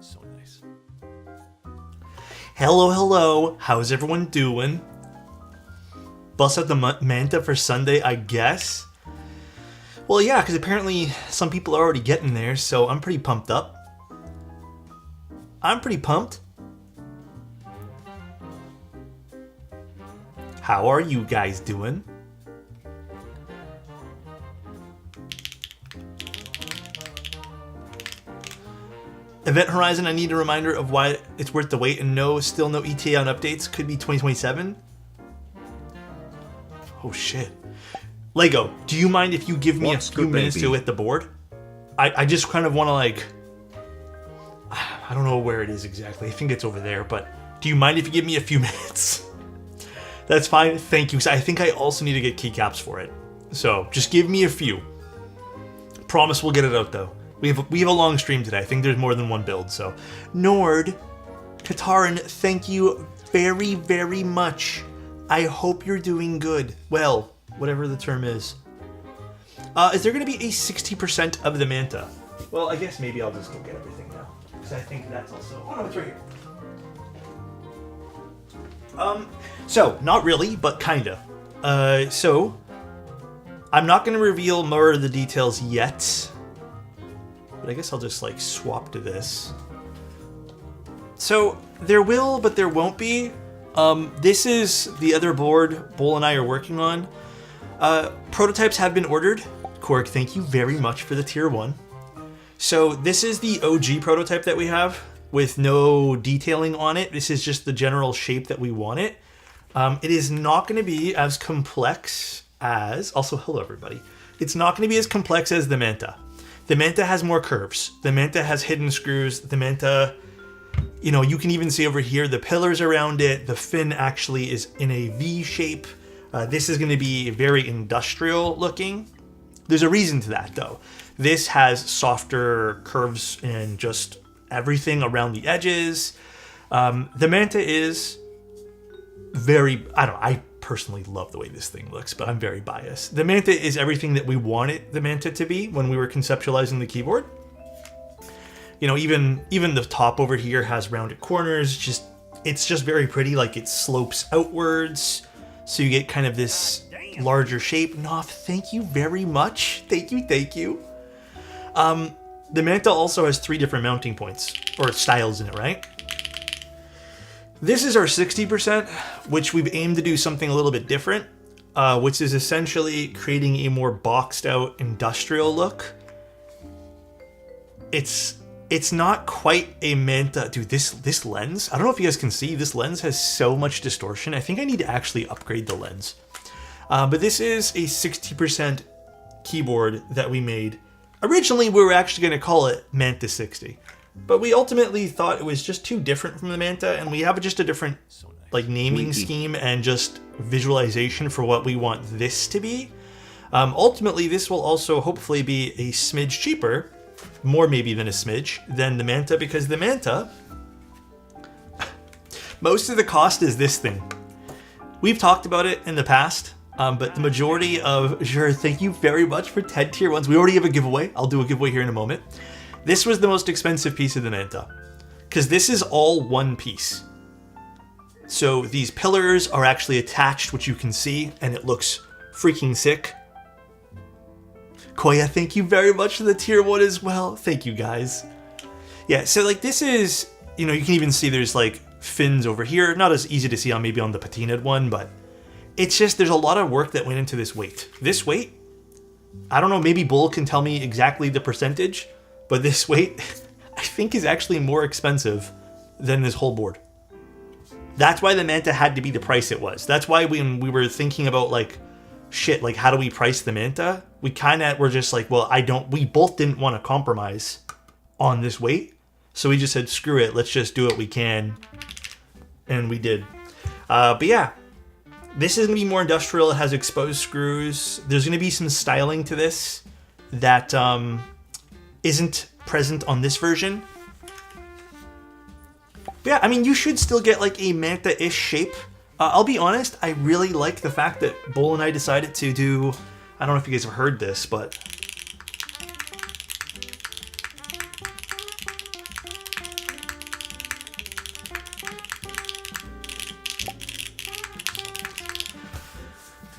So nice. Hello, hello. How's everyone doing? Bust out the manta for Sunday, I guess. Well, yeah, because apparently some people are already getting there, so I'm pretty pumped up. I'm pretty pumped. How are you guys doing? Event Horizon, I need a reminder of why it's worth the wait, and no, still no ETA on updates. Could be 2027. Oh shit. Lego, do you mind if you give me a few minutes to hit the board? I just kind of want to like... I don't know where it is exactly. I think it's over there, but do you mind if you give me a few minutes? That's fine, thank you. I think I also need to get keycaps for it. So, just give me a few. Promise we'll get it out though. We have a long stream today. I think there's more than one build, so. Nord, Katarin, thank you very, very much. I hope you're doing good. Well, whatever the term is. Is there going to be a 60% of the manta? Well, I guess maybe I'll just go get everything now. Because I think that's also... Oh no, it's right here. So, not really, but kinda. So, I'm not going to reveal more of the details yet. But I guess I'll just like swap to this. So there will, but there won't be. This is the other board Bull and I are working on. Prototypes have been ordered. Korg, thank you very much for the tier 1. So this is the OG prototype that we have with no detailing on it. This is just the general shape that we want it. It is not going to be as complex as... Also, hello everybody. It's not going to be as complex as the manta. The manta has more curves. The manta has hidden screws. The manta, you know, you can even see over here the pillars around it. The fin actually is in a V shape. This is going to be very industrial looking. There's a reason to that though. This has softer curves and just everything around the edges. The manta is very, I personally love the way this thing looks, but I'm very biased. The manta is everything that we wanted the manta to be when we were conceptualizing the keyboard. You know, even the top over here has rounded corners. It's just very pretty. Like it slopes outwards, so you get kind of this larger shape. Noth, thank you very much. Thank you. The manta also has 3 different mounting points or styles in it, right? This is our 60%, which we've aimed to do something a little bit different, which is essentially creating a more boxed out industrial look. It's not quite a manta. Dude, this lens, I don't know if you guys can see, this lens has so much distortion. I think I need to actually upgrade the lens. But this is a 60% keyboard that we made. Originally, we were actually going to call it Manta 60. But we ultimately thought it was just too different from the manta, and we have just a different like naming scheme and just visualization for what we want this to be. Ultimately, this will also hopefully be a smidge cheaper, more maybe than a smidge, than the manta, because the manta, most of the cost is this thing. We've talked about it in the past, but the majority of, sure, thank you very much for 10 tier 1s. We already have a giveaway. I'll do a giveaway here in a moment. This was the most expensive piece of the manta, because this is all one piece. So these pillars are actually attached, which you can see, and it looks freaking sick. Koya, thank you very much for the tier 1 as well. Thank you guys. Yeah, so like this is, you know, you can even see there's like fins over here. Not as easy to see on maybe on the patinaed one, but it's just, there's a lot of work that went into this weight. This weight, I don't know, maybe Bull can tell me exactly the percentage, but this weight, I think, is actually more expensive than this whole board. That's why the manta had to be the price it was. That's why when we were thinking about like, shit, like how do we price the manta? We kind of were just like, well, we both didn't want to compromise on this weight. So we just said, screw it, let's just do what we can. And we did. But yeah, this is going to be more industrial. It has exposed screws. There's going to be some styling to this that isn't present on this version. But yeah, I mean, you should still get like a manta-ish shape. I'll be honest, I really like the fact that Bull and I decided to do, I don't know if you guys have heard this, but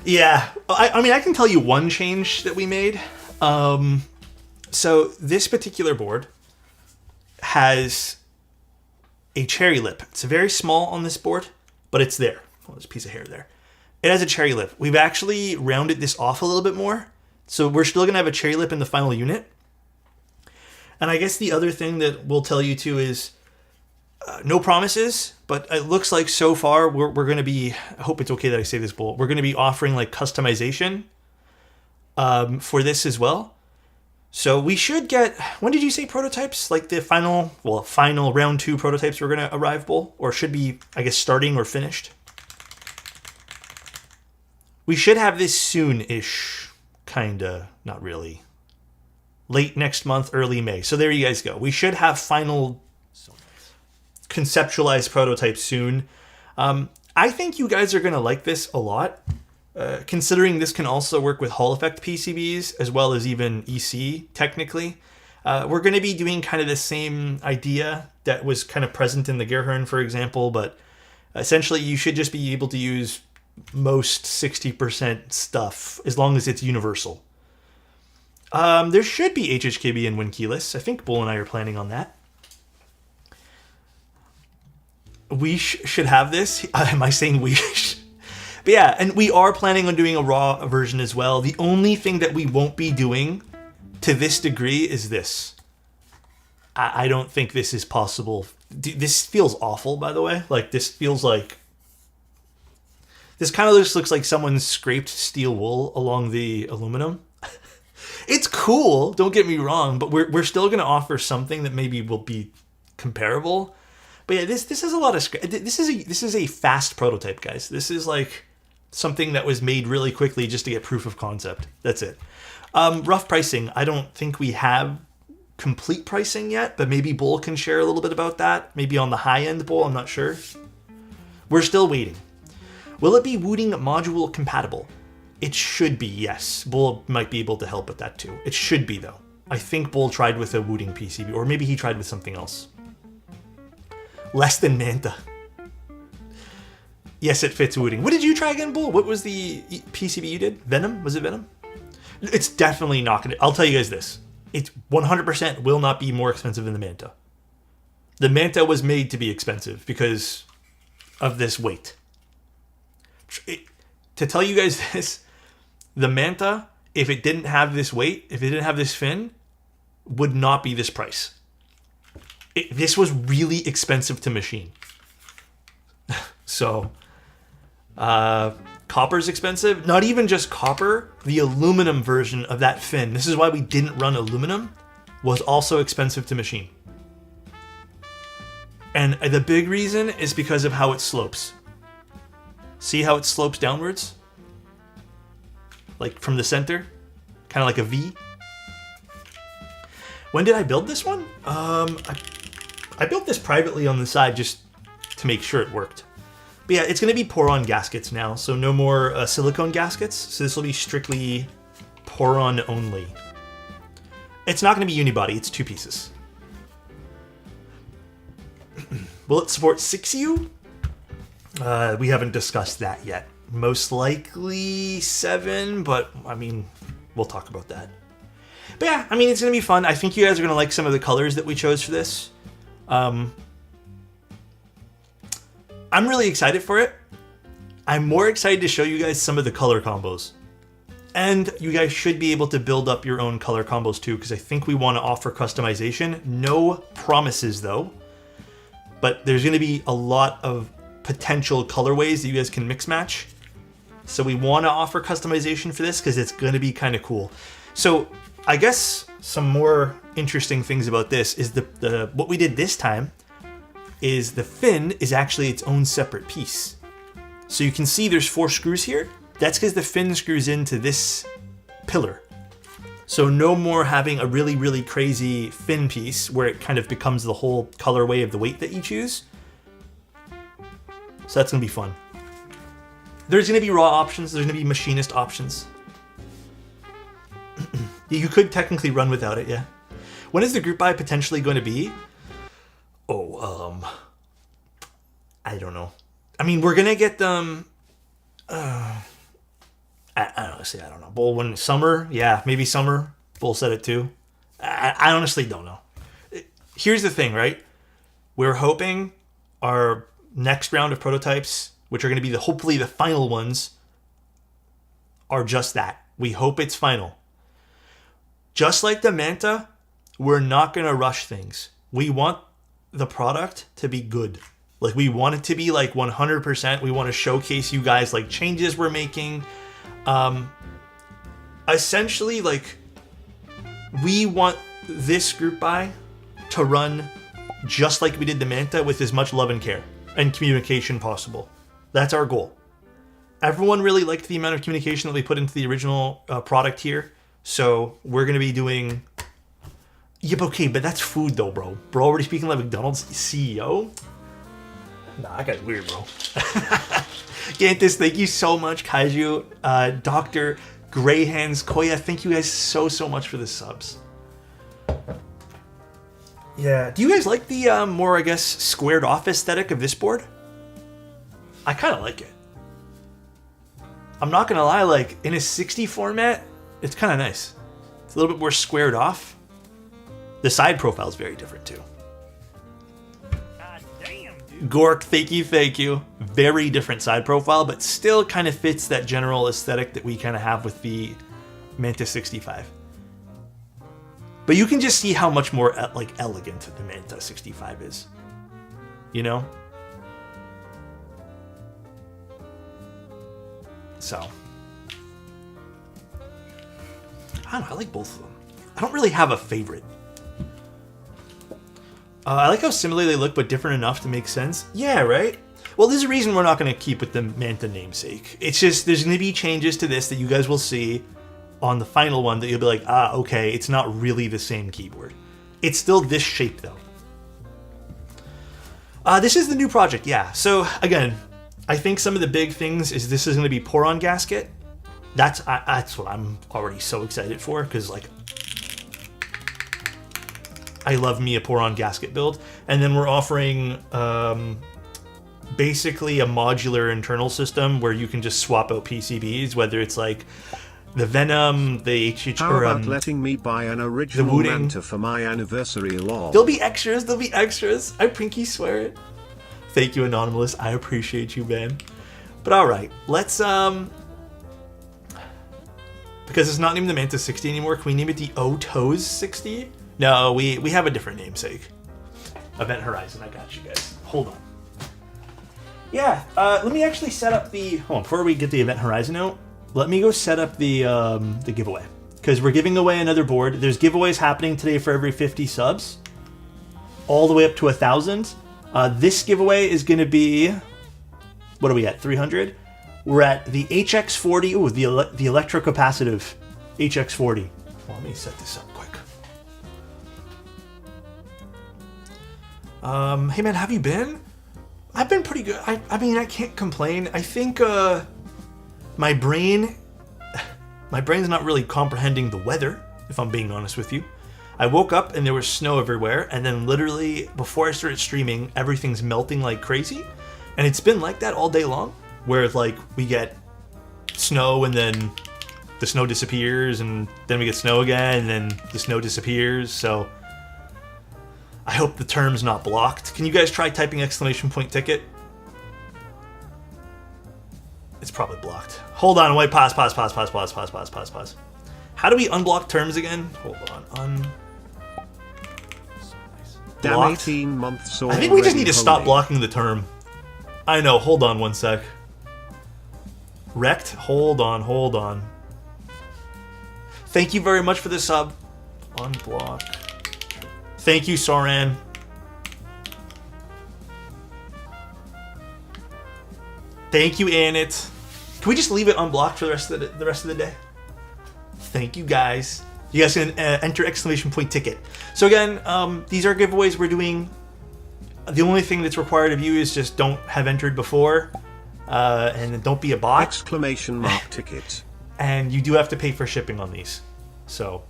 Yeah, I mean, I can tell you one change that we made. So this particular board has a cherry lip. It's very small on this board, but it's there. Oh, there's a piece of hair there. It has a cherry lip. We've actually rounded this off a little bit more. So we're still going to have a cherry lip in the final unit. And I guess the other thing that we'll tell you too is no promises, but it looks like so far we're going to be, I hope it's okay that I say this, Bull, we're going to be offering like customization for this as well. So we should get, when did you say prototypes? Like the final round 2 prototypes were going to arrive, Bull? Or should be, I guess, starting or finished? We should have this soon-ish, kinda, not really. Late next month, early May. So there you guys go. We should have final conceptualized prototypes soon. I think you guys are going to like this a lot, considering this can also work with Hall Effect PCBs as well as even EC, technically. We're going to be doing kind of the same idea that was kind of present in the Gerhern, for example, but essentially you should just be able to use most 60% stuff as long as it's universal. There should be HHKB and Winkeyless. I think Bull and I are planning on that. We should have this. Am I saying we? But yeah, and we are planning on doing a raw version as well. The only thing that we won't be doing to this degree is this. I don't think this is possible. This feels awful, by the way. Like, this feels like... This kind of just looks like someone scraped steel wool along the aluminum. It's cool, don't get me wrong, but we're still going to offer something that maybe will be comparable. But yeah, this is a lot of this is a fast prototype, guys. This is like something that was made really quickly just to get proof of concept. That's it. Rough pricing. I don't think we have complete pricing yet, but maybe Bull can share a little bit about that. Maybe on the high end, Bull. I'm not sure. We're still waiting. Will it be Wooting module compatible? It should be, yes. Bull might be able to help with that too. It should be, though. I think Bull tried with a Wooting PCB, or maybe he tried with something else. Less than Manta. Yes, it fits Wooting. What did you try again, Bull? What was the PCB you did? Venom? Was it Venom? It's definitely not going to... I'll tell you guys this. It 100% will not be more expensive than the Manta. The Manta was made to be expensive because of this weight. To tell you guys this, the Manta, if it didn't have this weight, if it didn't have this fin, would not be this price. This was really expensive to machine. So, copper's expensive. Not even just copper, the aluminum version of that fin, this is why we didn't run aluminum, was also expensive to machine. And the big reason is because of how it slopes. See how it slopes downwards? Like from the center? Kind of like a V. When did I build this one? I built this privately on the side just to make sure it worked. But yeah, it's going to be pour-on gaskets now, so no more silicone gaskets. So this will be strictly pour-on only. It's not going to be unibody, it's 2 pieces. Will it support 6U? We haven't discussed that yet. Most likely 7, but I mean, we'll talk about that. But yeah, I mean, it's going to be fun. I think you guys are going to like some of the colors that we chose for this. I'm really excited for it. I'm more excited to show you guys some of the color combos. And you guys should be able to build up your own color combos too, because I think we want to offer customization. No promises though, but there's going to be a lot of potential colorways that you guys can mix match. So we want to offer customization for this because it's going to be kind of cool. So I guess some more interesting things about this is the what we did this time is the fin is actually its own separate piece. So you can see there's 4 screws here. That's because the fin screws into this pillar. So no more having a really, really crazy fin piece where it kind of becomes the whole colorway of the weight that you choose. So that's going to be fun. There's going to be raw options. There's going to be machinist options. You could technically run without it, yeah. When is the group buy potentially going to be? Oh, I don't know. I mean, we're going to get them... I honestly, I don't know. Bull, when summer, yeah, maybe summer. Bull said it too. I honestly don't know. Here's the thing, right? We're hoping our next round of prototypes, which are going to be hopefully the final ones, are just that. We hope it's final. Just like the Manta, we're not going to rush things. We want the product to be good. Like, we want it to be like 100%. We want to showcase you guys like changes we're making. Essentially, like, we want this group buy to run just like we did the Manta, with as much love and care and communication possible. That's our goal. Everyone really liked the amount of communication that we put into the original product here. So we're going to be doing... Yep, okay, but that's food though, bro. Bro, already speaking like McDonald's CEO? Nah, that guy's weird, bro. Gantis, thank you so much. Kaiju, Dr. Greyhands, Koya, thank you guys so much for the subs. Yeah, do you guys like the more, I guess, squared off aesthetic of this board? I kind of like it. I'm not going to lie, like, in a 60 format, it's kind of nice. It's a little bit more squared off. The side profile is very different, too. God damn, dude. Gork, thank you. Very different side profile, but still kind of fits that general aesthetic that we kind of have with the Manta 65. But you can just see how much more, like, elegant the Manta 65 is. You know? So, I don't know, I like both of them. I don't really have a favorite. I like how similar they look, but different enough to make sense. Yeah, right? Well, there's a reason we're not going to keep with the Manta namesake. It's just, there's going to be changes to this that you guys will see on the final one that you'll be like, ah, okay, it's not really the same keyboard. It's still this shape, though. This is the new project, yeah. So, again, I think some of the big things is this is going to be pour-on gasket. That's what I'm already so excited for, because, like, I love me a pour-on gasket build. And then we're offering basically a modular internal system where you can just swap out PCBs, whether it's like the Venom, the HH, How about letting me buy an original Manta for my anniversary, lol? There'll be extras, I pinky swear it. Thank you, Anonymous. I appreciate you, man. But alright, let's, because it's not named the Manta 60 anymore, can we name it the O-Toes 60? No, we have a different namesake. Event Horizon, I got you guys. Hold on. Yeah, let me actually set up the... Hold on, before we get the Event Horizon out, let me go set up the giveaway. Because we're giving away another board. There's giveaways happening today for every 50 subs. All the way up to 1,000. This giveaway is going to be... What are we at? 300? We're at the HX40. Ooh, the electrocapacitive HX40. Well, let me set this up quick. Hey man, have you been? I've been pretty good. I mean, I can't complain. I think my brain's not really comprehending the weather, if I'm being honest with you. I woke up and there was snow everywhere, and then literally before I started streaming, everything's melting like crazy. And it's been like that all day long, where like we get snow and then the snow disappears, and then we get snow again, and then the snow disappears. So I hope the term's not blocked. Can you guys try typing !ticket? It's probably blocked. Hold on, wait, pause. How do we unblock terms again? Hold on, Damn, 18 months already. I think we just need to stop blocking the term. I know, hold on one sec. Wrecked? Hold on. Thank you very much for the sub. Unblock. Thank you, Soran. Thank you, Anit. Can we just leave it unblocked for the rest of the day? Thank you, guys. You guys can enter !ticket. So again, these are giveaways we're doing. The only thing that's required of you is just don't have entered before, and don't be a bot. !ticket. And you do have to pay for shipping on these. So,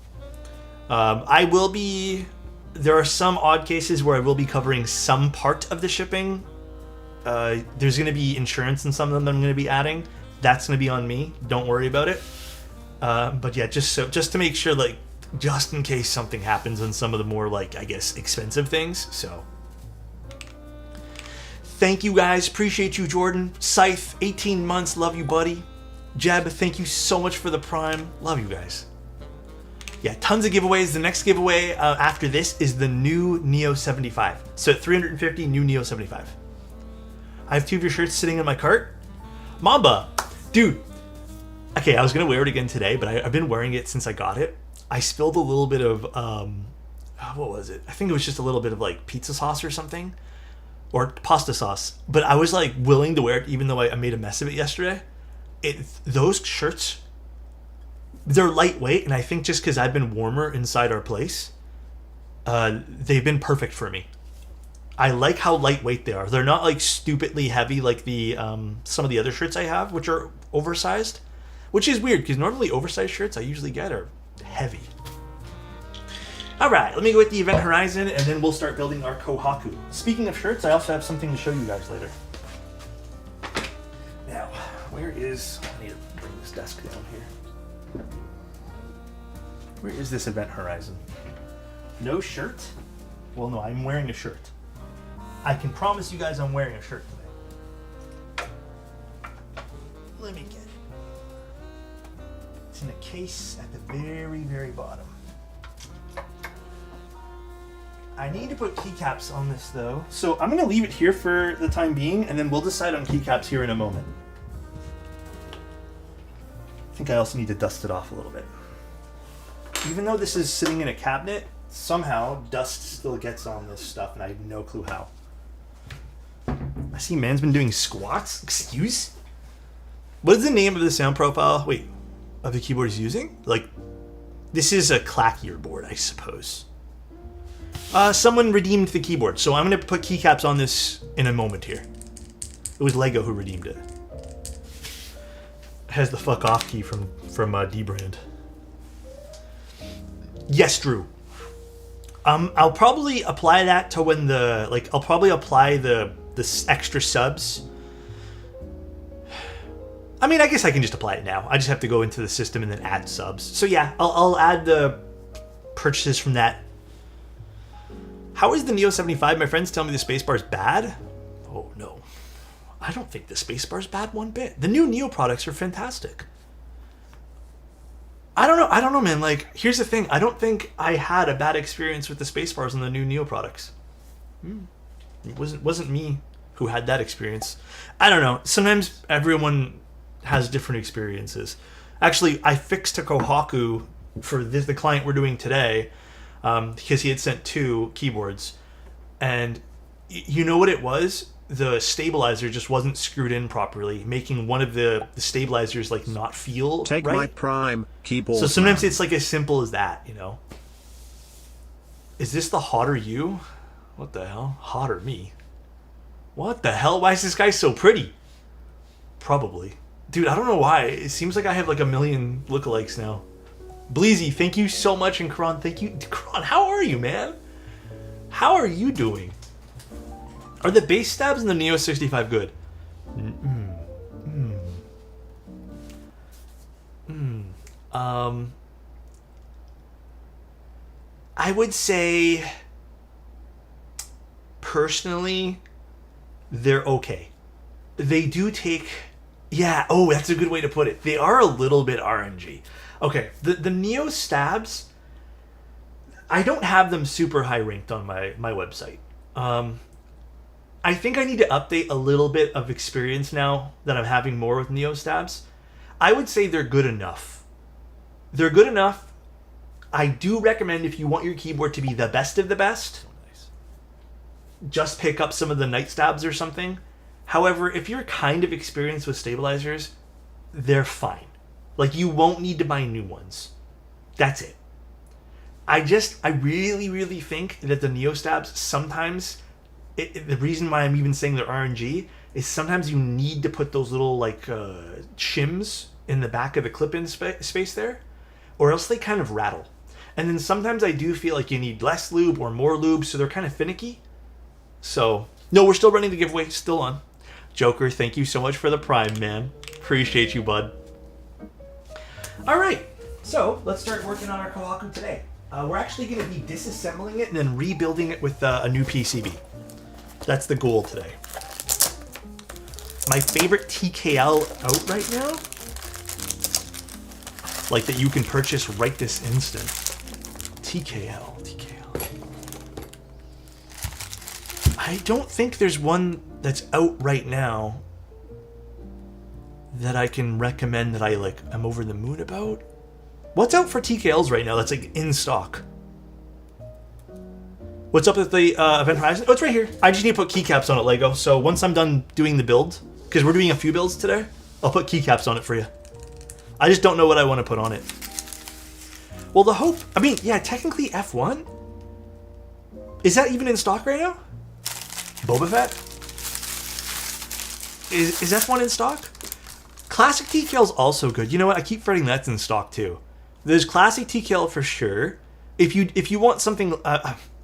I will be... There are some odd cases where I will be covering some part of the shipping. There's going to be insurance in some of them that I'm going to be adding. That's going to be on me. Don't worry about it. But yeah, just to make sure, like, just in case something happens on some of the more, like, I guess, expensive things. So thank you guys. Appreciate you, Jordan. Scythe, 18 months. Love you, buddy. Jeb, thank you so much for the Prime. Love you guys. Yeah, tons of giveaways. The next giveaway after this is the new Neo 75. So at 350, new Neo 75. I have 2 of your shirts sitting in my cart. Mamba, dude. Okay, I was going to wear it again today, but I've been wearing it since I got it. I spilled a little bit of, what was it? I think it was just a little bit of, like, pizza sauce or something. Or pasta sauce. But I was, like, willing to wear it even though I made a mess of it yesterday. Those shirts, they're lightweight, and I think just because I've been warmer inside our place, they've been perfect for me. I like how lightweight they are. They're not, like, stupidly heavy like the some of the other shirts I have, which are oversized. Which is weird, because normally oversized shirts I usually get are heavy. Alright, let me go with the Event Horizon, and then we'll start building our Kohaku. Speaking of shirts, I also have something to show you guys later. Now, where is... I need to bring this desk down here. Where is this Event Horizon? No shirt? Well, no, I'm wearing a shirt. I can promise you guys I'm wearing a shirt today. Let me get it. It's in a case at the very, very bottom. I need to put keycaps on this though. So I'm going to leave it here for the time being, and then we'll decide on keycaps here in a moment. I think I also need to dust it off a little bit. Even though this is sitting in a cabinet, somehow dust still gets on this stuff, and I have no clue how. I see man's been doing squats. Excuse? What is the name of the sound profile? Wait. Of the keyboard he's using? Like, this is a clackier board, I suppose. Someone redeemed the keyboard, so I'm going to put keycaps on this in a moment here. It was Lego who redeemed it. It has the fuck off key from D-Brand. Yes, Drew. I'll probably apply that to when the, like, I'll probably apply the extra subs. I mean, I guess I can just apply it now. I just have to go into the system and then add subs. So yeah, I'll add the purchases from that. How is the Neo 75? My friends tell me the spacebar is bad. Oh no, I don't think the spacebar is bad one bit. The new Neo products are fantastic. I don't know, man. Like, here's the thing. I don't think I had a bad experience with the spacebars on the new Neo products. It wasn't me who had that experience. I don't know. Sometimes everyone has different experiences. Actually, I fixed a Kohaku for the client we're doing today because he had sent 2 keyboards, and you know what it was? The stabilizer just wasn't screwed in properly, making one of the stabilizers like not feel Take right. my Prime keyboard. So sometimes it's like as simple as that, you know. Is this the hotter you? What the hell? Hotter me? What the hell? Why is this guy so pretty? Probably. Dude, I don't know why. It seems like I have like a million lookalikes now. Bleezy, thank you so much. And Karan, thank you. Karan, how are you, man? How are you doing? Are the base stabs in the Neo 65 good? I would say, personally, they're okay. They do take... Yeah, oh, that's a good way to put it. They are a little bit RNG. Okay, the Neo stabs, I don't have them super high ranked on my website. I think I need to update a little bit of experience now that I'm having more with Neo stabs. I would say they're good enough. They're good enough. I do recommend, if you want your keyboard to be the best of the best, just pick up some of the night stabs or something. However, if you're kind of experienced with stabilizers, they're fine. Like, you won't need to buy new ones. That's it. I really, really think that the Neo stabs sometimes, the reason why I'm even saying they're RNG is sometimes you need to put those little, like, shims in the back of the clip-in space there, or else they kind of rattle. And then sometimes I do feel like you need less lube or more lube, so they're kind of finicky. So, no, we're still running the giveaway, still on. Joker, thank you so much for the Prime, man. Appreciate you, bud. All right, so let's start working on our Kohaku today. We're actually going to be disassembling it and then rebuilding it with a new PCB. That's the goal today. My favorite TKL out right now, like that you can purchase right this instant. TKL. I don't think there's one that's out right now that I can recommend that I'm over the moon about. What's out for TKLs right now that's like in stock? What's up with the Event Horizon? Oh, it's right here. I just need to put keycaps on it, Lego. So once I'm done doing the build, because we're doing a few builds today, I'll put keycaps on it for you. I just don't know what I want to put on it. Well, the hope... I mean, yeah, technically F1? Is that even in stock right now? Boba Fett? Is F1 in stock? Classic TKL's also good. You know what? I keep forgetting that's in stock too. There's classic TKL for sure. If you want something,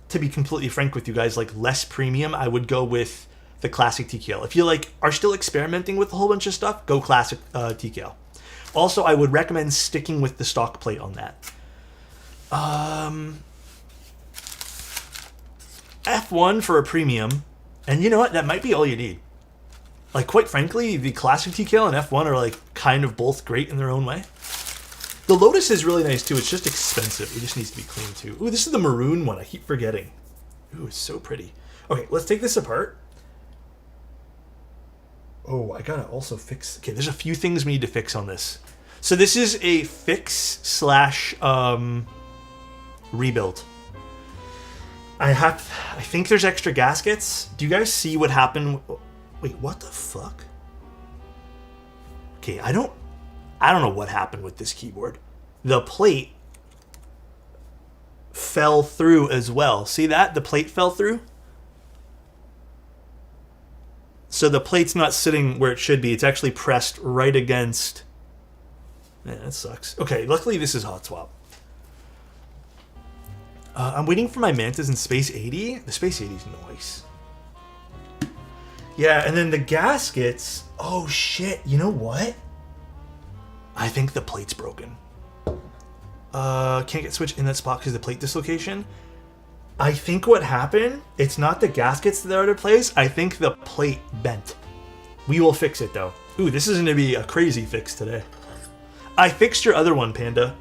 to be completely frank with you guys, like less premium, I would go with the classic TKL. If you are still experimenting with a whole bunch of stuff, go classic TKL. Also, I would recommend sticking with the stock plate on that. F1 for a premium, and you know what? That might be all you need. Like, quite frankly, the classic TKL and F1 are kind of both great in their own way. The Lotus is really nice too. It's just expensive. It just needs to be cleaned too. Ooh, this is the maroon one. I keep forgetting. Ooh, it's so pretty. Okay, let's take this apart. Oh, I gotta also fix... Okay, there's a few things we need to fix on this. So this is a fix / rebuild. I think there's extra gaskets. Do you guys see what happened? Wait, what the fuck? Okay, I don't know what happened with this keyboard. The plate fell through as well. See that? The plate fell through. So the plate's not sitting where it should be. It's actually pressed right against... Man, that sucks. Okay, luckily this is hot swap. I'm waiting for my mantas in Space 80. The Space 80's nice. Yeah, and then the gaskets... Oh, shit. You know what? I think the plate's broken. Can't get switched in that spot because of the plate dislocation. I think what happened, it's not the gaskets that are out of place. I think the plate bent. We will fix it, though. Ooh, this is going to be a crazy fix today. I fixed your other one, Panda.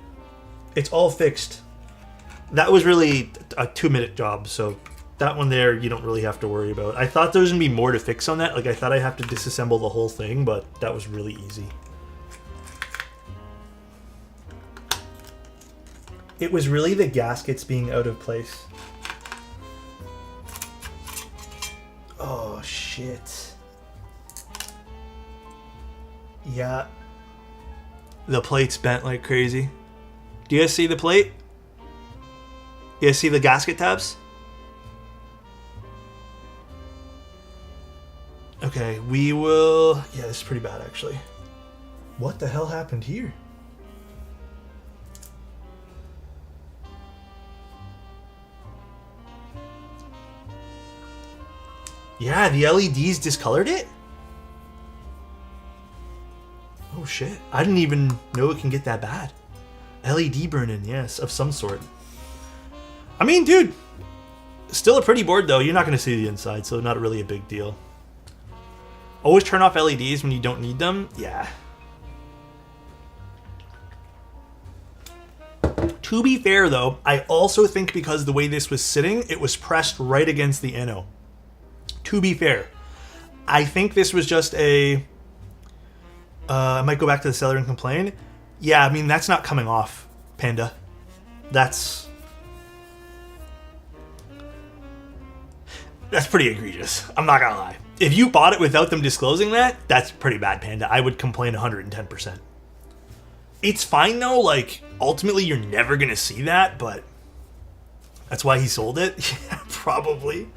It's all fixed. That was really a 2-minute job, so that one there you don't really have to worry about. I thought there was going to be more to fix on that. I thought I'd have to disassemble the whole thing, but that was really easy. It was really the gaskets being out of place. Oh, shit. Yeah. The plate's bent like crazy. Do you guys see the plate? You guys see the gasket tabs? Okay, we will... Yeah, this is pretty bad, actually. What the hell happened here? Yeah, the LEDs discolored it? Oh shit, I didn't even know it can get that bad. LED burn-in, yes, of some sort. I mean, dude, still a pretty board though. You're not going to see the inside, so not really a big deal. Always turn off LEDs when you don't need them? Yeah. To be fair though, I also think because the way this was sitting, it was pressed right against the NO. To be fair, I think this was just a... I might go back to the seller and complain. Yeah, I mean, that's not coming off, Panda. That's pretty egregious. I'm not gonna lie. If you bought it without them disclosing that, that's pretty bad, Panda. I would complain 110%. It's fine, though. Ultimately, you're never gonna see that, but that's why he sold it? Yeah, probably.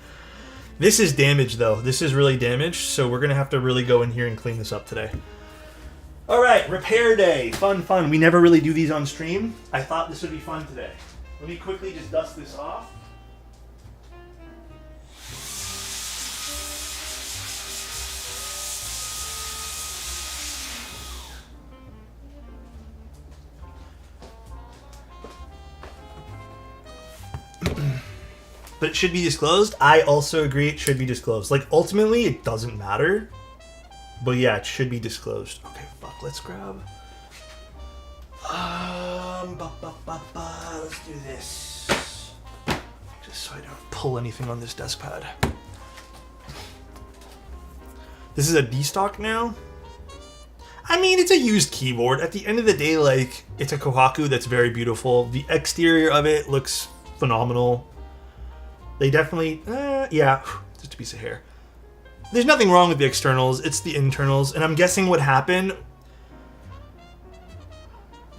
This is damaged, though. This is really damaged, so we're gonna have to really go in here and clean this up today. All right, repair day. Fun. We never really do these on stream. I thought this would be fun today. Let me quickly just dust this off. But it should be disclosed. I also agree it should be disclosed. Like, ultimately, it doesn't matter. But yeah, it should be disclosed. Okay, fuck, let's grab... let's do this. Just so I don't pull anything on this desk pad. This is a destock now. I mean, it's a used keyboard. At the end of the day, like, it's a Kohaku that's very beautiful. The exterior of it looks phenomenal. They definitely, yeah, just a piece of hair. There's nothing wrong with the externals. It's the internals. And I'm guessing what happened...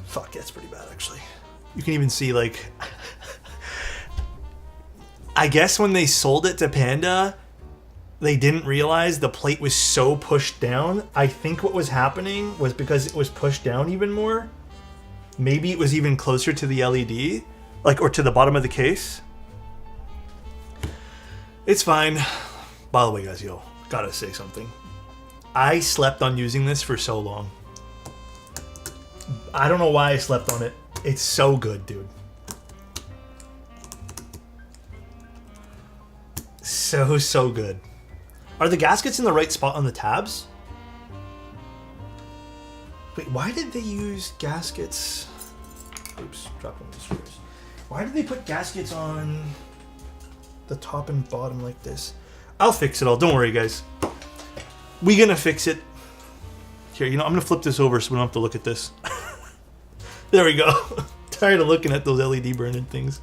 Fuck, that's pretty bad, actually. You can even see, like... I guess when they sold it to Panda, they didn't realize the plate was so pushed down. I think what was happening was because it was pushed down even more. Maybe it was even closer to the LED, like, or to the bottom of the case. It's fine. By the way, guys, yo, gotta say something. I slept on using this for so long. I don't know why I slept on it. It's so good, dude. So good. Are the gaskets in the right spot on the tabs? Wait, why did they use gaskets? Oops, dropping the screws. Why did they put gaskets on the top and bottom like this? I'll fix it all. Don't worry, guys. We gonna fix it. Here, you know, I'm gonna flip this over so we don't have to look at this. There we go. Tired of looking at those LED burning things.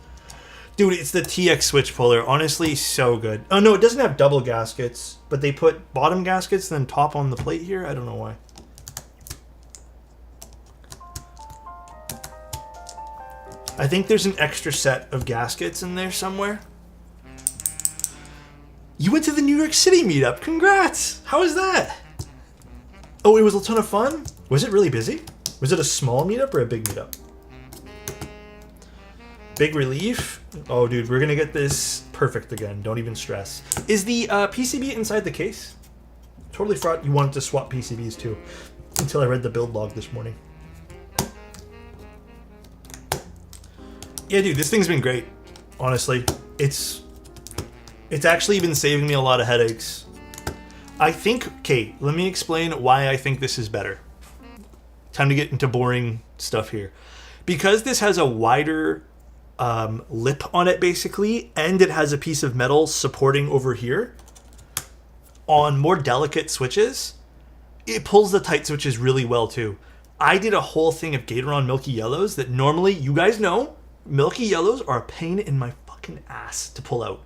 Dude, it's the TX switch puller. Honestly, so good. Oh, no, it doesn't have double gaskets, but they put bottom gaskets, then top on the plate here. I don't know why. I think there's an extra set of gaskets in there somewhere. You went to the New York City meetup. Congrats. How was that? Oh, it was a ton of fun? Was it really busy? Was it a small meetup or a big meetup? Big relief. Oh, dude, we're going to get this perfect again. Don't even stress. Is the PCB inside the case? Totally forgot you wanted to swap PCBs too, until I read the build log this morning. Yeah, dude, this thing's been great. Honestly, it's actually been saving me a lot of headaches. I think, okay, let me explain why I think this is better. Time to get into boring stuff here. Because this has a wider lip on it, basically, and it has a piece of metal supporting over here, on more delicate switches, it pulls the tight switches really well, too. I did a whole thing of Gatoron Milky Yellows that normally, you guys know, Milky Yellows are a pain in my fucking ass to pull out.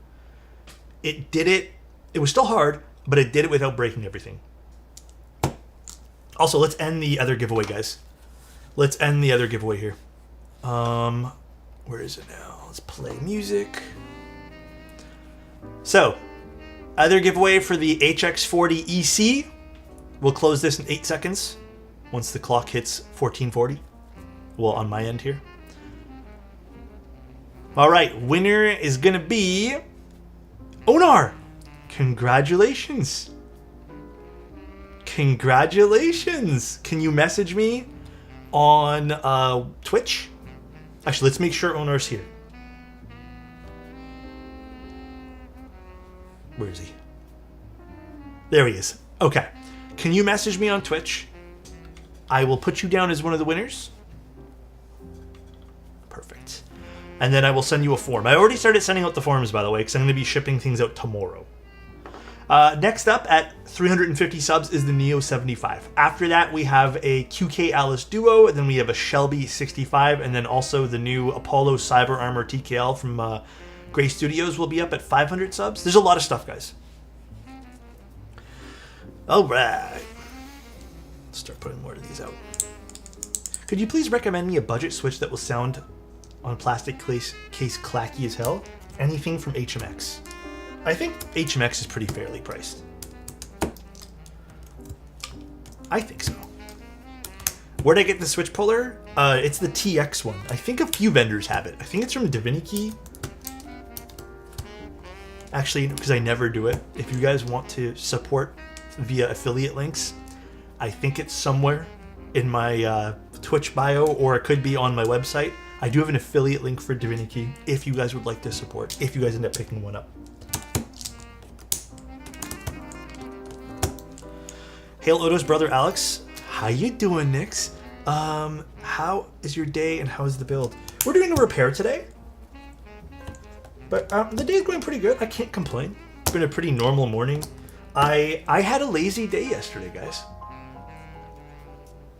It did it. It was still hard, but it did it without breaking everything. Also, let's end the other giveaway, guys. Let's end the other giveaway here. Where is it now? Let's play music. So, other giveaway for the HX40 EC. We'll close this in 8 seconds once the clock hits 1440. Well, on my end here. All right, winner is going to be Onar. Congratulations. Congratulations. Can you message me on Twitch? Actually, let's make sure Onar's here. Where is he? There he is. Okay. Can you message me on Twitch? I will put you down as one of the winners. Perfect. And then I will send you a form. I already started sending out the forms, by the way, because I'm going to be shipping things out tomorrow. Next up at 350 subs is the Neo 75. After that, we have a QK Alice Duo, and then we have a Shelby 65, and then also the new Apollo Cyber Armor TKL from Gray Studios will be up at 500 subs. There's a lot of stuff, guys. All right. Let's start putting more of these out. Could you please recommend me a budget switch that will sound on plastic case clacky as hell? Anything from HMX. I think HMX is pretty fairly priced. I think so. Where'd I get the switch puller? It's the TX one. I think a few vendors have it. I think it's from Divinity. Actually, because I never do it. If you guys want to support via affiliate links, I think it's somewhere in my Twitch bio, or it could be on my website. I do have an affiliate link for Divinity if you guys would like to support, if you guys end up picking one up. Hail Odo's brother Alex. How you doing, Nix? How is your day and how is the build? We're doing a repair today. But the day is going pretty good. I can't complain. It's been a pretty normal morning. I had a lazy day yesterday, guys.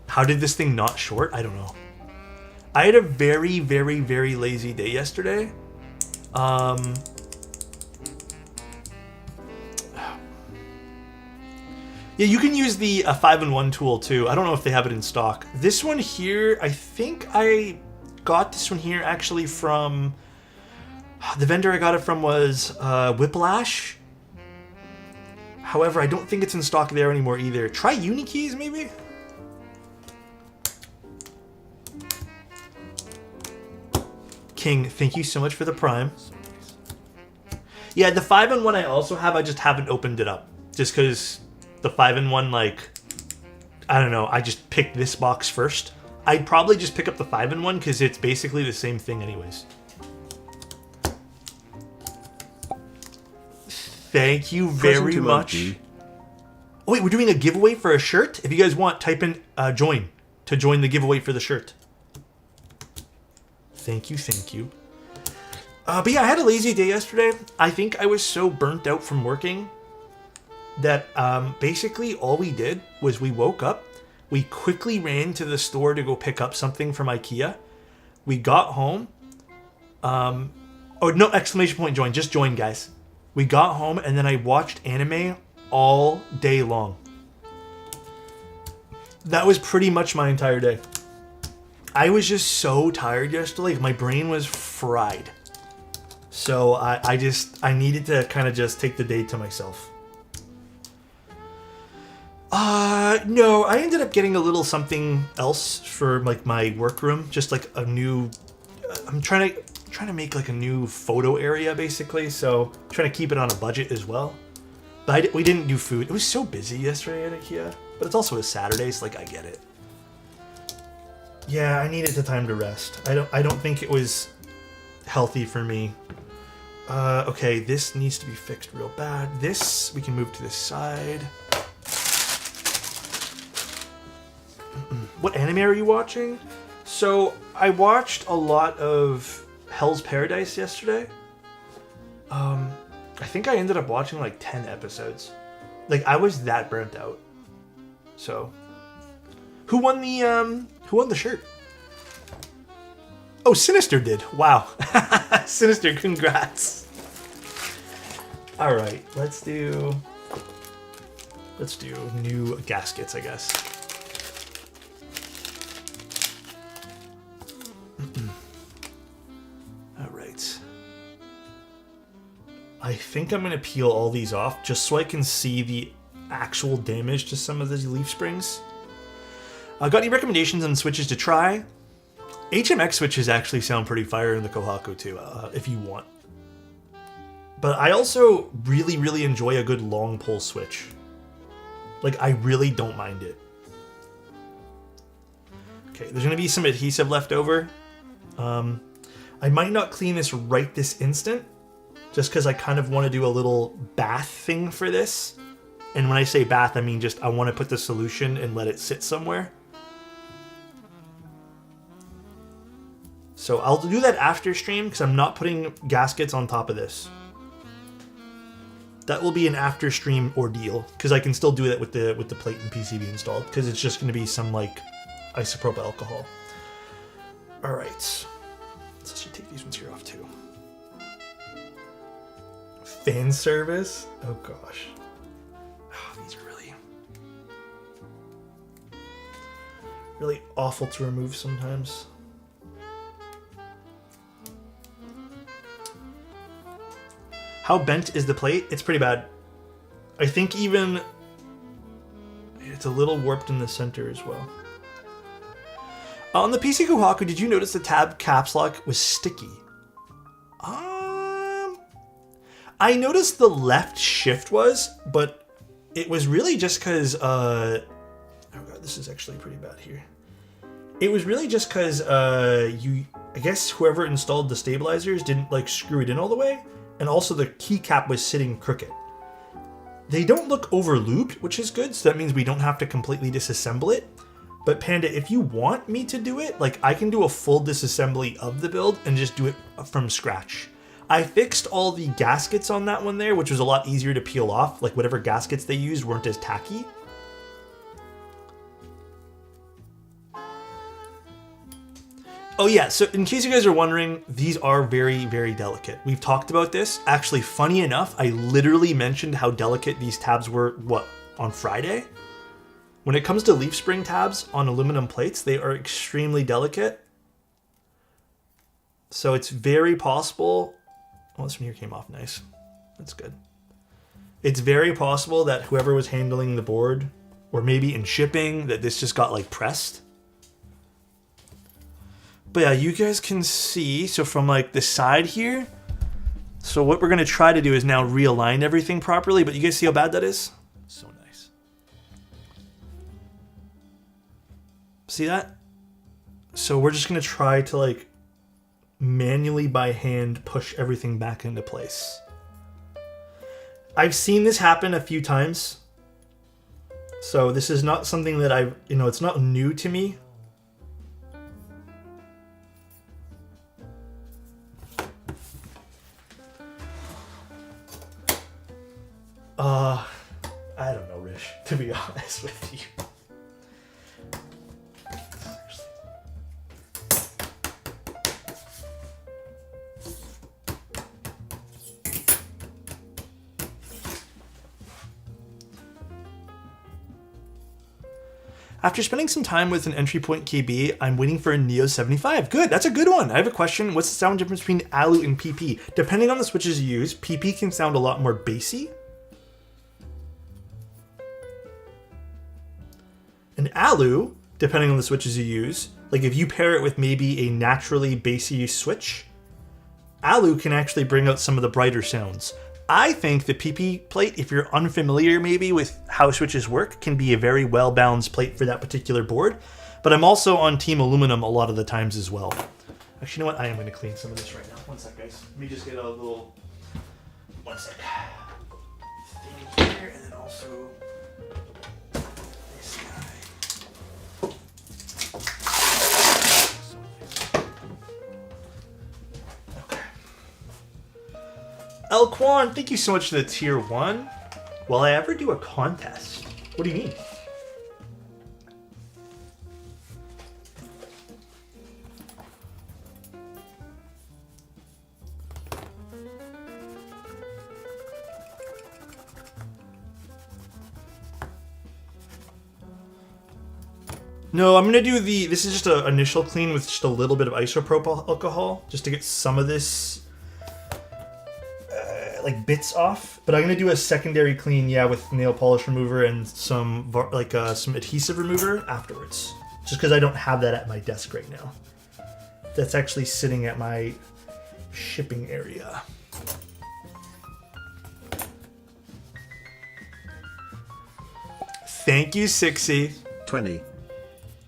How did this thing not short? I don't know. I had a very, very, very lazy day yesterday. Yeah, you can use the 5-in-1 tool too. I don't know if they have it in stock. This one here, I think I got this one here actually from... The vendor I got it from was Whiplash. However, I don't think it's in stock there anymore either. Try Unikeys, maybe? King, thank you so much for the Prime. Yeah, the 5-in-1 I also have, I just haven't opened it up. Just because... The 5-in-1, like, I don't know, I just picked this box first. I'd probably just pick up the 5-in-1 because it's basically the same thing anyways. Thank you very much. Oh wait, we're doing a giveaway for a shirt? If you guys want, type in join to join the giveaway for the shirt. Thank you, thank you. But yeah, I had a lazy day yesterday. I think I was so burnt out from working that basically all we did was we woke up, we quickly ran to the store to go pick up something from IKEA. We got home. Oh, no, exclamation point join. Just join, guys. We got home and then I watched anime all day long. That was pretty much my entire day. I was just so tired yesterday. Like, my brain was fried. So I needed to kind of just take the day to myself. No, I ended up getting a little something else for like my workroom, just like a new. I'm trying to make like a new photo area basically, so trying to keep it on a budget as well. But we didn't do food. It was so busy yesterday at IKEA, but it's also a Saturday, so like I get it. Yeah, I needed the time to rest. I don't think it was healthy for me. Okay, this needs to be fixed real bad. This we can move to this side. What anime are you watching? So, I watched a lot of Hell's Paradise yesterday. I think I ended up watching like 10 episodes. Like, I was that burnt out. So, who won the shirt? Oh, Sinister did. Wow. Sinister, congrats. All right, let's do new gaskets, I guess. I think I'm going to peel all these off just so I can see the actual damage to some of the leaf springs. Got any recommendations on switches to try? HMX switches actually sound pretty fire in the Kohaku too, if you want. But I also really, really enjoy a good long pull switch. Like, I really don't mind it. Okay, there's going to be some adhesive left over. I might not clean this right this instant, just because I kind of want to do a little bath thing for this. And when I say bath, I mean just I want to put the solution and let it sit somewhere. So I'll do that after stream because I'm not putting gaskets on top of this. That will be an after stream ordeal because I can still do that with the plate and PCB installed because it's just going to be some like isopropyl alcohol. All right, so I should take these ones here off too. Fan service? Oh gosh. Oh, these are really awful to remove sometimes. How bent is the plate? It's pretty bad. I think even it's a little warped in the center as well. On the PC Kohaku, did you notice the tab caps lock was sticky? I noticed the left shift was, but it was really just because, oh god, this is actually pretty bad here. It was really just because I guess whoever installed the stabilizers didn't like screw it in all the way, and also the keycap was sitting crooked. They don't look over looped, which is good, so that means we don't have to completely disassemble it. But Panda, if you want me to do it, like I can do a full disassembly of the build and just do it from scratch. I fixed all the gaskets on that one there, which was a lot easier to peel off. Like whatever gaskets they used weren't as tacky. Oh yeah, so in case you guys are wondering, these are very, very delicate. We've talked about this. Actually, funny enough, I literally mentioned how delicate these tabs were, on Friday? When it comes to leaf spring tabs on aluminum plates, they are extremely delicate. So it's very possible... Oh, this one here came off nice. That's good. It's very possible that whoever was handling the board, or maybe in shipping, that this just got like pressed. But yeah, you guys can see, so from like the side here, so what we're gonna try to do is now realign everything properly, but you guys see how bad that is? So nice. See that? So we're just gonna try to like manually by hand push everything back into place. I've seen this happen a few times. So this is not something that it's not new to me. I don't know, Rish, to be honest with you. After spending some time with an entry point KB, I'm waiting for a Neo 75. Good, that's a good one. I have a question. What's the sound difference between ALU and PP? Depending on the switches you use, PP can sound a lot more bassy. And ALU, depending on the switches you use, like if you pair it with maybe a naturally bassy switch, ALU can actually bring out some of the brighter sounds. I think the PP plate, if you're unfamiliar maybe with how switches work, can be a very well-balanced plate for that particular board. But I'm also on Team Aluminum a lot of the times as well. Actually, you know what? I am going to clean some of this right now. One sec, guys. Let me just get a little... One sec. Thing here, and then also... this guy. Okay. El Quan, thank you so much for the tier 1. Will I ever do a contest? What do you mean? No, I'm gonna do this is just an initial clean with just a little bit of isopropyl alcohol, just to get some of this like bits off. But I'm gonna do a secondary clean, yeah, with nail polish remover and some adhesive remover afterwards. Just because I don't have that at my desk right now. That's actually sitting at my shipping area. Thank you, Sixy. 20.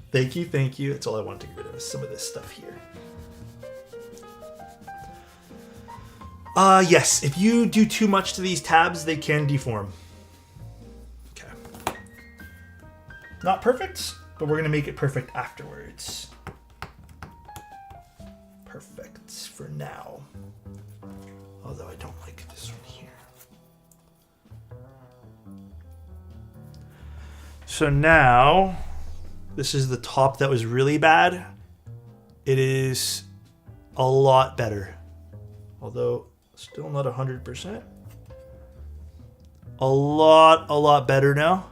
Thank you, thank you. That's all I wanted to get rid of, is some of this stuff here. Yes, if you do too much to these tabs, they can deform. Okay. Not perfect, but we're gonna make it perfect afterwards. Perfect for now. Although I don't like this one here. So now, this is the top that was really bad. It is a lot better. Although, still not 100%. A lot better now.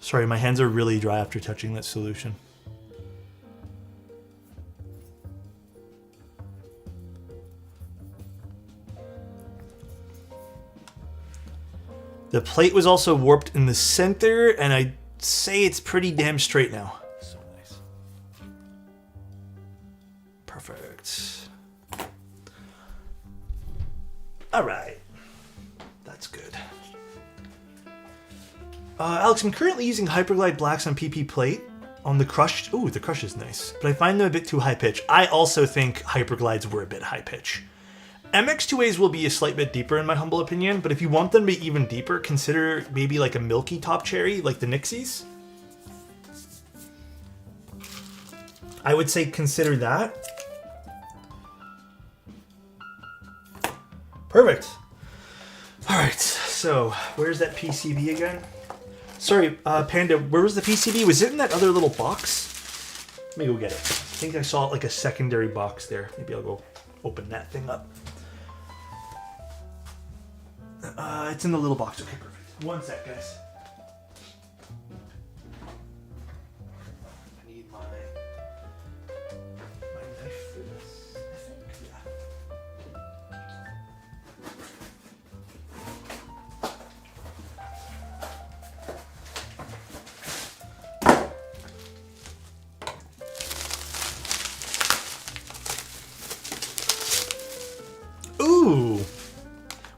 Sorry, my hands are really dry after touching that solution. The plate was also warped in the center, and I'd say it's pretty damn straight now. So nice. Perfect. All right. That's good. Alex, I'm currently using Hyperglide Blacks on PP plate. on the crush. Ooh, the crush is nice, but I find them a bit too high pitch. I also think hyperglides were a bit high pitch. MX2As will be a slight bit deeper in my humble opinion, but if you want them to be even deeper, consider maybe like a milky top cherry, like the Nixies. I would say consider that. Perfect. All right, so where's that PCB again? Sorry, Panda, where was the PCB? Was it in that other little box? Let me go get it. I think I saw like a secondary box there. Maybe I'll go open that thing up. It's in the little box. Okay, perfect. One sec, guys. I need my knife for this, I think. Yeah. Ooh!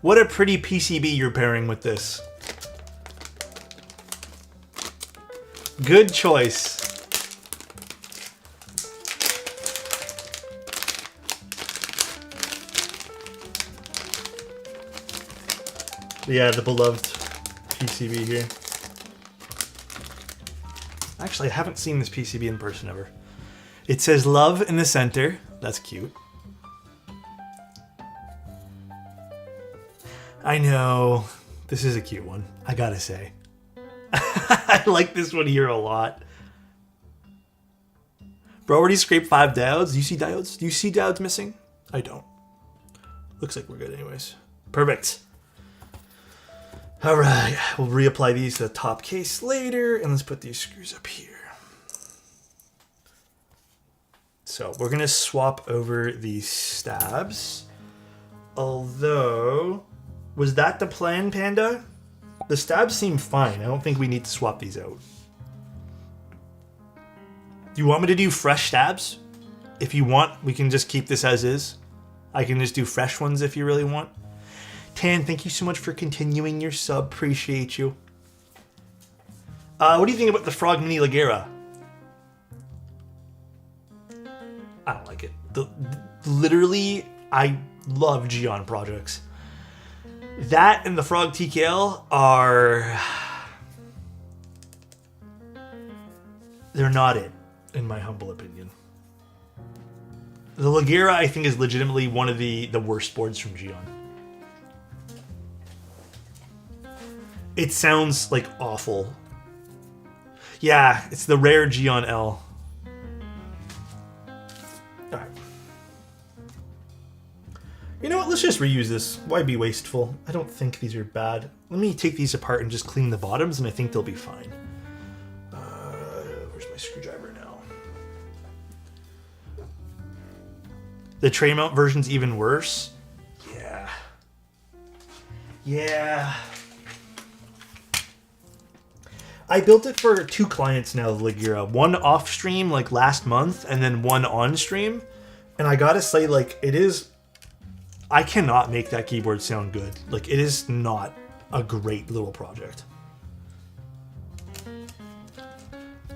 What a pretty PCB you're pairing with this. Good choice. Yeah, the beloved PCB here. Actually, I haven't seen this PCB in person ever. It says love in the center. That's cute. I know. This is a cute one, I gotta say. I like this one here a lot. Bro already scraped 5 diodes. Do you see diodes? Do you see diodes missing? I don't. Looks like we're good anyways. Perfect. All right, we'll reapply these to the top case later, and let's put these screws up here. So we're gonna swap over these stabs. Although, was that the plan, Panda? The stabs seem fine. I don't think we need to swap these out. Do you want me to do fresh stabs? If you want, we can just keep this as is. I can just do fresh ones if you really want. Tan, thank you so much for continuing your sub. Appreciate you. What do you think about the Frog Mini Ligera? I don't like it. Literally, I love Gion projects. That and the Frog TKL are... they're not it, in my humble opinion. The Ligera, I think, is legitimately one of the worst boards from Gion. It sounds, like, awful. Yeah, it's the rare Gion L. Alright. You know what? Let's just reuse this. Why be wasteful? I don't think these are bad. Let me take these apart and just clean the bottoms, and I think they'll be fine. Where's my screwdriver now? The tray mount version's even worse. Yeah. Yeah. I built it for 2 clients now, the Ligera. One off stream, like, last month, and then one on stream. And I gotta say, like, it is... I cannot make that keyboard sound good. Like, it is not a great little project.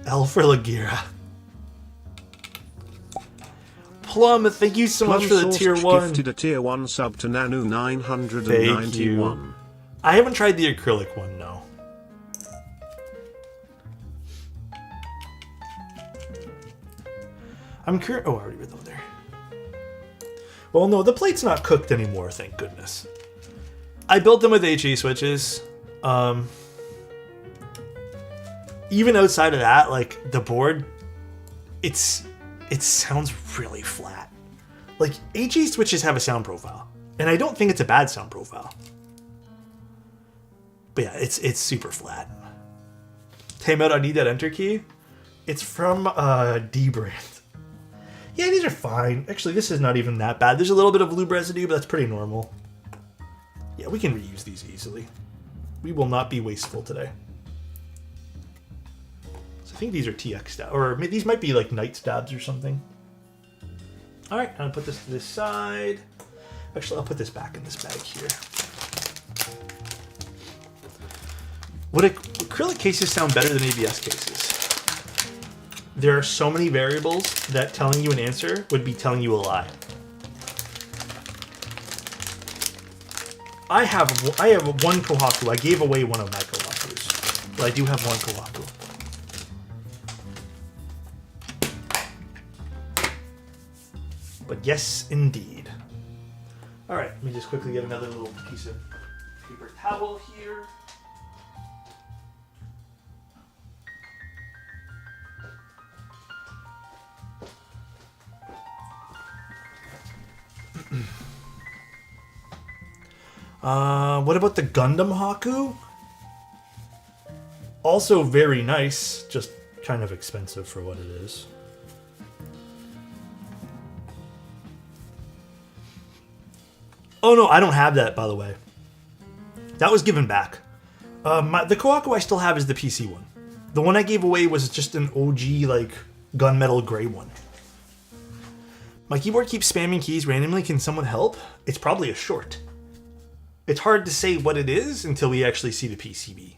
L for Ligera. Plum, thank you so much for the tier 1. Gifted a tier 1 sub to Nanu 991. Thank you. I haven't tried the acrylic one, no. I'm curious. Oh, I already read them there. Well, no, the plate's not cooked anymore, thank goodness. I built them with HE switches. Even outside of that, like, the board, it sounds really flat. Like, HE switches have a sound profile, and I don't think it's a bad sound profile. But yeah, it's super flat. Time out, I need that enter key. It's from D brand. Yeah, these are fine. Actually, this is not even that bad. There's a little bit of lube residue, but that's pretty normal. Yeah, we can reuse these easily. We will not be wasteful today. So I think these are TX stabs, or these might be like night stabs or something. All right, I'm gonna put this to this side. Actually, I'll put this back in this bag here. Would acrylic cases sound better than ABS cases? there are so many variables that telling you an answer would be telling you a lie. I have one Kohaku. I gave away one of my Kohakus, but I do have one Kohaku. But yes, indeed. All right, let me just quickly get another little piece of paper towel here. What about the Gundam Haku? Also very nice, just kind of expensive for what it is. Oh no, I don't have that, by the way. That was given back. The Kohaku I still have is the PC one. The one I gave away was just an OG, like, gunmetal gray one. My keyboard keeps spamming keys randomly. Can someone help? It's probably a short. It's hard to say what it is until we actually see the PCB.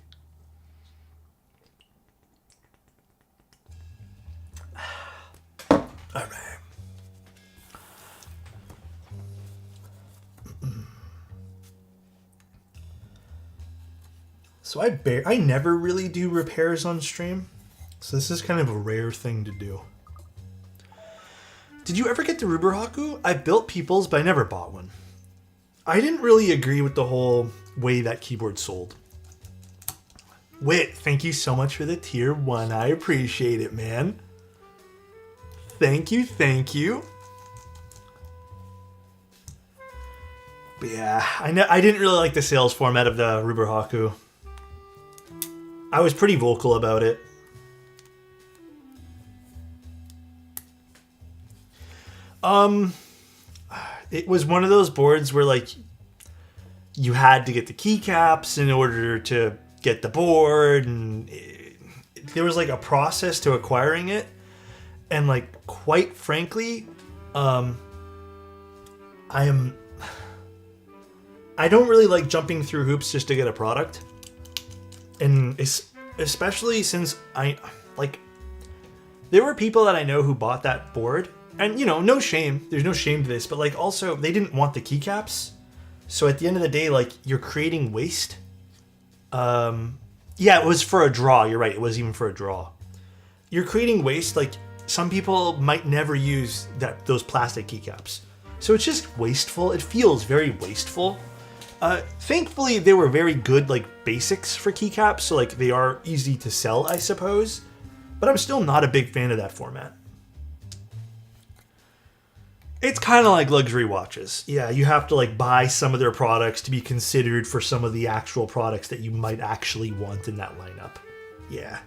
All right. So I never really do repairs on stream. So this is kind of a rare thing to do. Did you ever get the Ruberhaku? I built people's, but I never bought one. I didn't really agree with the whole way that keyboard sold. Wit, thank you so much for the tier 1. I appreciate it, man. Thank you, thank you. But yeah, I didn't really like the sales format of the Ruberhaku. I was pretty vocal about it. It was one of those boards where, like, you had to get the keycaps in order to get the board, and there was, like, a process to acquiring it. And, like, quite frankly, I don't really like jumping through hoops just to get a product. And especially since there were people that I know who bought that board. And, you know, no shame. There's no shame to this. But, like, also, they didn't want the keycaps. So, at the end of the day, like, you're creating waste. Yeah, it was for a draw. You're right. It was even for a draw. You're creating waste. Like, some people might never use those plastic keycaps. So, it's just wasteful. It feels very wasteful. Thankfully, they were very good, like, basics for keycaps. So, like, they are easy to sell, I suppose. But I'm still not a big fan of that format. It's kind of like luxury watches. Yeah, you have to, like, buy some of their products to be considered for some of the actual products that you might actually want in that lineup. Yeah.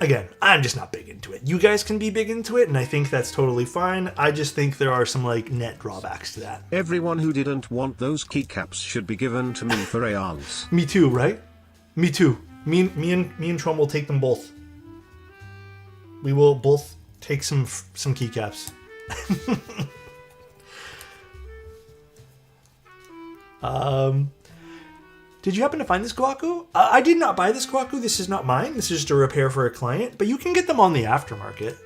Again, I'm just not big into it. You guys can be big into it, and I think that's totally fine. I just think there are some, like, net drawbacks to that. Everyone who didn't want those keycaps should be given to me for reals. Me too, right? Me too. Me and Trum will take them both. We will both take some keycaps. Did you happen to find this Kohaku? I did not buy this Kohaku. This is not mine. This is just a repair for a client, but you can get them on the aftermarket.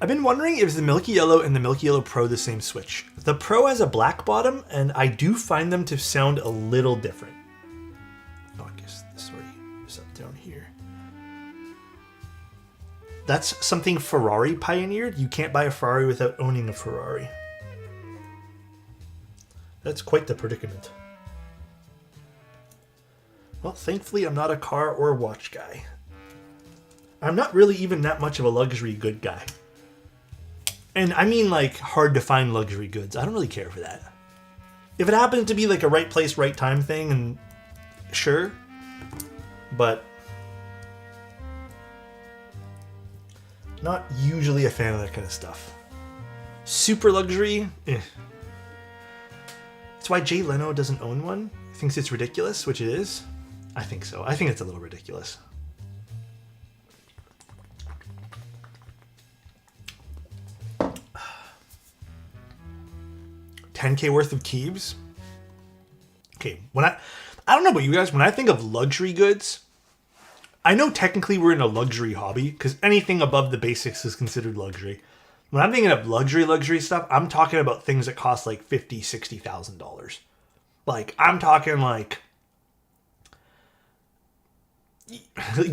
I've been wondering if the Milky Yellow and the Milky Yellow Pro the same switch. The Pro has a black bottom, and I do find them to sound a little different. Oh, I guess this is up down here. That's something Ferrari pioneered. You can't buy a Ferrari without owning a Ferrari. That's quite the predicament. Well, thankfully, I'm not a car or watch guy. I'm not really even that much of a luxury good guy. And I mean, like, hard to find luxury goods. I don't really care for that. If it happens to be, like, a right place, right time thing, and sure. But not usually a fan of that kind of stuff. Super luxury? Eh. That's why Jay Leno doesn't own one. He thinks it's ridiculous, which it is. I think so. I think it's a little ridiculous. $10K worth of keys? Okay, I don't know about you guys, when I think of luxury goods, I know technically we're in a luxury hobby because anything above the basics is considered luxury. When I'm thinking of luxury stuff, I'm talking about things that cost like $50,000, $60,000. Like, I'm talking like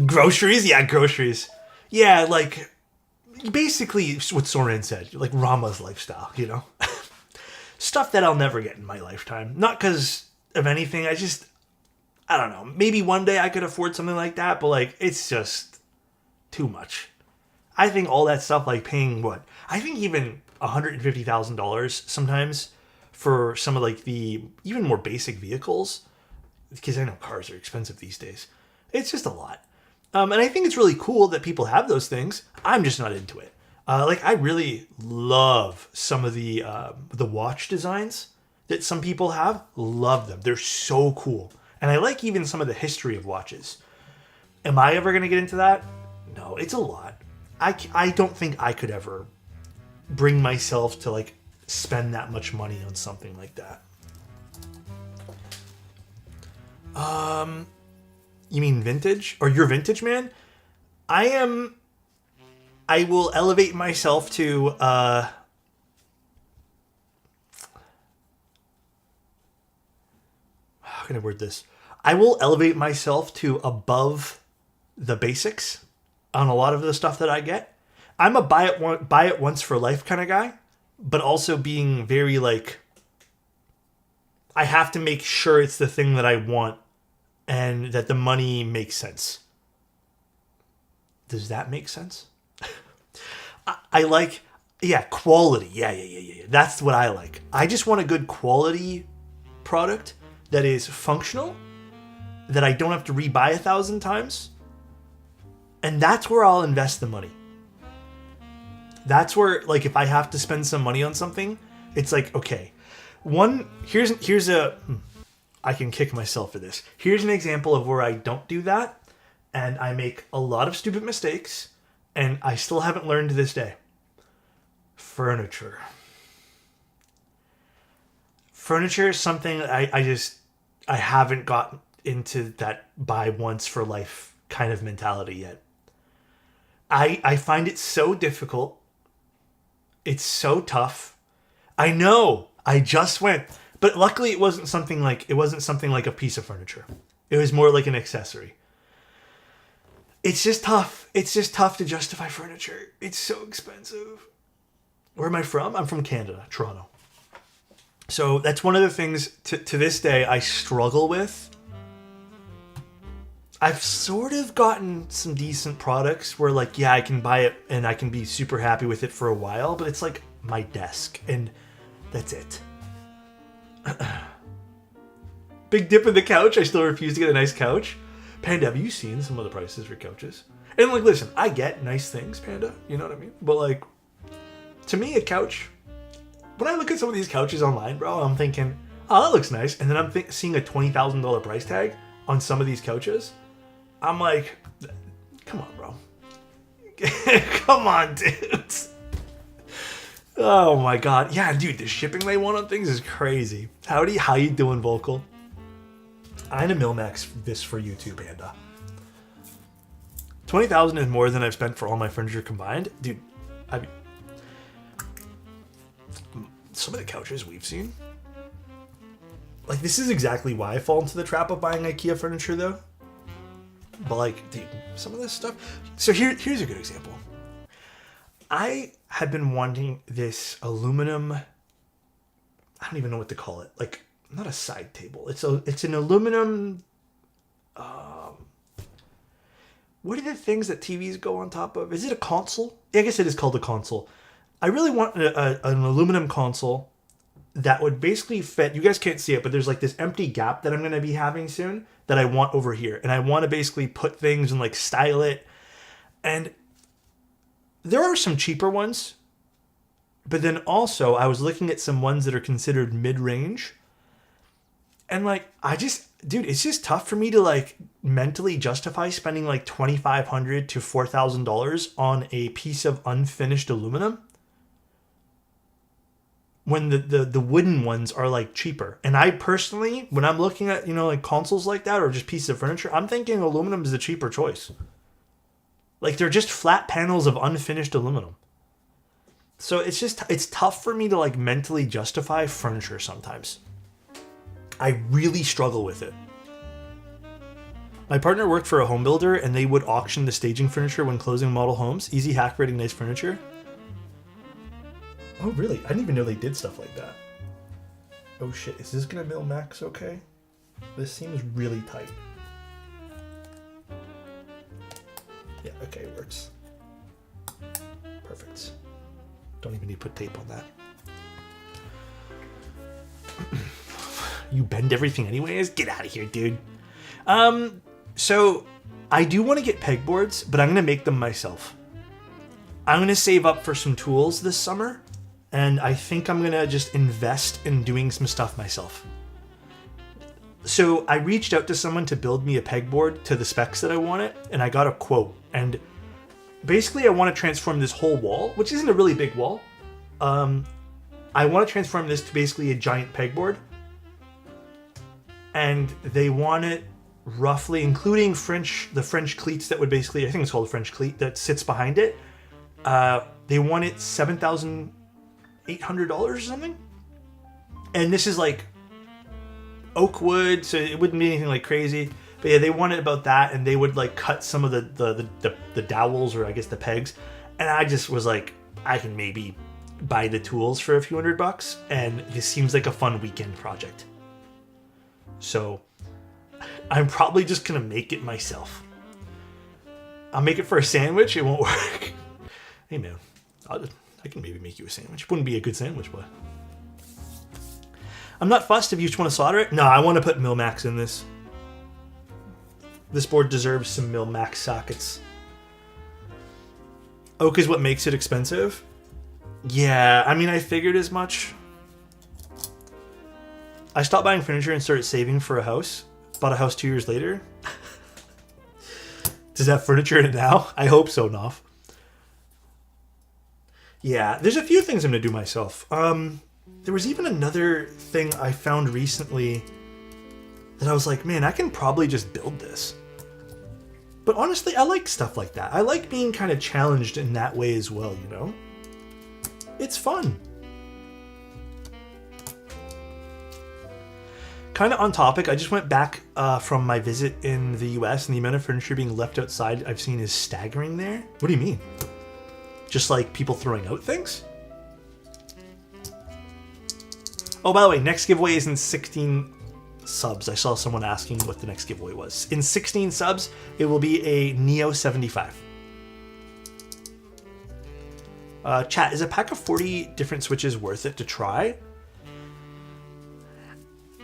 groceries. Yeah, groceries. Yeah, like basically what Soren said, like Rama's lifestyle, you know? Stuff that I'll never get in my lifetime. Not because of anything. I don't know. Maybe one day I could afford something like that, but like, it's just too much. I think all that stuff, like paying what? I think even $150,000 sometimes for some of like the even more basic vehicles, because I know cars are expensive these days. It's just a lot. And I think it's really cool that people have those things. I'm just not into it. Like, I really love some of the watch designs that some people have. Love them. They're so cool. And I like even some of the history of watches. Am I ever going to get into that? No, it's a lot. I don't think I could ever bring myself to, like, spend that much money on something like that. You mean vintage? Or you're vintage, man? I will elevate myself to, how can I word this? I will elevate myself to above the basics on a lot of the stuff that I get. I'm a buy it once for life kind of guy, but also being very like, I have to make sure it's the thing that I want and that the money makes sense. Does that make sense? I like, yeah, quality. Yeah. That's what I like. I just want a good quality product that is functional, that I don't have to rebuy 1,000 times. And that's where I'll invest the money. That's where, like, if I have to spend some money on something, it's like, okay, here's a, I can kick myself for this. Here's an example of where I don't do that, and I make a lot of stupid mistakes, and I still haven't learned to this day. Furniture. Furniture is something that I haven't gotten into that buy once for life kind of mentality yet. I find it so difficult. It's so tough. I know. I just went, but luckily it wasn't something like a piece of furniture. It was more like an accessory. It's just tough. It's just tough to justify furniture. It's so expensive. Where am I from? I'm from Canada, Toronto. So that's one of the things to this day I struggle with. I've sort of gotten some decent products where, like, yeah, I can buy it and I can be super happy with it for a while, but it's like my desk and that's it. Big dip in the couch. I still refuse to get a nice couch. Panda, have you seen some of the prices for couches? And, like, listen, I get nice things, Panda. You know what I mean? But, like, to me, a couch, when I look at some of these couches online, bro, I'm thinking, oh, that looks nice. And then I'm seeing a $20,000 price tag on some of these couches. I'm like, come on, bro. Come on, dudes. Oh my god. Yeah, dude, the shipping they want on things is crazy. How you doing, Vocal? I'm gonna Milmax this for you too, Panda. 20,000 is more than I've spent for all my furniture combined. Dude, I mean, some of the couches we've seen. Like, this is exactly why I fall into the trap of buying IKEA furniture, though. But, like, dude, some of this stuff. So here's a good example. I had been wanting this aluminum, I don't even know what to call it. Like, not a side table. It's an aluminum, what are the things that TVs go on top of? Is it a console? Yeah, I guess it is called a console. I really want an aluminum console that would basically fit. You guys can't see it, but there's like this empty gap that I'm going to be having soon that I want over here. And I want to basically put things and like style it. And there are some cheaper ones. But then also I was looking at some ones that are considered mid-range. And like, dude, it's just tough for me to like mentally justify spending like $2,500 to $4,000 on a piece of unfinished aluminum. when the wooden ones are like cheaper. And I personally, when I'm looking at, like consoles like that or just pieces of furniture, I'm thinking aluminum is the cheaper choice. Like they're just flat panels of unfinished aluminum. So it's tough for me to like mentally justify furniture sometimes. I really struggle with it. My partner worked for a home builder and they would auction the staging furniture when closing model homes. Easy hack rating nice furniture. Oh, really? I didn't even know they did stuff like that. Oh, shit. Is this going to mill max okay? This seems really tight. Yeah, okay, it works. Perfect. Don't even need to put tape on that. You bend everything anyways? Get out of here, dude. So I do want to get pegboards, but I'm going to make them myself. I'm going to save up for some tools this summer. And I think I'm going to just invest in doing some stuff myself. So I reached out to someone to build me a pegboard to the specs that I wanted, and I got a quote. And basically I want to transform this whole wall, which isn't a really big wall. I want to transform this to basically a giant pegboard. And they want it roughly, including the French cleats that would basically, I think it's called a French cleat, that sits behind it. They want it $7,800 or something. And this is like oak wood, so it wouldn't be anything like crazy. But yeah, they wanted about that, and they would like cut some of the dowels, or I guess the pegs. And I just was like, I can maybe buy the tools for a few $100, and this seems like a fun weekend project. So I'm probably just gonna make it myself. I'll make it for a sandwich. It won't work. Hey man, I can maybe make you a sandwich. It wouldn't be a good sandwich, but I'm not fussed if you just want to solder it. No, I want to put Mil-Max in this. This board deserves some Mil-Max sockets. Oak is what makes it expensive. Yeah, I mean, I figured as much. I stopped buying furniture and started saving for a house. Bought a house 2 years later. Does it have furniture in it now? I hope so, Noff. Yeah, there's a few things I'm going to do myself. There was even another thing I found recently that I was like, man, I can probably just build this. But honestly, I like stuff like that. I like being kind of challenged in that way as well, you know? It's fun. Kind of on topic, I just went back from my visit in the US, and the amount of furniture being left outside I've seen is staggering there. What do you mean? Just like people throwing out things? Oh, by the way, next giveaway is in 16 subs. I saw someone asking what the next giveaway was. In 16 subs, it will be a Neo 75. Chat, is a pack of 40 different switches worth it to try?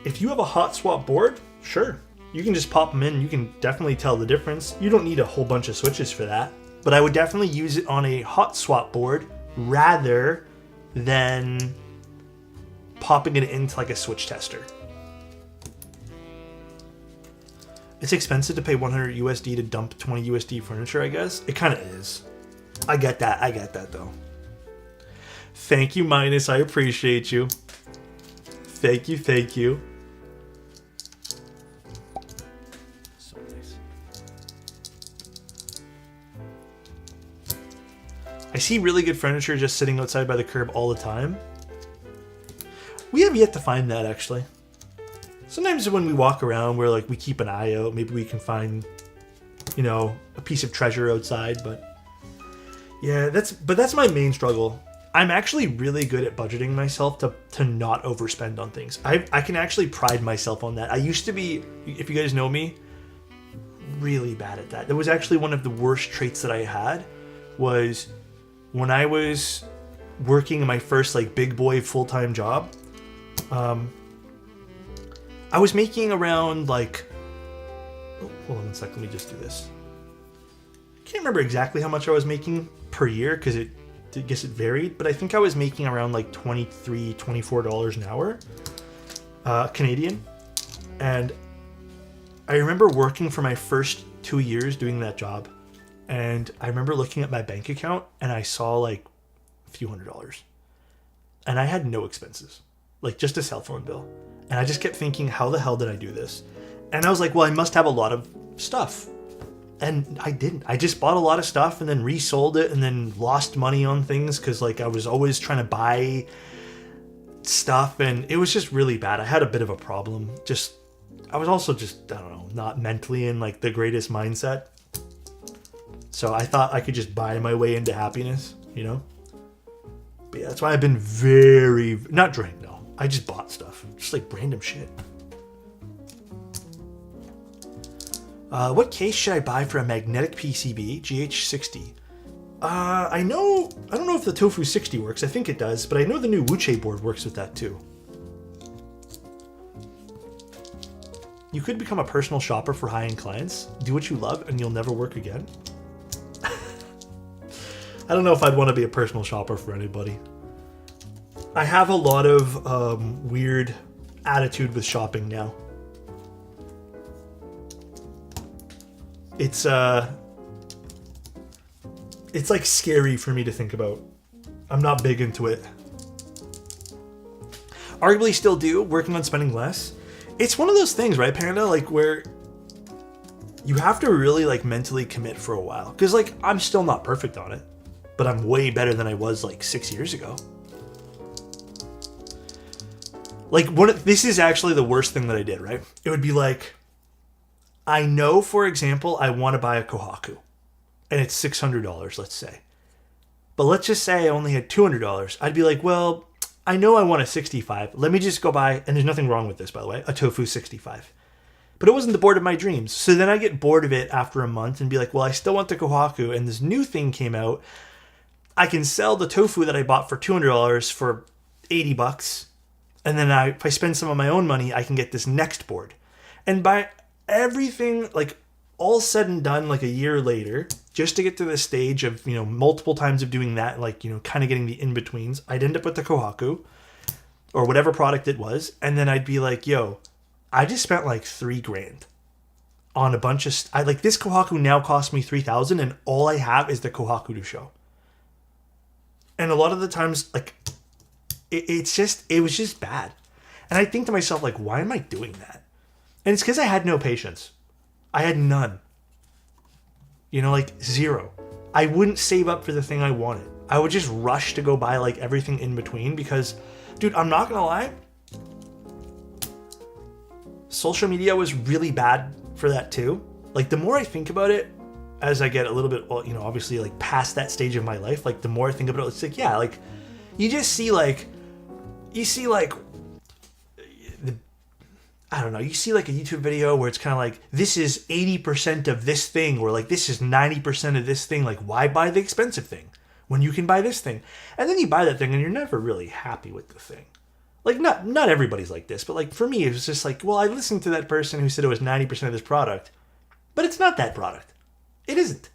If you have a hot swap board, sure. You can just pop them in. You can definitely tell the difference. You don't need a whole bunch of switches for that. But I would definitely use it on a hot swap board rather than popping it into like a switch tester. It's expensive to pay 100 USD to dump 20 USD furniture, I guess. It kind of is. I get that though. Thank you, Minus. I appreciate you. Thank you, thank you. So nice. I see really good furniture just sitting outside by the curb all the time. We have yet to find that, actually. Sometimes when we walk around, we're like, we keep an eye out. Maybe we can find, you know, a piece of treasure outside. But yeah, that's my main struggle. I'm actually really good at budgeting myself to not overspend on things. I can actually pride myself on that. I used to be, if you guys know me, really bad at that. That was actually one of the worst traits that I had, was when I was working in my first like big boy full-time job. I was making around like, oh, hold on a sec, let me just do this. I can't remember exactly how much I was making per year because I guess it varied, but I think I was making around like $23, $24 an hour, Canadian. And I remember working for my first 2 years doing that job. And I remember looking at my bank account and I saw like a few $100s. and I had no expenses, like just a cell phone bill. And I just kept thinking, how the hell did I do this? And I was like, well, I must have a lot of stuff. And I didn't. I just bought a lot of stuff and then resold it and then lost money on things because like I was always trying to buy stuff, and it was just really bad. I had a bit of a problem. I was also just, I don't know, not mentally in like the greatest mindset. So I thought I could just buy my way into happiness, you know? But yeah, that's why I've been not drained, no. I just bought stuff. Just like random shit. What case should I buy for a magnetic PCB GH60? I don't know if the Tofu 60 works. I think it does, but I know the new Wuche board works with that too. You could become a personal shopper for high-end clients. Do what you love and you'll never work again. I don't know if I'd want to be a personal shopper for anybody. I have a lot of weird attitude with shopping now. It's like scary for me to think about. I'm not big into it. Arguably still do, working on spending less. It's one of those things, right, Panda? Like where you have to really like mentally commit for a while. Because like I'm still not perfect on it, but I'm way better than I was like 6 years ago. Like this is actually the worst thing that I did, right? It would be like, I know, for example, I want to buy a Kohaku. And it's $600, let's say. But let's just say I only had $200. I'd be like, well, I know I want a 65. Let me just go buy, and there's nothing wrong with this, by the way, a Tofu 65. But it wasn't the board of my dreams. So then I get bored of it after a month and be like, well, I still want the Kohaku, and this new thing came out. I can sell the Tofu that I bought for $200 for $80. And then if I spend some of my own money, I can get this next board. And by everything, like all said and done, like a year later, just to get to this stage of, you know, multiple times of doing that, like, you know, kind of getting the in-betweens, I'd end up with the Kohaku or whatever product it was. And then I'd be like, yo, I just spent like $3,000 on a bunch of, like this Kohaku now costs me $3,000 and all I have is the Kohaku to show. And a lot of the times, like, it was just bad. And I think to myself, like, why am I doing that? And it's because I had no patience. I had none. You know, like zero. I wouldn't save up for the thing I wanted. I would just rush to go buy like everything in between because, dude, I'm not gonna lie. Social media was really bad for that too. Like the more I think about it, as I get a little bit, well, you know, obviously like past that stage of my life, like the more I think about it, it's like, yeah, like you just see like, I don't know, you see like a YouTube video where it's kind of like, this is 80% of this thing, or like this is 90% of this thing. Like, why buy the expensive thing when you can buy this thing? And then you buy that thing and you're never really happy with the thing. Like, not everybody's like this, but like for me, it was just like, well, I listened to that person who said it was 90% of this product, but it's not that product. It isn't.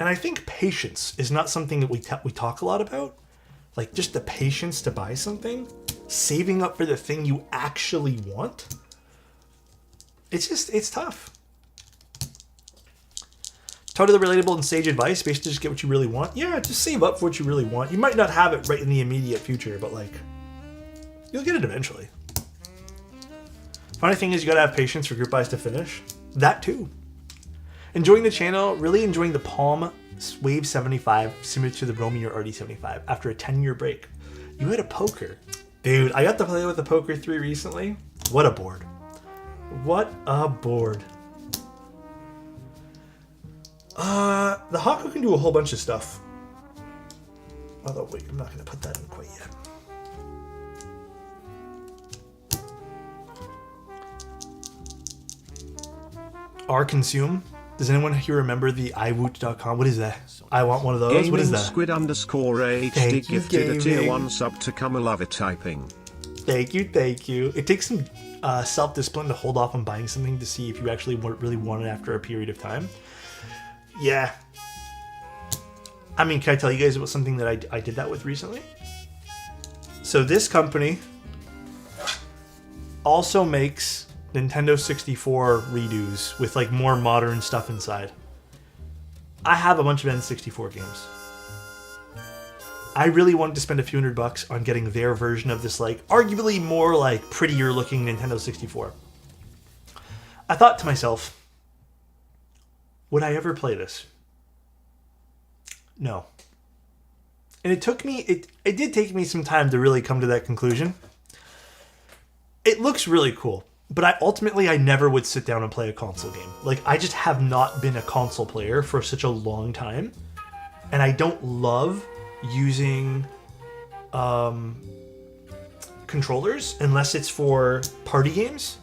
And I think patience is not something that we talk a lot about. Like just the patience to buy something, saving up for the thing you actually want. It's tough. Totally relatable and sage advice. Basically just get what you really want. Yeah, just save up for what you really want. You might not have it right in the immediate future, but like, you'll get it eventually. Funny thing is you gotta have patience for group buys to finish. That too. Enjoying the channel, really enjoying the Palm Wave 75 similar to the Romeo RD75 after a 10-year break. You had a poker. Dude, I got to play with the Poker 3 recently. What a board. What a board. The Haku can do a whole bunch of stuff. Although, wait, I'm not going to put that in quite yet. R-Consume. Does anyone here remember the iwoot.com? What is that? I want one of those. Gaming what is that? Squid_HD gifted a tier 1 sub to come love it typing. Thank you. It takes some self-discipline to hold off on buying something to see if you actually really want it after a period of time. Yeah. I mean, can I tell you guys about something that I did that with recently? So this company also makes Nintendo 64 redos with like more modern stuff inside. I have a bunch of N64 games. I really wanted to spend a few $100 on getting their version of this, like, arguably more, like, prettier looking Nintendo 64. I thought to myself, would I ever play this? No. And it took me, it did take me some time to really come to that conclusion. It looks really cool, but I never would sit down and play a console game. Like, I just have not been a console player for such a long time, and I don't love using controllers unless it's for party games,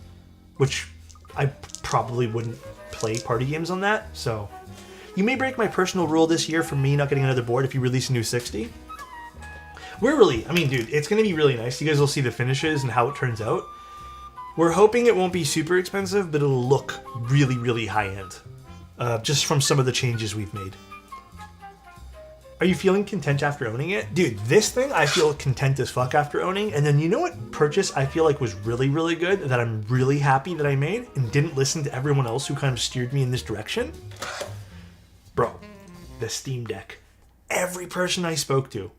which I probably wouldn't play party games on that. So you may break my personal rule this year for me not getting another board if you release a new 60. Dude, it's going to be really nice. You guys will see the finishes and how it turns out. We're hoping it won't be super expensive, but it'll look really, really high-end. Just from some of the changes we've made. Are you feeling content after owning it? Dude, this thing I feel content as fuck after owning. And then you know what purchase I feel like was really, really good, that I'm really happy that I made and didn't listen to everyone else who kind of steered me in this direction? Bro, the Steam Deck. Every person I spoke to,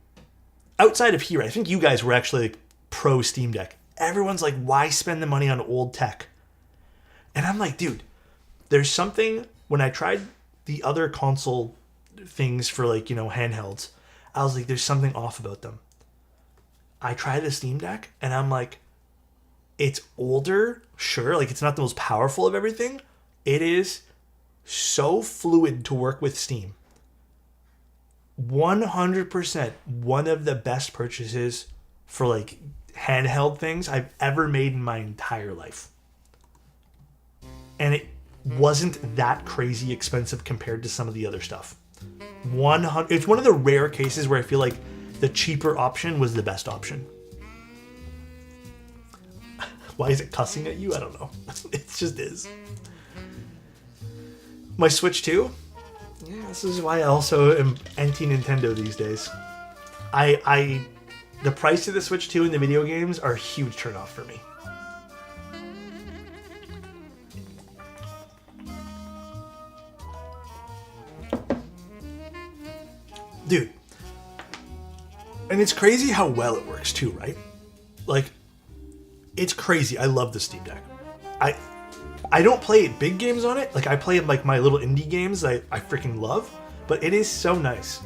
outside of here, I think you guys were actually like pro Steam Deck. Everyone's like, why spend the money on old tech? And I'm like, dude, there's something, when I tried the other console things for, like, you know, handhelds, I was like, there's something off about them. I tried the Steam Deck and I'm like, it's older, sure, like it's not the most powerful of everything. It is so fluid to work with Steam. 100% one of the best purchases for, like, handheld things I've ever made in my entire life. And it wasn't that crazy expensive compared to some of the other stuff. It's one of the rare cases where I feel like the cheaper option was the best option. Why is it cussing at you? I don't know. It just is. My Switch 2? Yeah, this is why I also am anti-Nintendo these days. The price of the Switch 2 and the video games are a huge turnoff for me. Dude. And it's crazy how well it works too, right? Like, it's crazy. I love the Steam Deck. I don't play big games on it. Like, I play like my little indie games I freaking love. But it is so nice.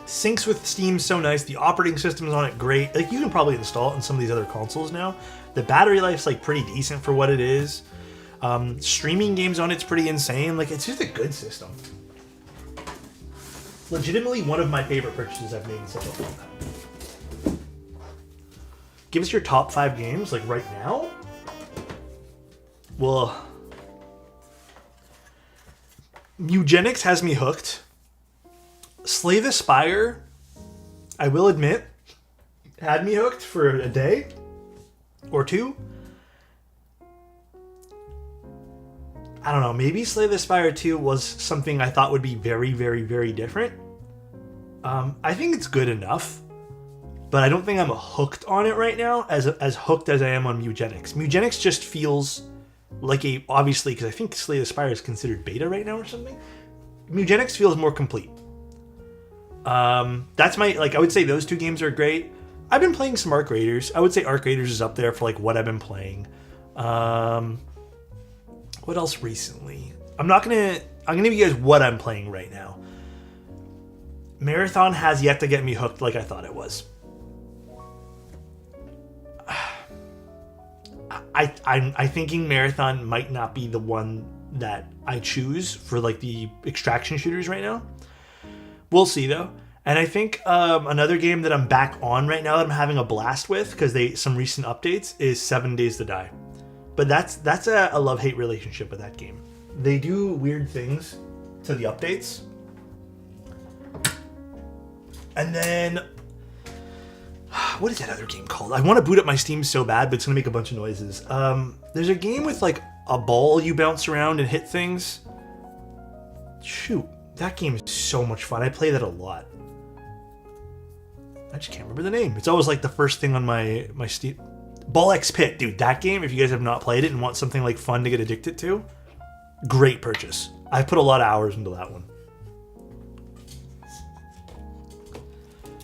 Syncs with Steam so nice. The operating system's on it great. Like, you can probably install it on some of these other consoles now. The battery life's like pretty decent for what it is. Streaming games on it's pretty insane. Like, it's just a good system. Legitimately one of my favorite purchases I've made in such a long time. Give us your top 5 games, like, right now? Well, Eugenics has me hooked. Slay the Spire, I will admit, had me hooked for a day or two. I don't know, maybe Slay the Spire 2 was something I thought would be very, very, very different. I think it's good enough, but I don't think I'm hooked on it right now as hooked as I am on Eugenics. Eugenics just feels like obviously, because I think Slay the Spire is considered beta right now or something. Eugenics feels more complete. That's I would say those 2 games are great. I've been playing some Arc Raiders. I would say Arc Raiders is up there for, like, what I've been playing. What else recently? I'm gonna give you guys what I'm playing right now. Marathon has yet to get me hooked like I thought it was. I'm thinking Marathon might not be the one that I choose for, like, the extraction shooters right now. We'll see though. And I think another game that I'm back on right now that I'm having a blast with, because some recent updates, is 7 Days to Die. But that's a love-hate relationship with that game. They do weird things to the updates. And then, what is that other game called? I want to boot up my Steam so bad, but it's going to make a bunch of noises. There's a game with, like, a ball you bounce around and hit things. Shoot, that game is so much fun. I play that a lot. I just can't remember the name. It's always, like, the first thing on my Steam. Ball X Pit, dude, that game, if you guys have not played it and want something, like, fun to get addicted to, great purchase. I put a lot of hours into that one.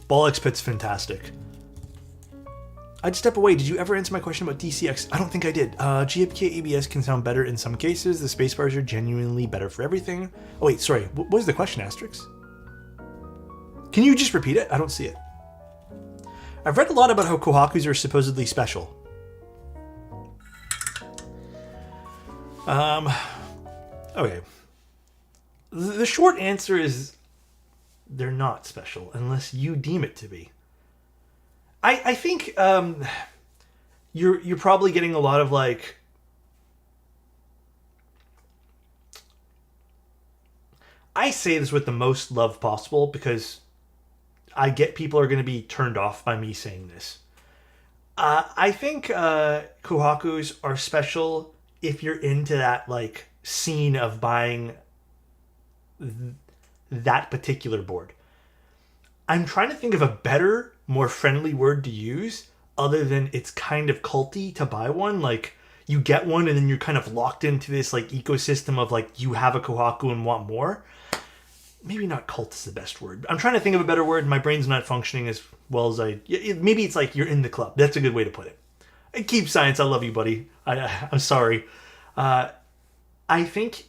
Bollocks Pit's fantastic. I'd step away. Did you ever answer my question about DCX? I don't think I did. GFK ABS can sound better in some cases. The spacebars are genuinely better for everything. Oh wait, sorry. What was the question, Asterix? Can you just repeat it? I don't see it. I've read a lot about how Kohakus are supposedly special. Okay. The short answer is they're not special unless you deem it to be. I think you're probably getting a lot of like I say this with the most love possible because I get people are going to be turned off by me saying this. I think Kohakus are special if you're into that like scene of buying that particular board. I'm trying to think of a better, more friendly word to use other than it's kind of culty to buy one. Like you get one and then you're kind of locked into this like ecosystem of like you have a Kohaku and want more. Maybe not cult is the best word. I'm trying to think of a better word. My brain's not functioning as well as maybe it's like you're in the club. That's a good way to put it. And Keep Science, I love you, buddy. I'm sorry. I think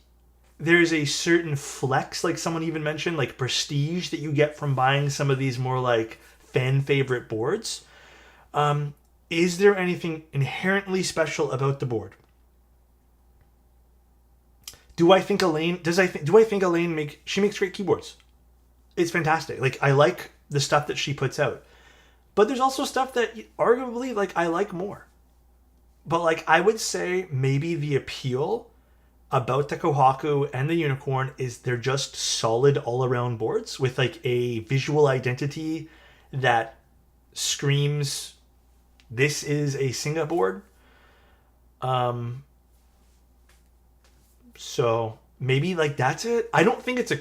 there's a certain flex, like someone even mentioned, like prestige that you get from buying some of these more like fan favorite boards. Is there anything inherently special about the board? Do I think Elaine she makes great keyboards? It's fantastic. Like I like the stuff that she puts out. But there's also stuff that arguably like I like more. But like I would say maybe the appeal about the Kohaku and the Unicorn is they're just solid all-around boards with like a visual identity that screams this is a Singa board. So maybe like that's it. I don't think it's a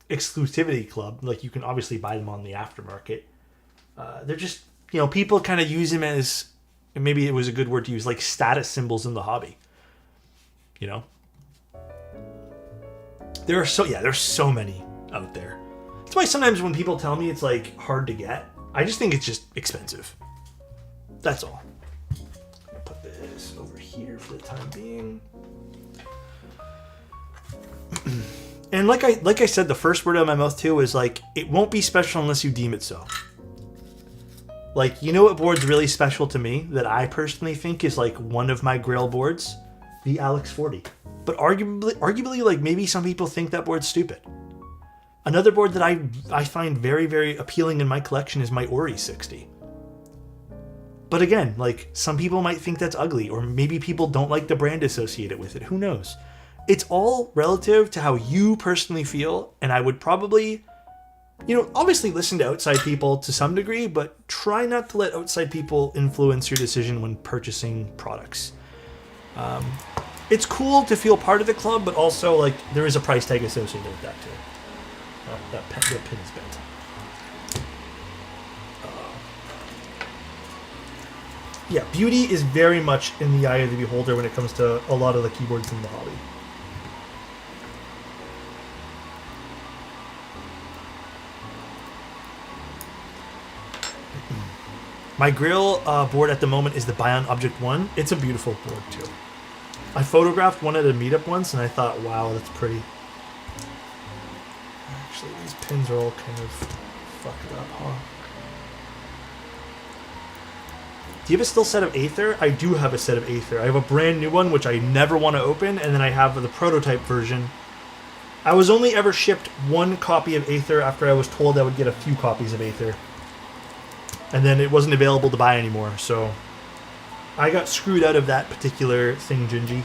exclusivity club. Like you can obviously buy them on the aftermarket. They're just, people kind of use them as, maybe it was a good word to use, like status symbols in the hobby. There's so many out there. That's why sometimes when people tell me it's like hard to get, I just think it's just expensive. That's all. I'll put this over here for the time being. And like I said, the first word out of my mouth too is like, it won't be special unless you deem it so. Like, what board's really special to me that I personally think is like one of my grail boards? The Alex 40. But arguably, like maybe some people think that board's stupid. Another board that I find very, very appealing in my collection is my Ori 60. But again, like some people might think that's ugly, or maybe people don't like the brand associated with it. Who knows? It's all relative to how you personally feel, and I would probably, obviously listen to outside people to some degree, but try not to let outside people influence your decision when purchasing products. It's cool to feel part of the club, but also like there is a price tag associated with that too. Oh, that pin is bent. Yeah, beauty is very much in the eye of the beholder when it comes to a lot of the keyboards in the hobby. My grill board at the moment is the Bion Object 1. It's a beautiful board too. I photographed one at a meetup once and I thought, wow, that's pretty. Actually, these pins are all kind of fucked up, huh? Do you have a still set of Aether? I do have a set of Aether. I have a brand new one, which I never want to open, and then I have the prototype version. I was only ever shipped one copy of Aether after I was told I would get a few copies of Aether. And then it wasn't available to buy anymore, so I got screwed out of that particular thing, Gingy.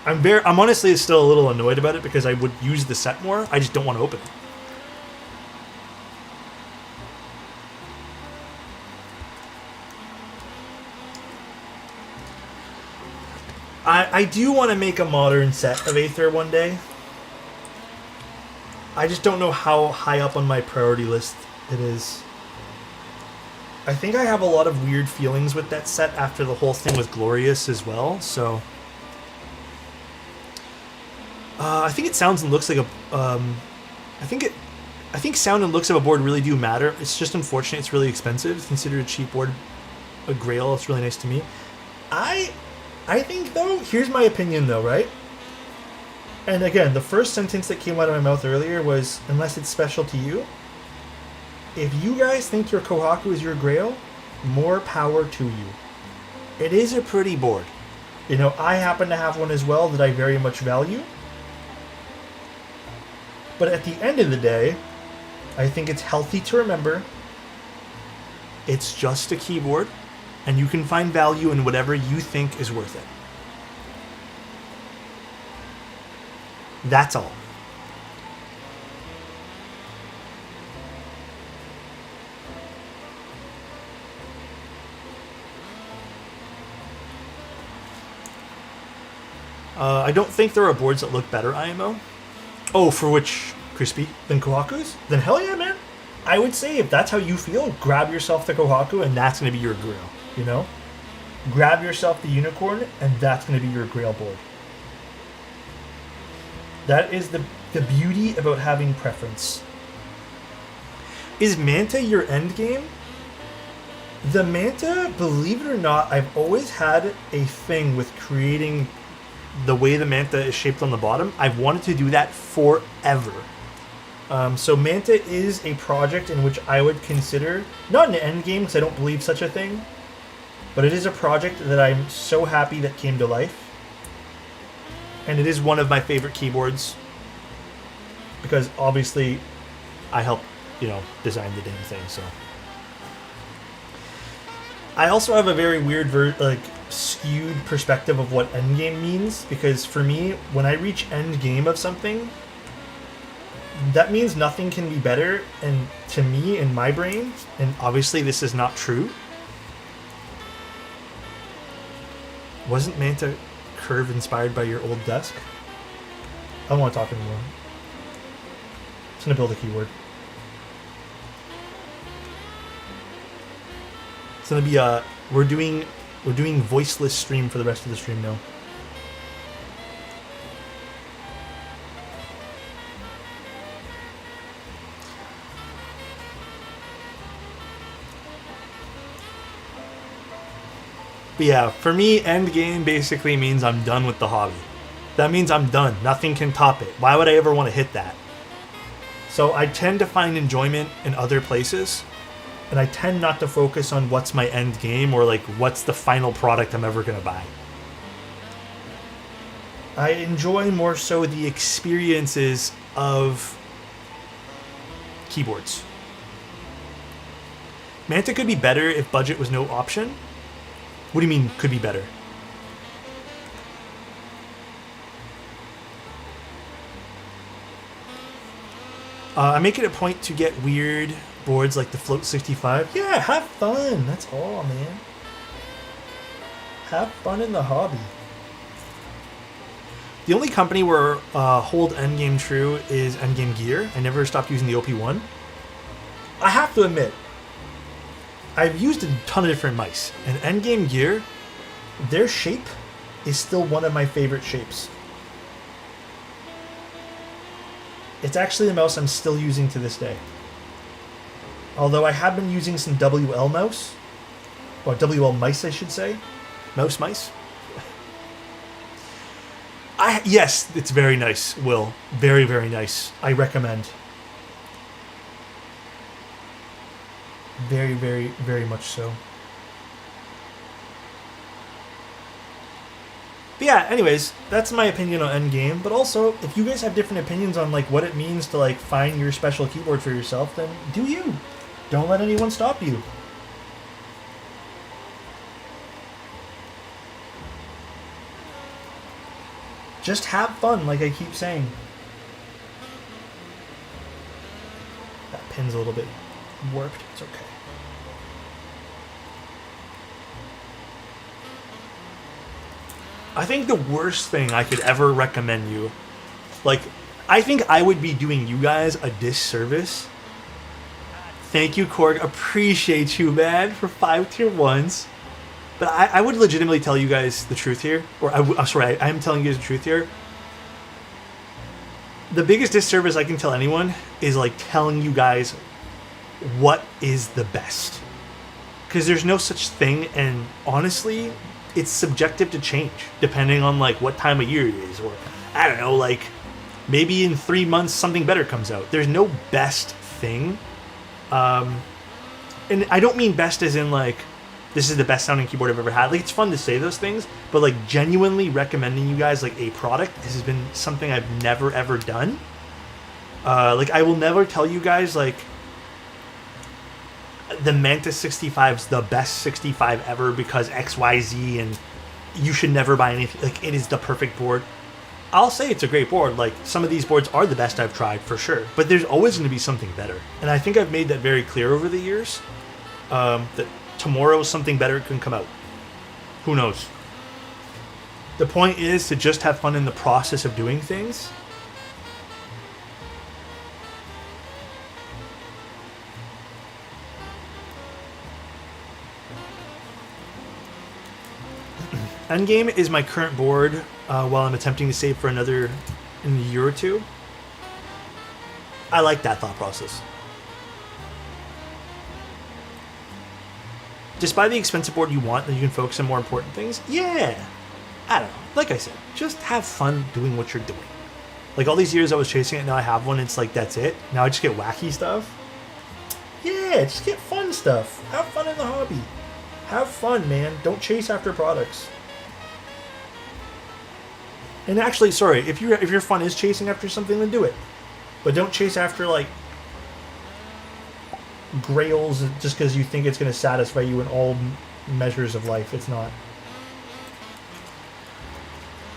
I'm honestly still a little annoyed about it because I would use the set more. I just don't want to open it. I do want to make a modern set of Aether one day. I just don't know how high up on my priority list it is. I think I have a lot of weird feelings with that set after the whole thing with Glorious as well, so... I think it sounds and looks like a... I think I think sound and looks of a board really do matter. It's just unfortunate it's really expensive. It's considered a cheap board. A Grail, it's really nice to me. I think, though, here's my opinion, though, right? And again, the first sentence that came out of my mouth earlier was, unless it's special to you. If you guys think your Kohaku is your Grail, more power to you. It is a pretty board. You know, I happen to have one as well that I very much value. But at the end of the day, I think it's healthy to remember it's just a keyboard, and you can find value in whatever you think is worth it. That's all. I don't think there are boards that look better IMO. Oh, for which, Crispy? Than Kohaku's? Then hell yeah, man. I would say if that's how you feel, grab yourself the Kohaku and that's going to be your Grail, you know? Grab yourself the Unicorn and that's going to be your Grail board. That is the beauty about having preference. Is Manta your endgame? The Manta, believe it or not, I've always had a thing with creating the way the Manta is shaped on the bottom. I've wanted to do that forever. So Manta is a project in which I would consider, not an endgame because I don't believe such a thing, but it is a project that I'm so happy that came to life. And it is one of my favorite keyboards because obviously I helped, design the damn thing. So I also have a very weird, skewed perspective of what endgame means because for me, when I reach endgame of something, that means nothing can be better. And to me, in my brain, and obviously this is not true, wasn't Manta curve inspired by your old desk? I don't want to talk anymore. I'm just gonna build a keyword. It's gonna be we're doing voiceless stream for the rest of the stream now. But yeah, for me, endgame basically means I'm done with the hobby. That means I'm done. Nothing can top it. Why would I ever want to hit that? So I tend to find enjoyment in other places, and I tend not to focus on what's my end game or what's the final product I'm ever going to buy. I enjoy more so the experiences of keyboards. Manta could be better if budget was no option. What do you mean, could be better? I make it a point to get weird boards like the Float 65. Yeah, have fun. That's all, man. Have fun in the hobby. The only company where hold endgame true is Endgame Gear. I never stopped using the OP1. I have to admit, I've used a ton of different mice, and Endgame Gear, their shape is still one of my favorite shapes. It's actually the mouse I'm still using to this day. Although I have been using some WL mouse, or WL mice I should say. Mouse mice? Yes, it's very nice, Will. Very, very nice. I recommend. Very, very, very much so. But yeah, anyways, that's my opinion on Endgame. But also, if you guys have different opinions on what it means to find your special keyboard for yourself, then do you. Don't let anyone stop you. Just have fun, like I keep saying. That pin's a little bit warped. It's okay. I think the worst thing I could ever recommend you, I think I would be doing you guys a disservice. Thank you, Korg. Appreciate you, man, for 5 tier 1s. But I would legitimately tell you guys the truth here. Or, I'm sorry, I am telling you guys the truth here. the biggest disservice I can tell anyone is like telling you guys what is the best. Because there's no such thing, and honestly, it's subjective to change depending on like what time of year it is, or I don't know, like maybe in 3 months something better comes out. There's no best thing, and I don't mean best as in like this is the best sounding keyboard I've ever had. Like, it's fun to say those things, but like genuinely recommending you guys like a product, this has been something I've never ever done. Like, I will never tell you guys like the Manta 65 is the best 65 ever because XYZ, and you should never buy anything. Like, it is the perfect board. I'll say it's a great board. Like, some of these boards are the best I've tried for sure, but there's always going to be something better. And I think I've made that very clear over the years, that tomorrow something better can come out. Who knows? The point is to just have fun in the process of doing things. Endgame is my current board while I'm attempting to save for another in a year or two. I like that thought process. Just buy the expensive board you want and you can focus on more important things. Yeah. I don't know. Like I said, just have fun doing what you're doing. Like all these years I was chasing it, now I have one, it's like that's it. Now I just get wacky stuff. Yeah, just get fun stuff. Have fun in the hobby. Have fun, man. Don't chase after products. And actually, sorry, if your fun is chasing after something, then do it. But don't chase after like grails just because you think it's going to satisfy you in all measures of life. It's not.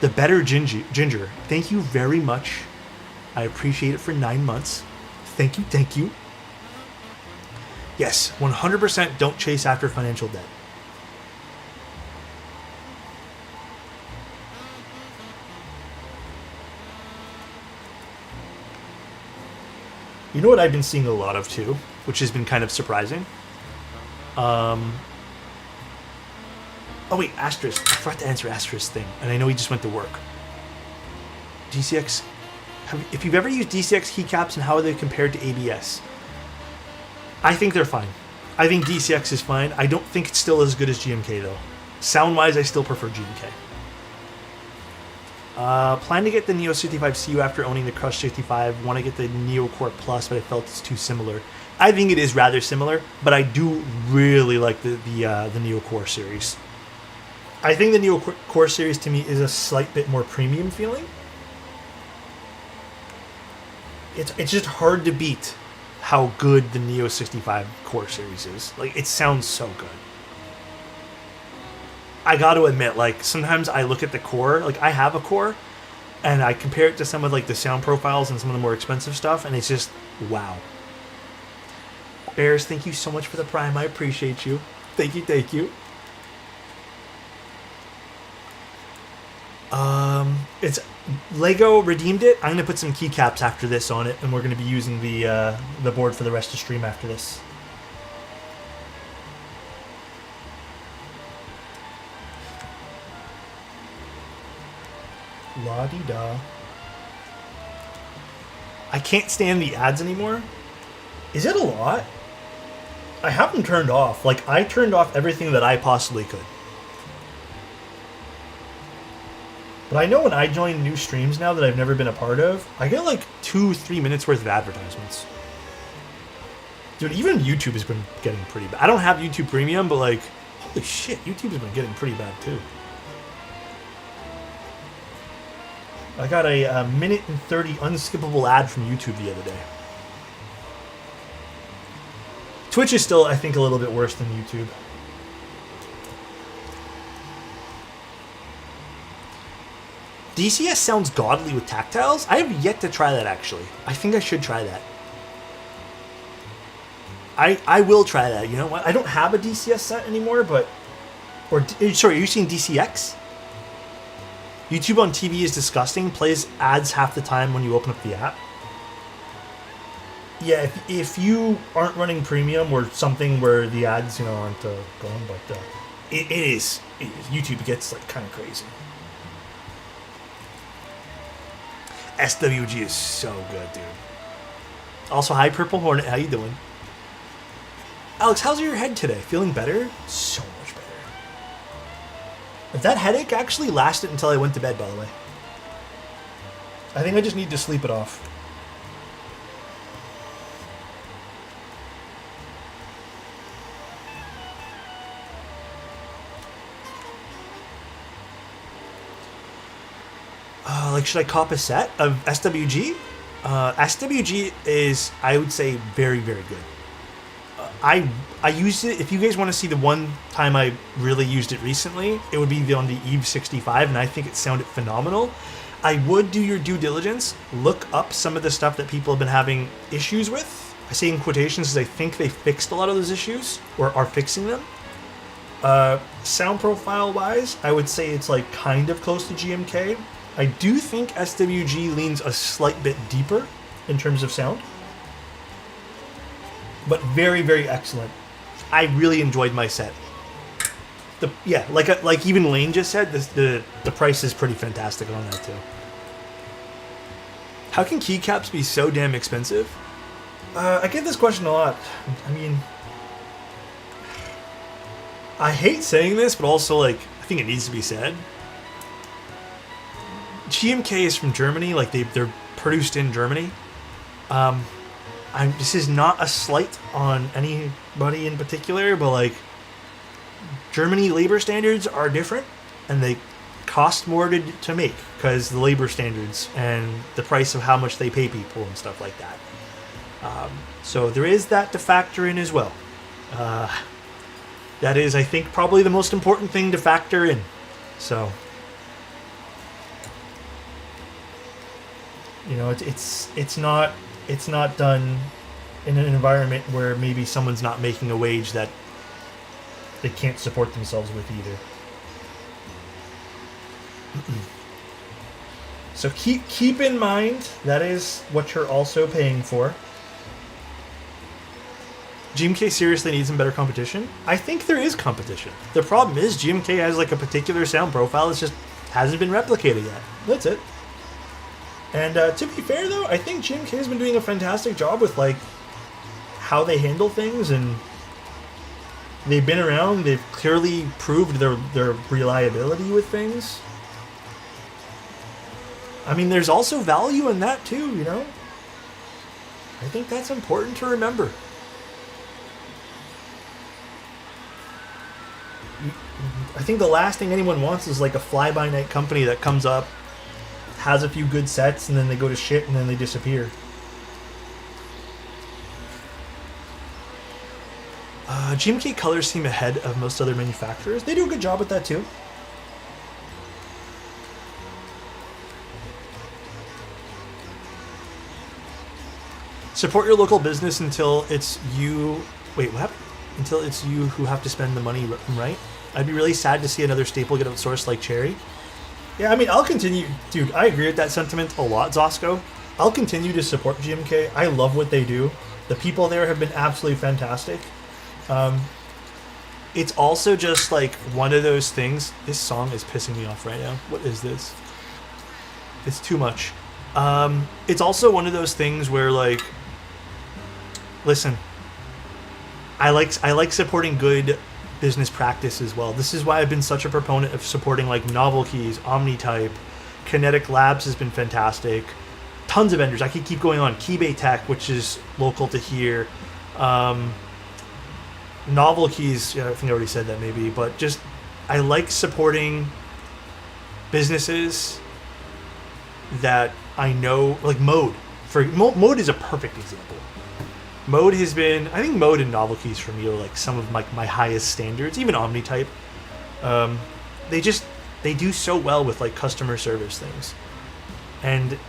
The Better Ginger. Thank you very much. I appreciate it for 9 months. Thank you, thank you. Yes, 100% don't chase after financial debt. You know what I've been seeing a lot of too, which has been kind of surprising? Oh wait, Asterisk. I forgot to answer Asterisk thing, and I know he just went to work. DCX. If you've ever used DCX keycaps and how are they compared to ABS? I think they're fine. I think DCX is fine. I don't think it's still as good as GMK though. Sound-wise, I still prefer GMK. Plan to get the Neo 65 CU after owning the Crush 65. Want to get the Neo Core Plus, but I felt it's too similar. I think it is rather similar, but I do really like the Neo Core series. I think the Neo Core series to me is a slight bit more premium feeling. It's just hard to beat how good the Neo 65 Core series is. Like, it sounds so good. I got to admit, like, sometimes I look at the Core, like, I have a Core, and I compare it to some of, like, the sound profiles and some of the more expensive stuff, and it's just, wow. Bears, thank you so much for the Prime. I appreciate you. Thank you, thank you. It's Lego redeemed it. I'm going to put some keycaps after this on it, and we're going to be using the board for the rest of the stream after this. La-di-da. I can't stand the ads anymore. Is it a lot? I have them turned off. Like, I turned off everything that I possibly could. But I know when I join new streams now that I've never been a part of, I get like 2-3 minutes worth of advertisements. Dude, even YouTube has been getting pretty bad. I don't have YouTube Premium, but like, holy shit, YouTube has been getting pretty bad too. I got a minute and 30 unskippable ad from YouTube the other day. Twitch is still, I think, a little bit worse than YouTube. DCS sounds godly with tactiles? I have yet to try that, actually. I think I should try that. I will try that. You know what? I don't have a DCS set anymore, but... sorry, are you seeing DCX? YouTube on TV is disgusting. Plays ads half the time when you open up the app. Yeah, if you aren't running premium or something where the ads, you know, aren't going, but it is. YouTube gets like kind of crazy. SWG is so good, dude. Also, hi, Purple Hornet. How you doing? Alex, how's your head today? Feeling better? So much better. That headache actually lasted until I went to bed, by the way. I think I just need to sleep it off. Like, should I cop a set of SWG? SWG is, I would say, very, very good. I used it. If you guys want to see the one time I really used it recently, it would be on the Eve 65, and I think it sounded phenomenal. I would do your due diligence, look up some of the stuff that people have been having issues with. I say in quotations because I think they fixed a lot of those issues, or are fixing them. Sound profile wise, I would say it's like kind of close to GMK. I do think SWG leans a slight bit deeper in terms of sound, but very, very excellent. I really enjoyed my set. Like even Lane just said, the price is pretty fantastic on that too. How can keycaps be so damn expensive? I get this question a lot. I mean, I hate saying this, but also like I think it needs to be said. GMK is from Germany, like they're produced in Germany. This is not a slight on anybody in particular, but like Germany labor standards are different, and they cost more to make because the labor standards and the price of how much they pay people and stuff like that. So there is that to factor in as well. That is, I think, probably the most important thing to factor in. So. You know, it's not done in an environment where maybe someone's not making a wage that they can't support themselves with either. So keep in mind that is what you're also paying for. GMK seriously needs some better competition. I think there is competition. The problem is GMK has like a particular sound profile that just hasn't been replicated yet. That's it. And to be fair, though, I think GMK has been doing a fantastic job with like how they handle things, and they've been around. They've clearly proved their reliability with things. I mean, there's also value in that too, you know? I think that's important to remember. I think the last thing anyone wants is like a fly-by-night company that comes up, has a few good sets, and then they go to shit, and then they disappear. GMK colors seem ahead of most other manufacturers. They do a good job with that too. Support your local business until it's you... Wait, what happened? Until it's you who have to spend the money, right? I'd be really sad to see another staple get outsourced like Cherry. Yeah, I mean, I'll continue... Dude, I agree with that sentiment a lot, Zosco. I'll continue to support GMK. I love what they do. The people there have been absolutely fantastic. It's also just, like, one of those things... This song is pissing me off right now. What is this? It's too much. It's also one of those things where, like... Listen. I like supporting good business practice as well. This is why I've been such a proponent of supporting like Novel Keys, Omnitype, Kinetic Labs has been fantastic. Tons of vendors. I could keep going on. Keybay Tech, which is local to here. Novel Keys, yeah, I think I already said that maybe, but just I like supporting businesses that I know, like Mode. Mode is a perfect example. Mode has been, I think Mode and Novel Keys for me are like some of my highest standards, even Omnitype. They do so well with like customer service things. And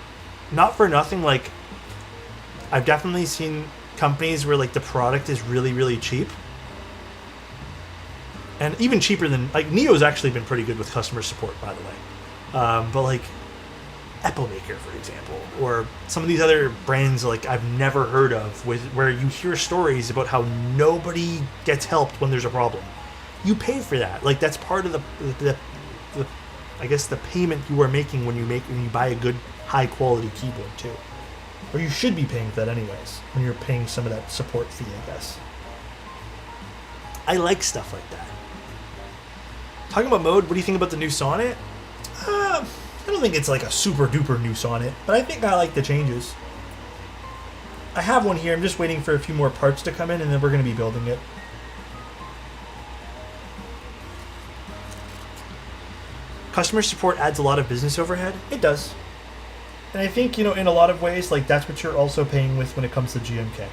not for nothing, like I've definitely seen companies where like the product is really, really cheap. And even cheaper than, like Neo's actually been pretty good with customer support, by the way. But like Epilmaker, for example, or some of these other brands like I've never heard of, where you hear stories about how nobody gets helped when there's a problem. You pay for that. Like that's part of the I guess, the payment you are making when you buy a good, high-quality keyboard, too. Or you should be paying that anyways, when you're paying some of that support fee, I guess. I like stuff like that. Talking about mode, what do you think about the new sonnet? I don't think it's like a super-duper new sonnet, but I think I like the changes. I have one here. I'm just waiting for a few more parts to come in, and then we're going to be building it. Customer support adds a lot of business overhead. It does. And I think, in a lot of ways, like, that's what you're also paying with when it comes to GMK.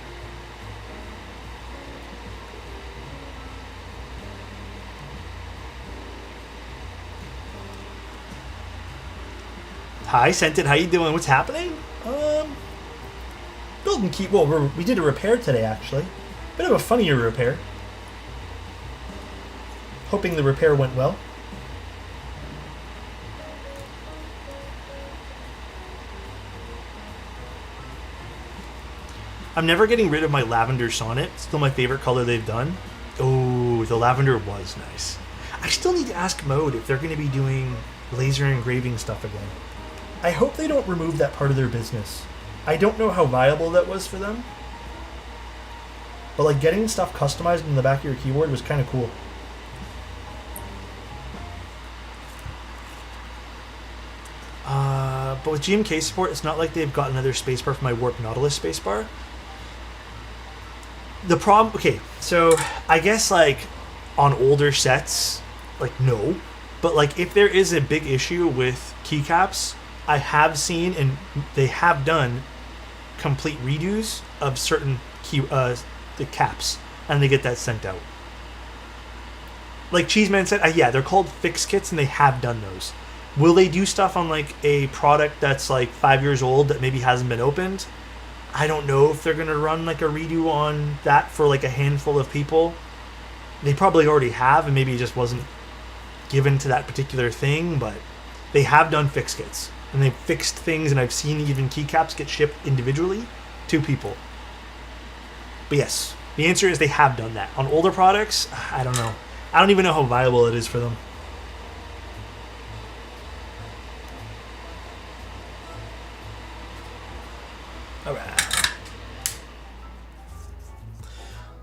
Hi, Scented. How you doing? What's happening? Building key. Well, we did a repair today, actually. Bit of a funnier repair. Hoping the repair went well. I'm never getting rid of my lavender sonnet. It's still my favorite color they've done. Oh, the lavender was nice. I still need to ask Mode if they're going to be doing laser engraving stuff again. I hope they don't remove that part of their business. I don't know how viable that was for them. But like getting stuff customized in the back of your keyboard was kind of cool. But with GMK support, it's not like they've got another spacebar for my Warp Nautilus spacebar. The problem, okay, so I guess like on older sets, like no. But like if there is a big issue with keycaps, I have seen and they have done complete redos of certain the caps, and they get that sent out. Like Cheeseman said, yeah, they're called fix kits, and they have done those. Will they do stuff on like a product that's like 5 years old that maybe hasn't been opened? I don't know if they're gonna run like a redo on that for like a handful of people. They probably already have, and maybe it just wasn't given to that particular thing, but they have done fix kits. And they've fixed things, and I've seen even keycaps get shipped individually to people. But yes, the answer is they have done that. On older products, I don't know. I don't even know how viable it is for them. Alright.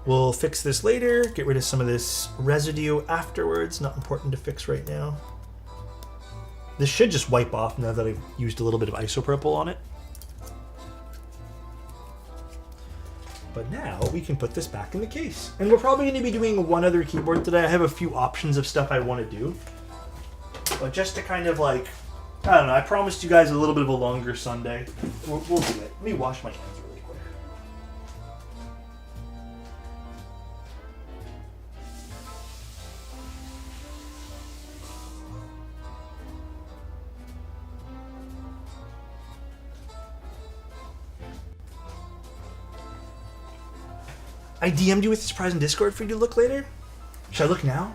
We'll fix this later. Get rid of some of this residue afterwards. Not important to fix right now. This should just wipe off now that I've used a little bit of isopropyl on it. But now we can put this back in the case. And we're probably going to be doing one other keyboard today. I have a few options of stuff I want to do. But just to kind of like, I don't know, I promised you guys a little bit of a longer Sunday. We'll do it. Let me wash my hands really quick. I DM'd you with a surprise in Discord for you to look later. Should I look now?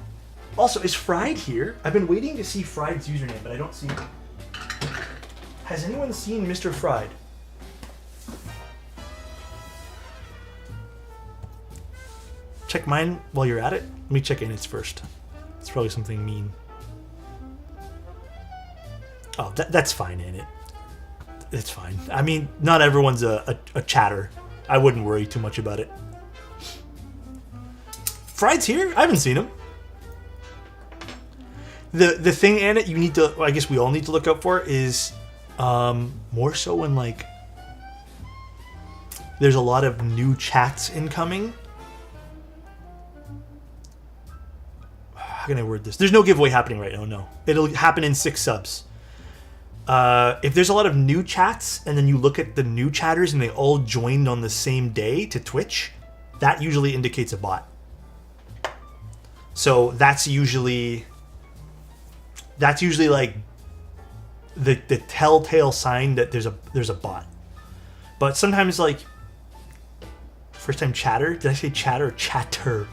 Also, is Fried here? I've been waiting to see Fried's username, but I don't see it. Has anyone seen Mr. Fried? Check mine while you're at it. Let me check Annette's first. It's probably something mean. Oh, that's fine, Annette. It's fine. I mean, not everyone's a chatter. I wouldn't worry too much about it. Fried's here? I haven't seen him. The thing, Annette, you need to, well, I guess we all need to look out for is more so when like there's a lot of new chats incoming. How can I word this? There's no giveaway happening right now, no. It'll happen in 6 subs. If there's a lot of new chats and then you look at the new chatters and they all joined on the same day to Twitch, that usually indicates a bot. So that's usually like the telltale sign that there's a bot. But sometimes like first time chatter, did I say chatter or chatter?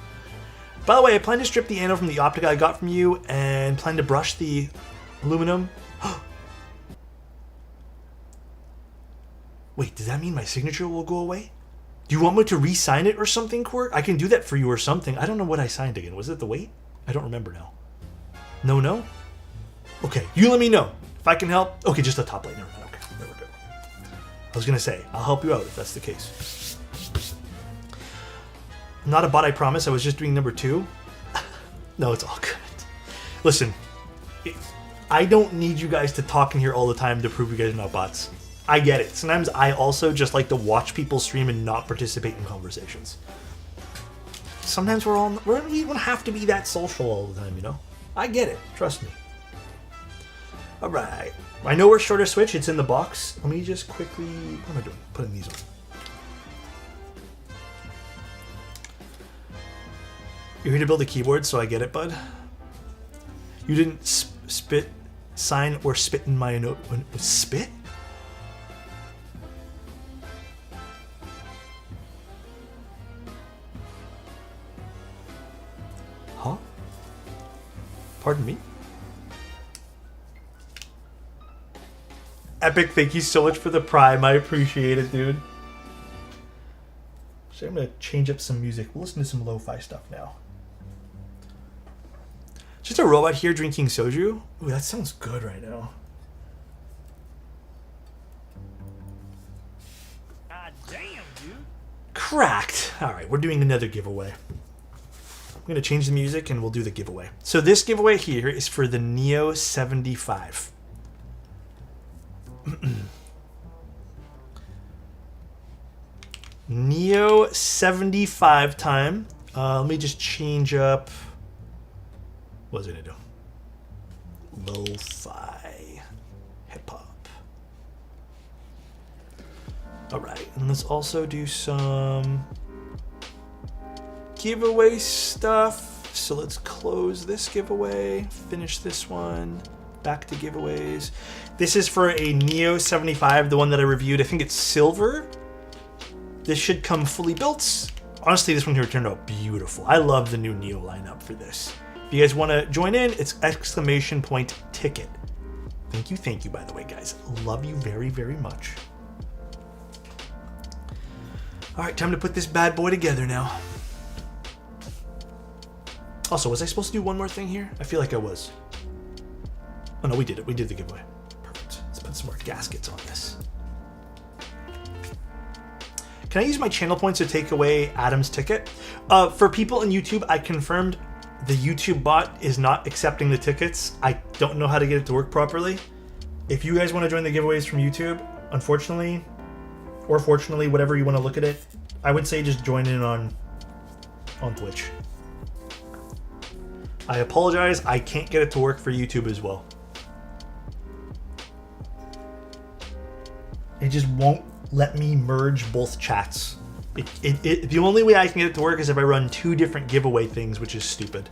By the way, I plan to strip the anode from the optic I got from you and plan to brush the aluminum. Wait, does that mean my signature will go away? Do you want me to re-sign it or something, Court? I can do that for you or something. I don't know what I signed again. Was it the weight? I don't remember now. No? Okay, you let me know if I can help. Okay, just the top lane. Never mind. Okay, there we go. I was gonna say I'll help you out if that's the case. I'm not a bot, I promise. I was just doing number 2. No, it's all good. Listen, I don't need you guys to talk in here all the time to prove you guys are not bots. I get it. Sometimes I also just like to watch people stream and not participate in conversations. Sometimes we don't have to be that social all the time, you know? I get it. Trust me. All right. I know we're short of Switch. It's in the box. Let me just quickly... What am I doing? Putting these on. You're here to build a keyboard, so I get it, bud. You didn't sign or spit in my note. Spit? Huh? Pardon me? Epic, thank you so much for the Prime. I appreciate it, dude. So I'm going to change up some music. We'll listen to some lo-fi stuff now. Just a robot here drinking soju? Ooh, that sounds good right now. God damn, dude. Cracked. All right, we're doing another giveaway. I'm going to change the music and we'll do the giveaway. So this giveaway here is for the Neo 75. Neo 75 time. Let me just change up. What was it gonna do? Lo-fi hip hop. All right, and let's also do some giveaway stuff. So let's close this giveaway, finish this one. Back to giveaways. This is for a Neo 75, the one that I reviewed. I think it's silver. This should come fully built. Honestly, this one here turned out beautiful. I love the new Neo lineup for this. If you guys want to join in, it's !ticket. Thank you, by the way, guys. Love you very, very much. All right, time to put this bad boy together now. Also, was I supposed to do one more thing here? I feel like I was. Oh no, we did it. We did the giveaway. Perfect. Let's put some more gaskets on this. Can I use my channel points to take away Adam's ticket? For people on YouTube, I confirmed the YouTube bot is not accepting the tickets. I don't know how to get it to work properly. If you guys want to join the giveaways from YouTube, unfortunately, or fortunately, whatever you want to look at it, I would say just join in on Twitch. I apologize. I can't get it to work for YouTube as well. It just won't let me merge both chats. The only way I can get it to work is if I run 2 different giveaway things, which is stupid.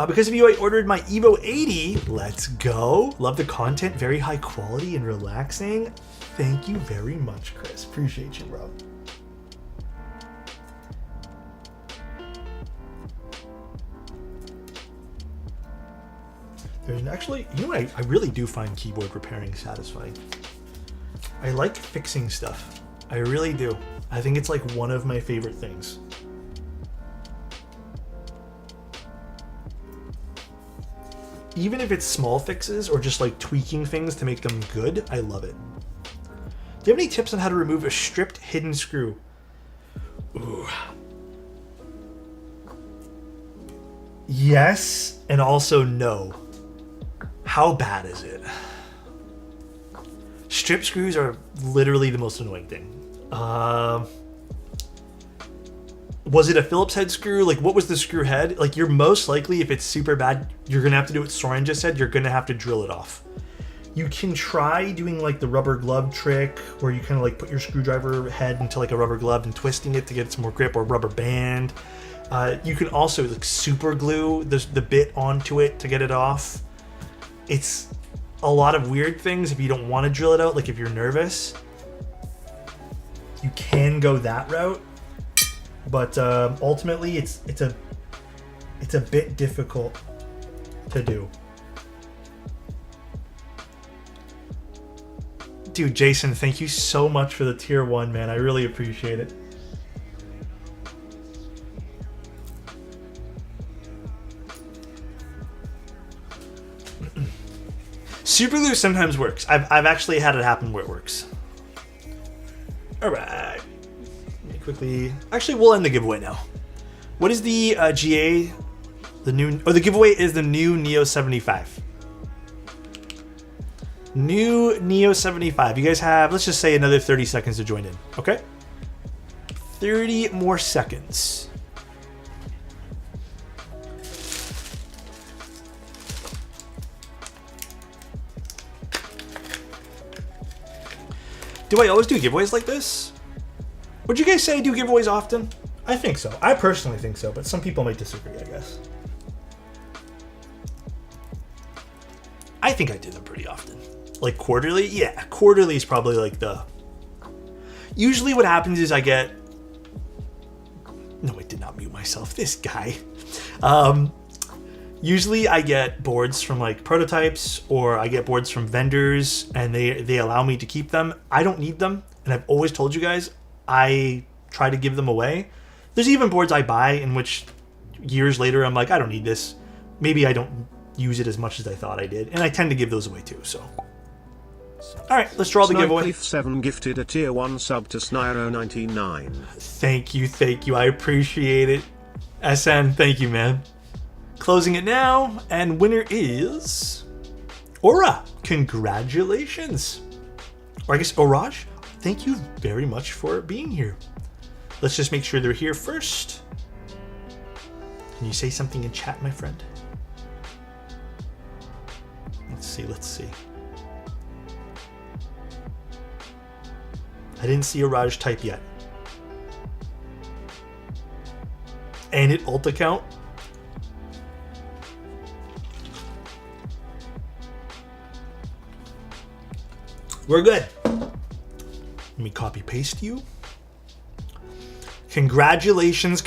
Because of you, I ordered my Evo 80. Let's go. Love the content. Very high quality and relaxing. Thank you very much, Chris. Appreciate you, bro. There's actually, you know what, I really do find keyboard repairing satisfying. I like fixing stuff. I really do. I think it's like one of my favorite things. Even if it's small fixes or just like tweaking things to make them good, I love it. Do you have any tips on how to remove a stripped hidden screw? Ooh. Yes, and also no. How bad is it? Strip screws are literally the most annoying thing. Was it a Phillips head screw? Like, what was the screw head? Like, you're most likely, if it's super bad, you're gonna have to do what Soren just said. You're gonna have to drill it off. You can try doing like the rubber glove trick, where you kind of like put your screwdriver head into like a rubber glove and twisting it to get some more grip, or rubber band. You can also like super glue the bit onto it to get it off. It's a lot of weird things if you don't want to drill it out, like if you're nervous. You can go that route, but ultimately it's a bit difficult to do. Dude, Jason, thank you so much for the tier 1, man. I really appreciate it. Super glue sometimes works. I've actually had it happen where it works. All right. Let me quickly. Actually, we'll end the giveaway now. What is the GA? The new. Oh, the giveaway is the new Neo 75. New Neo 75. You guys have, let's just say, another 30 seconds to join in. Okay. 30 more seconds. Do I always do giveaways like this? Would you guys say I do giveaways often? I think so. I personally think so, but some people might disagree, I guess. I think I do them pretty often. Like quarterly? Yeah, quarterly is probably like the... Usually what happens is I get... No, I did not mute myself. This guy. Usually I get boards from like prototypes, or I get boards from vendors, and they allow me to keep them. I don't need them, and I've always told you guys I try to give them away. There's even boards I buy in which years later I'm like, I don't need this. Maybe I don't use it as much as I thought I did, and I tend to give those away too. So, all right, let's draw the giveaway. 7 gifted a tier 1 sub to Sniro99. Thank you. I appreciate it. SN, thank you, man. Closing it now, and winner is Aura. Congratulations. Or I guess Oraj, thank you very much for being here. Let's just make sure they're here first. Can you say something in chat, my friend? Let's see. I didn't see Oraj type yet. And it alt account. We're good. Let me copy paste you. Congratulations.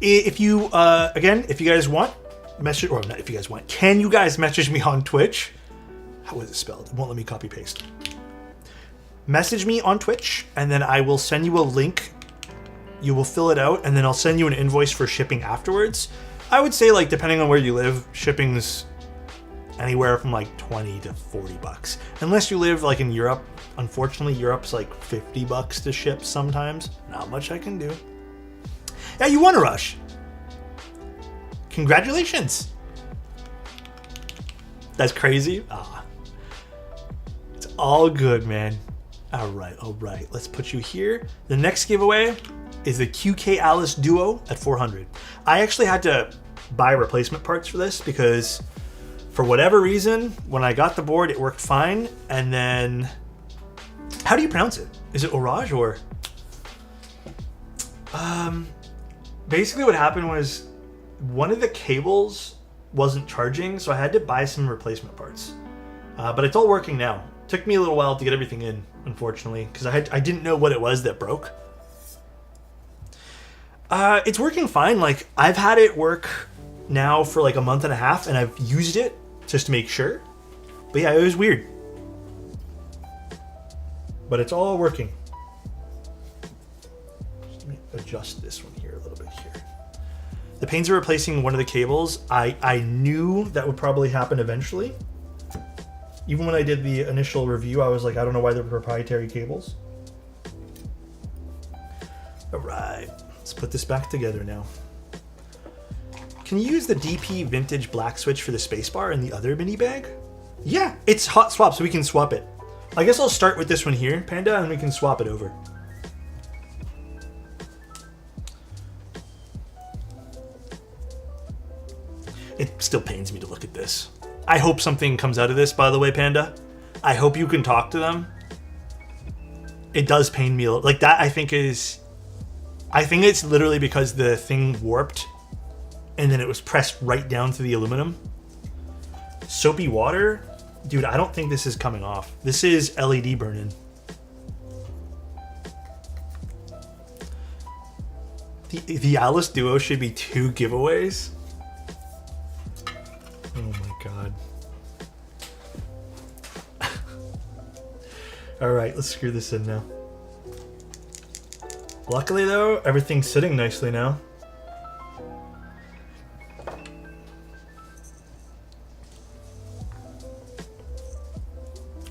If you again, if you guys want, message, or not if you guys want, can you guys message me on Twitch? How is it spelled? It won't let me copy paste. Message me on Twitch, and then I will send you a link. You will fill it out, and then I'll send you an invoice for shipping afterwards. I would say, like, depending on where you live, shipping's anywhere from like 20 to 40 bucks. Unless you live like in Europe. Unfortunately, Europe's like 50 bucks to ship sometimes. Not much I can do. Yeah, you won a rush. Congratulations. That's crazy. It's all good, man. All right. Let's put you here. The next giveaway is the QK Alice Duo at 400. I actually had to buy replacement parts for this because for whatever reason, when I got the board, it worked fine. And then, how do you pronounce it? Is it Oraj or? Basically what happened was one of the cables wasn't charging, so I had to buy some replacement parts. But it's all working now. Took me a little while to get everything in, unfortunately, because I didn't know what it was that broke. It's working fine. Like, I've had it work now for like a month and a half, and I've used it just to make sure. But yeah, it was weird. But it's all working. Let me adjust this one here a little bit here. The pains of replacing one of the cables, I knew that would probably happen eventually. Even when I did the initial review, I was like, I don't know why they're proprietary cables. All right, let's put this back together now. Can you use the DP Vintage Black Switch for the spacebar in the other mini bag? Yeah, it's hot swap, so we can swap it. I guess I'll start with this one here, Panda, and we can swap it over. It still pains me to look at this. I hope something comes out of this, by the way, Panda. I hope you can talk to them. It does pain me. Like, that, I think it's literally because the thing warped and then it was pressed right down to the aluminum. Soapy water? Dude, I don't think this is coming off. This is LED burning. The Alice Duo should be 2 giveaways. Oh my god. Alright, let's screw this in now. Luckily though, everything's sitting nicely now.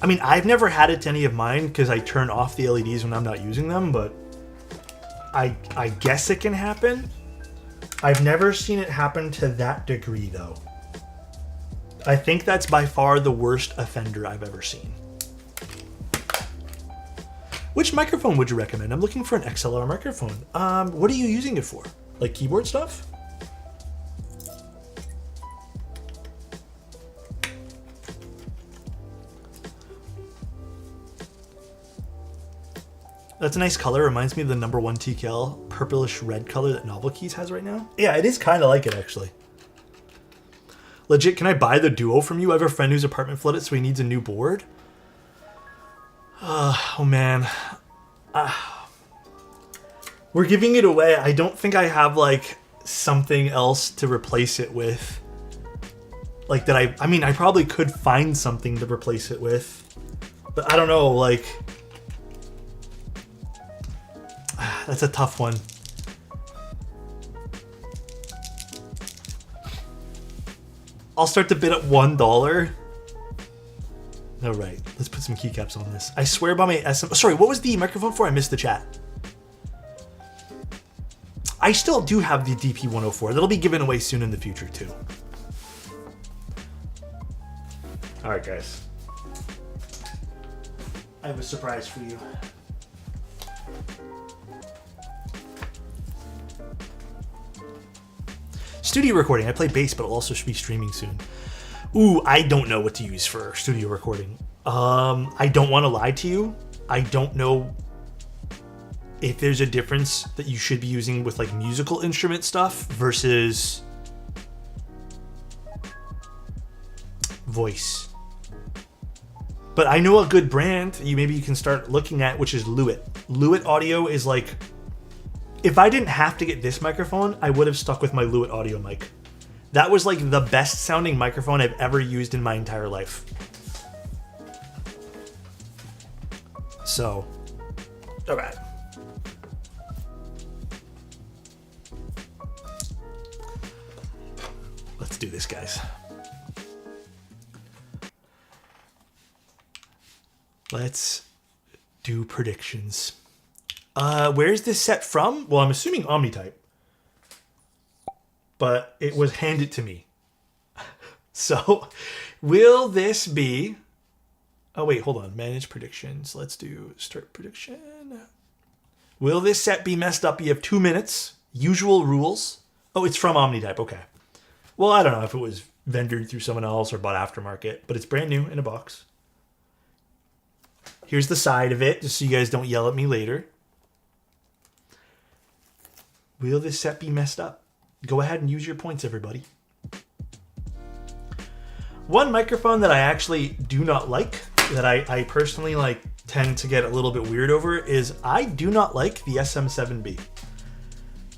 mean, I've never had it to any of mine because I turn off the LEDs when I'm not using them, but I guess it can happen. I've never seen it happen to that degree, though. I think that's by far the worst offender I've ever seen. Which microphone would you recommend? I'm looking for an XLR microphone. What are you using it for? Like keyboard stuff? That's a nice color. Reminds me of the number 1 TKL purplish red color that Novel Keys has right now. Yeah, it is kind of like it, actually. Legit, can I buy the Duo from you? I have a friend whose apartment flooded, so he needs a new board. Oh, man. We're giving it away. I don't think I have, like, something else to replace it with. Like, that I mean, I probably could find something to replace it with. But I don't know, like... That's a tough one. I'll start to bid at $1. All right, let's put some keycaps on this. I swear by my SM... Sorry, what was the microphone for? I missed the chat. I still do have the DP104. That'll be given away soon in the future, too. All right, guys. I have a surprise for you. Studio recording. I play bass, but I'll also be streaming soon. Ooh, I don't know what to use for studio recording. I don't want to lie to you. I don't know if there's a difference that you should be using with like musical instrument stuff versus voice. But I know a good brand maybe you can start looking at, which is Lewitt. Lewitt audio is like... If I didn't have to get this microphone, I would have stuck with my Lewitt audio mic. That was like the best sounding microphone I've ever used in my entire life. So, all right. Let's do this, guys. Let's do predictions. Where's this set from? Well, I'm assuming Omnitype. But it was handed to me. So, will this be... Oh, wait, hold on. Manage predictions. Let's do start prediction. Will this set be messed up? You have 2 minutes. Usual rules. Oh, it's from Omnitype. Okay. Well, I don't know if it was vendored through someone else or bought aftermarket, but it's brand new in a box. Here's the side of it, just so you guys don't yell at me later. Will this set be messed up? Go ahead and use your points, everybody. One microphone that I actually do not like, that I personally like tend to get a little bit weird over, is I do not like the SM7B.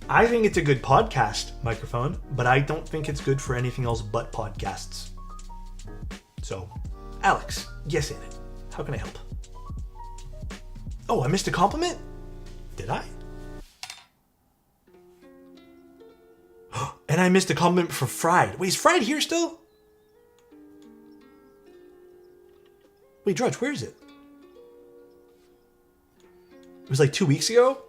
I think it's a good podcast microphone, but I don't think it's good for anything else but podcasts. So, Alex, yes in it. How can I help? Oh, I missed a compliment? Did I? And I missed a compliment for Fried. Wait, is Fried here still? Wait, Drudge, where is it? It was like 2 weeks ago?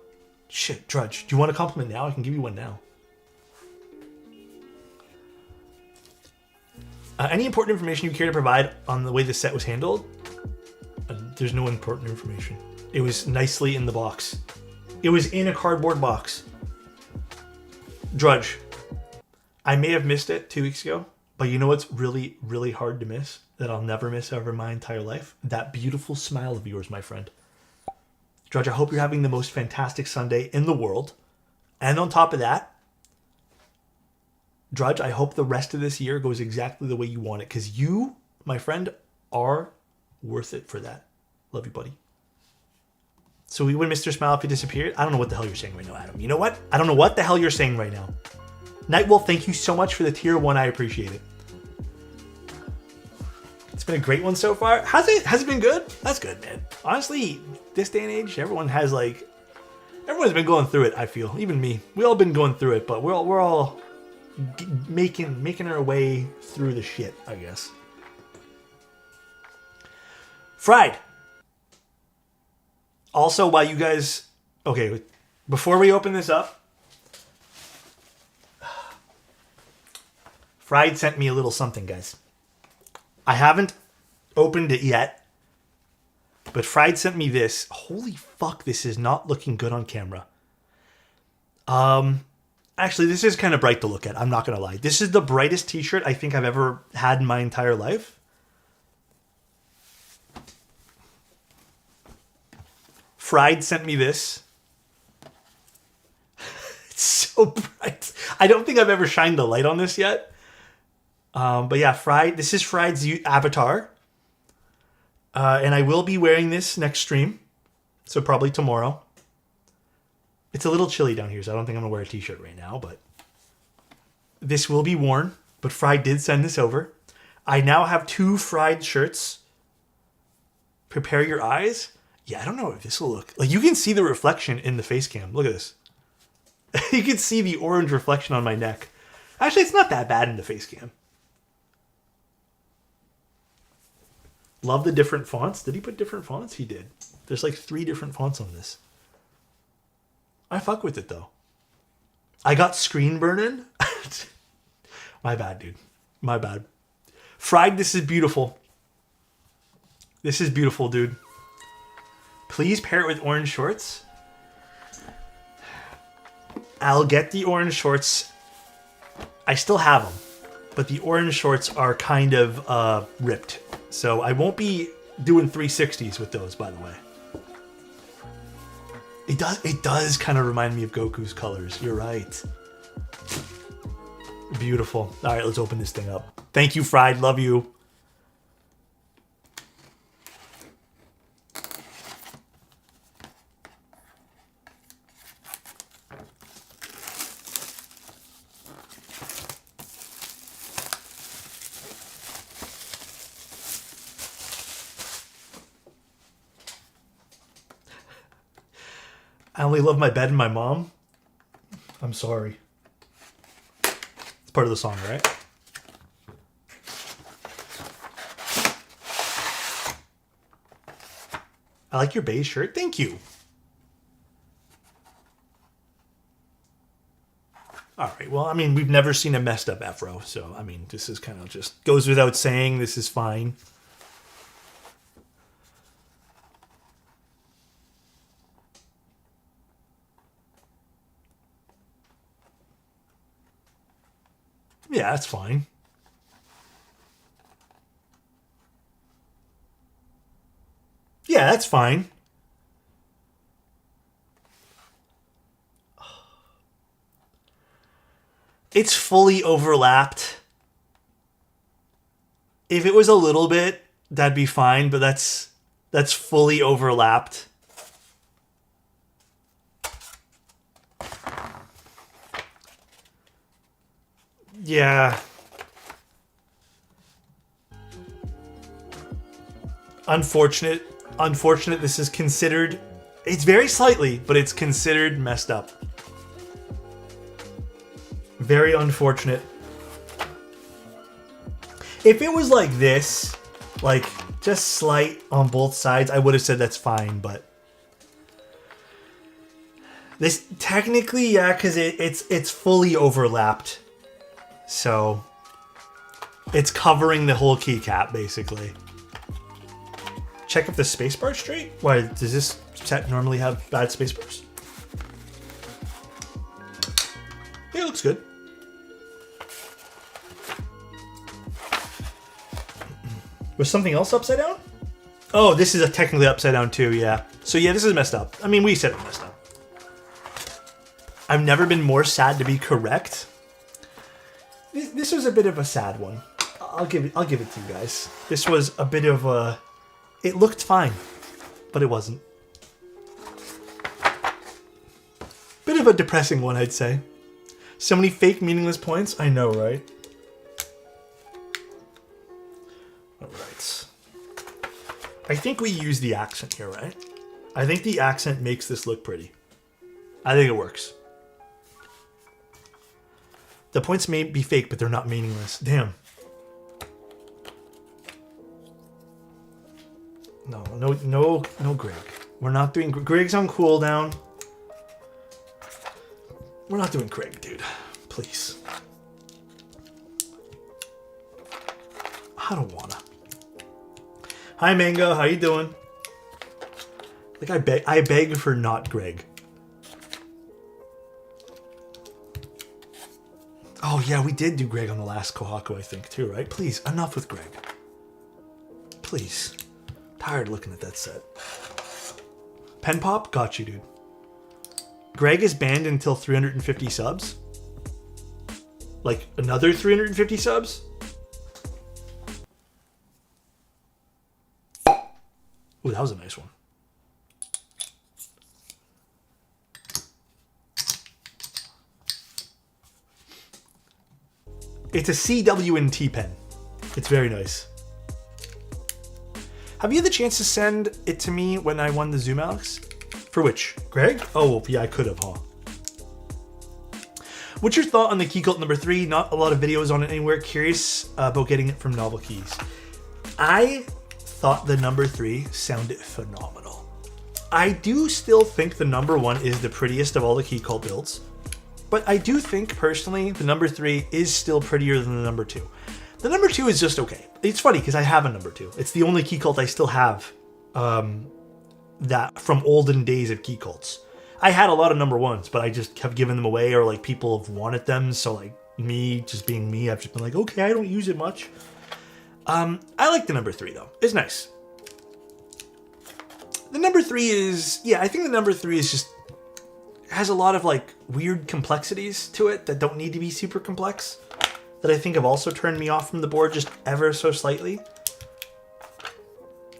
Shit, Drudge, do you want a compliment now? I can give you one now. Any important information you care to provide on the way the set was handled? There's no important information. It was nicely in the box. It was in a cardboard box. Drudge, I may have missed it 2 weeks ago, but you know what's really, really hard to miss? That I'll never miss ever in my entire life? That beautiful smile of yours, my friend. Drudge, I hope you're having the most fantastic Sunday in the world. And on top of that, Drudge, I hope the rest of this year goes exactly the way you want it, because you, my friend, are worth it for that. Love you, buddy. So we would Mr. Smile if he disappeared? I don't know what the hell you're saying right now, Adam. You know what? I don't know what the hell you're saying right now. Nightwolf, thank you so much for the tier 1. I appreciate it. It's been a great one so far. Has it been good? That's good, man. Honestly, this day and age, everyone's been going through it, I feel. Even me. We all been going through it, but we're all making our way through the shit, I guess. Fried. Also, while you guys... Okay, before we open this up, Fried sent me a little something, guys. I haven't opened it yet, but Fried sent me this. Holy fuck, this is not looking good on camera. Actually, this is kind of bright to look at. I'm not going to lie. This is the brightest t-shirt I think I've ever had in my entire life. Fried sent me this. It's so bright. I don't think I've ever shined the light on this yet. But yeah, Fried. This is Fried's avatar. And I will be wearing this next stream. So probably tomorrow. It's a little chilly down here, so I don't think I'm going to wear a t-shirt right now. But this will be worn. But Fried did send this over. I now have 2 Fried shirts. Prepare your eyes. Yeah, I don't know if this will look... Like, you can see the reflection in the face cam. Look at this. You can see the orange reflection on my neck. Actually, it's not that bad in the face cam. Love the different fonts. Did he put different fonts? He did. There's like 3 different fonts on this. I fuck with it, though. I got screen burning. My bad, dude. My bad. Fried, this is beautiful. This is beautiful, dude. Please pair it with orange shorts. I'll get the orange shorts. I still have them, but the orange shorts are kind of ripped. So I won't be doing 360s with those, by the way. It does kind of remind me of Goku's colors. You're right. Beautiful. All right, let's open this thing up. Thank you, Fried. Love you. I only love my bed and my mom. I'm sorry. It's part of the song, right? I like your beige shirt. Thank you. All right. Well, I mean, we've never seen a messed up afro. So, I mean, this is kind of just goes without saying. This is fine. Yeah, that's fine. Yeah, that's fine. It's fully overlapped. If it was a little bit, that'd be fine, but that's fully overlapped. Yeah. Unfortunate. This is considered... It's very slightly, but it's considered messed up. Very unfortunate. If it was like this, like just slight on both sides, I would have said that's fine, but... This technically, yeah, because it's fully overlapped. So, it's covering the whole keycap, basically. Check if the spacebar's straight. Why, does this set normally have bad spacebars? Yeah, it looks good. Was something else upside down? Oh, this is technically upside down too, yeah. So yeah, this is messed up. I mean, we said it messed up. I've never been more sad to be correct. This was a bit of a sad one. I'll give it to you guys. This was a bit of a... It looked fine, but it wasn't. Bit of a depressing one, I'd say. So many fake, meaningless points. I know, right? Alright. I think we use the accent here, right? I think the accent makes this look pretty. I think it works. The points may be fake, but they're not meaningless. Damn. No, Greg. We're not doing... Greg's on cooldown. We're not doing Greg, dude. Please. I don't wanna. Hi, Mango. How you doing? Like, I beg for not Greg. Oh, yeah, we did do Greg on the last Kohaku, I think, too, right? Please, enough with Greg. Please. Tired looking at that set. Pen Pop? Got you, dude. Greg is banned until 350 subs? Like, another 350 subs? Ooh, that was a nice one. It's a CW&T pen. It's very nice. Have you had the chance to send it to me when I won the Zoom, Alex? For which? Greg? Oh, yeah, I could have, huh? What's your thought on the Keycap number 3? Not a lot of videos on it anywhere. Curious about getting it from Novel Keys. I thought the number 3 sounded phenomenal. I do still think the number 1 is the prettiest of all the Keycap builds. But I do think, personally, the number 3 is still prettier than the number 2. The number 2 is just okay. It's funny, because I have a number 2. It's the only Keycap I still have that from olden days of Keycaps. I had a lot of number 1s, but I just have given them away, or like people have wanted them, so like me, just being me, I've just been like, okay, I don't use it much. I like the number 3, though. It's nice. The number 3 is... Yeah, I think the number 3 is just... has a lot of like weird complexities to it that don't need to be super complex, that I think have also turned me off from the board just ever so slightly.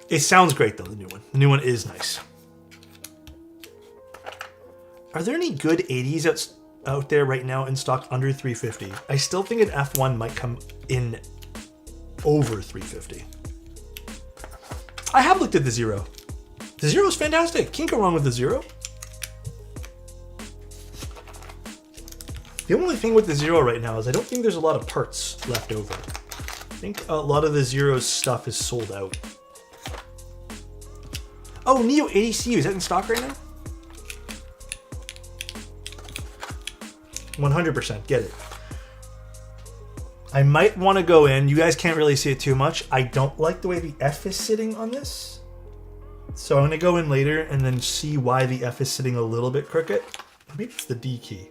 It sounds great though, the new one. The new one is nice. Are there any good 80s out there right now in stock under 350? I still think an F1 might come in over 350. I have looked at the Zero. The Zero is fantastic. Can't go wrong with the Zero. The only thing with the Zero right now is I don't think there's a lot of parts left over. I think a lot of the Zero's stuff is sold out. Oh, Neo 80CU, is that in stock right now? 100%, get it. I might want to go in. You guys can't really see it too much. I don't like the way the F is sitting on this. So I'm going to go in later and then see why the F is sitting a little bit crooked. Maybe it's the D key.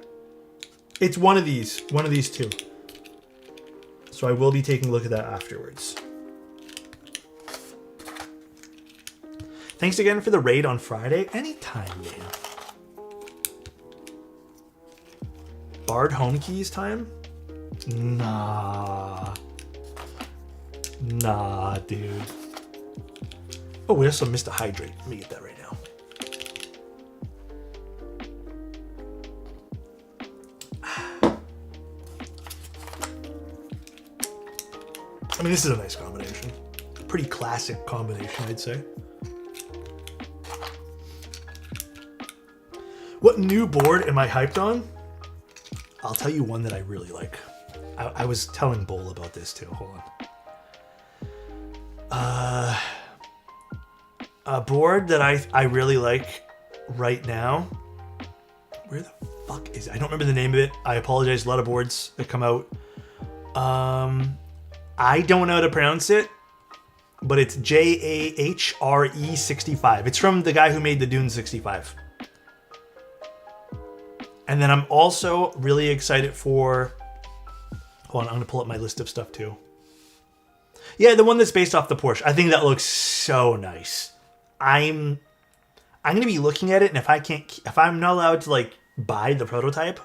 It's one of these two. So I will be taking a look at that afterwards. Thanks again for the raid on Friday. Anytime, man. Bard home keys time? Nah, dude. Oh, we also missed a hydrate. Let me get that right now. I mean, this is a nice combination. Pretty classic combination, I'd say. What new board am I hyped on? I'll tell you one that I really like. I was telling Bull about this too. Hold on. A board that I really like right now. Where the fuck is it? I don't remember the name of it. I apologize. A lot of boards that come out. I don't know how to pronounce it, but it's JAHRE 65. It's from the guy who made the Dune 65. And then I'm also really excited for... Hold on, I'm going to pull up my list of stuff too. Yeah, the one that's based off the Porsche. I think that looks so nice. I'm going to be looking at it, and if I'm not allowed to like buy the prototype,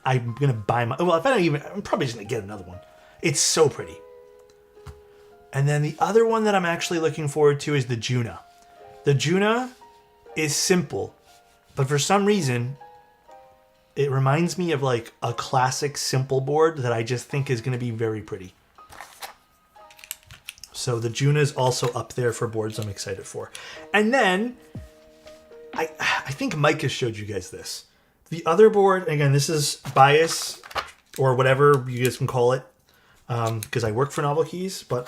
I'm going to buy my... Well, if I don't even... I'm probably just going to get another one. It's so pretty. And then the other one that I'm actually looking forward to is the Juna. The Juna is simple, but for some reason... It reminds me of like a classic simple board that I just think is going to be very pretty. So the Juna is also up there for boards I'm excited for. And then I think Mike has showed you guys this. The other board, again, this is bias or whatever you guys can call it, because I work for Novel Keys, but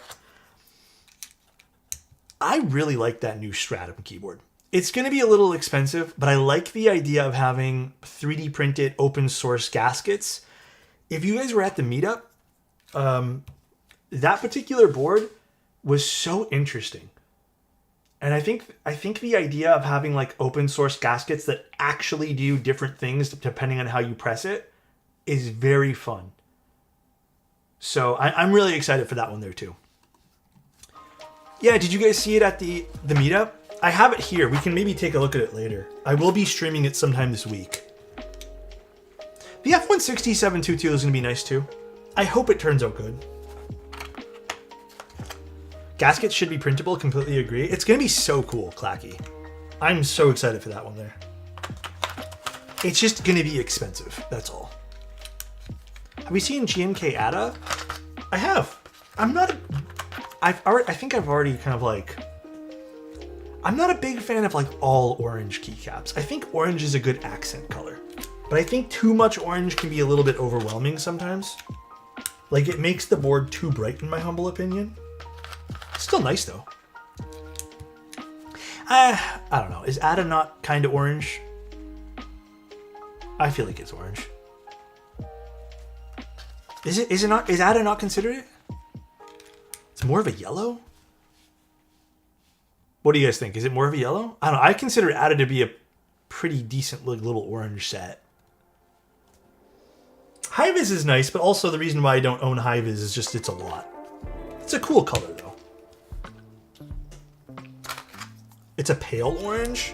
I really like that new Stratum keyboard. It's going to be a little expensive, but I like the idea of having 3D printed open source gaskets. If you guys were at the meetup, that particular board was so interesting. And I think the idea of having like open source gaskets that actually do different things depending on how you press it is very fun. So I'm really excited for that one there too. Yeah, did you guys see it at the meetup? I have it here. We can maybe take a look at it later. I will be streaming it sometime this week. The F-16722 is going to be nice too. I hope it turns out good. Gaskets should be printable, completely agree. It's going to be so cool, Clacky. I'm so excited for that one there. It's just going to be expensive, that's all. Have we seen GMK Atta? I have. I think I've already kind of like... I'm not a big fan of like all orange keycaps. I think orange is a good accent color. But I think too much orange can be a little bit overwhelming sometimes. Like it makes the board too bright in my humble opinion. Still nice though. I don't know. Is Atta not kind of orange? I feel like it's orange. Is it not? Is Atta not considered it? It's more of a yellow? What do you guys think? Is it more of a yellow? I don't know. I consider Atta to be a pretty decent little orange set. High-vis is nice, but also the reason why I don't own high-vis is just it's a lot. It's a cool color though. It's a pale orange?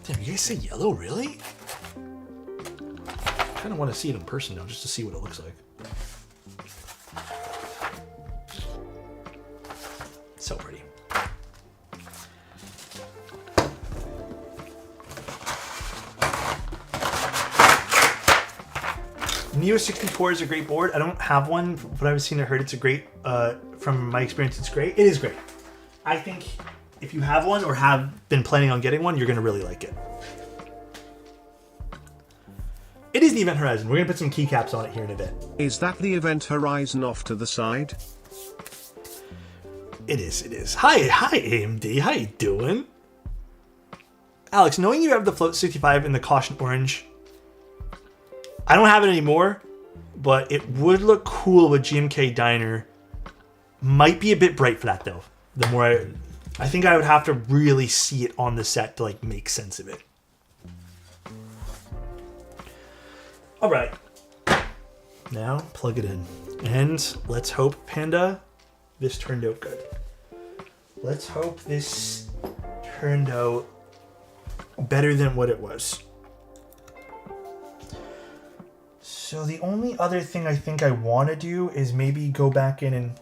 Damn, you guys say yellow, really? I kind of want to see it in person now, just to see what it looks like. So pretty. Neo 64 is a great board. I don't have one, but I've seen and heard it's a great, from my experience, it's great. It is great. I think if you have one or have been planning on getting one, you're going to really like it. It is the Event Horizon. We're going to put some keycaps on it here in a bit. Is that the Event Horizon off to the side? It is. Hi AMD. How you doing? Alex, knowing you have the Float 65 in the Caution Orange, I don't have it anymore, but it would look cool with GMK Diner. Might be a bit bright for that though. The more I think I would have to really see it on the set to like make sense of it. All right, now plug it in, and let's hope, Panda, this turned out good. Let's hope this turned out better than what it was. So the only other thing I think I want to do is maybe go back in and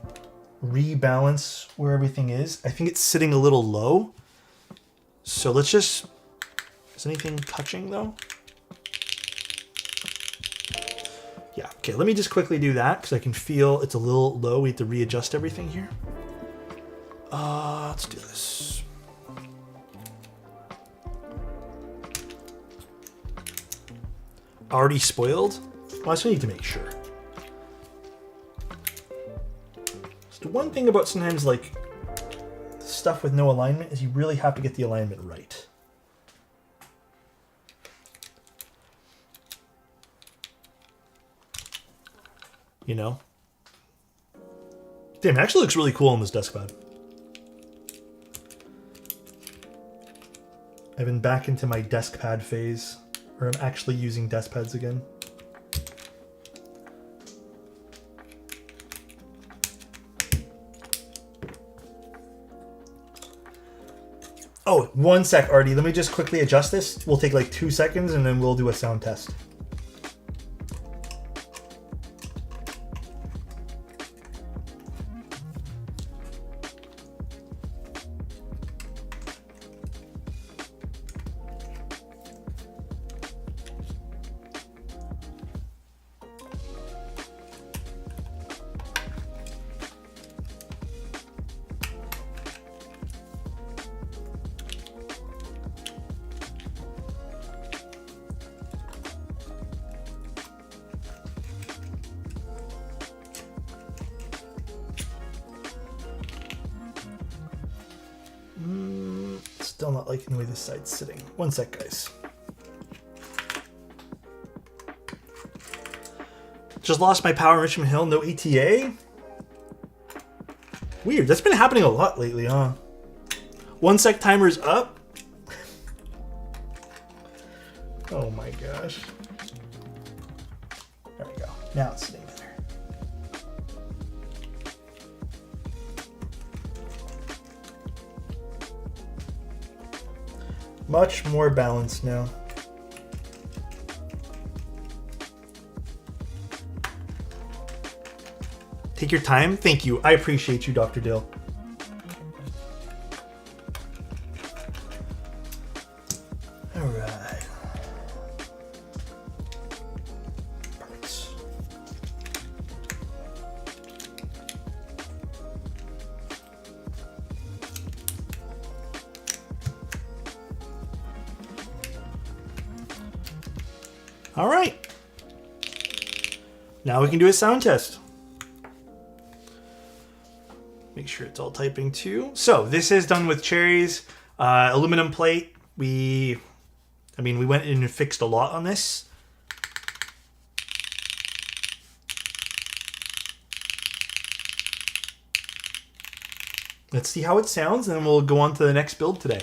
rebalance where everything is. I think it's sitting a little low. So let's just... Is anything touching though? Yeah, okay, let me just quickly do that because I can feel it's a little low. We have to readjust everything here. Let's do this. Already spoiled? Well, I just need to make sure. So the one thing about sometimes like stuff with no alignment is you really have to get the alignment right. You know? Damn, it actually looks really cool on this desk pad. I've been back into my desk pad phase, where I'm actually using desk pads again. Oh, 1 sec, Artie. Let me just quickly adjust this. We'll take like 2 seconds and then we'll do a sound test. Still not liking the way this side's sitting. One sec, guys. Just lost my power in Richmond Hill. No ETA? Weird. That's been happening a lot lately, huh? 1 sec timer's up. Oh my gosh. There we go. Now it's sitting better. Much more balanced now. Take your time. Thank you. I appreciate you, Dr. Dill. All right. Perfect. All right. Now we can do a sound test. Make sure it's all typing too. So this is done with cherries, aluminum plate. We went in and fixed a lot on this. Let's see how it sounds, and then we'll go on to the next build today.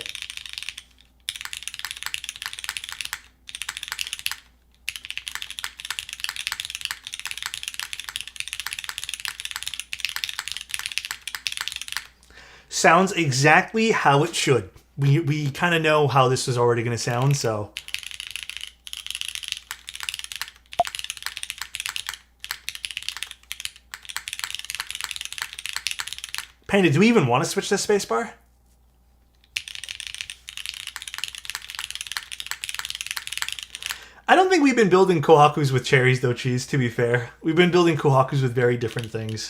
Sounds exactly how it should. We kind of know how this is already going to sound, so. Panda, do we even want to switch the spacebar? I don't think we've been building Kohakus with cherries, though, Cheese, to be fair. We've been building Kohakus with very different things.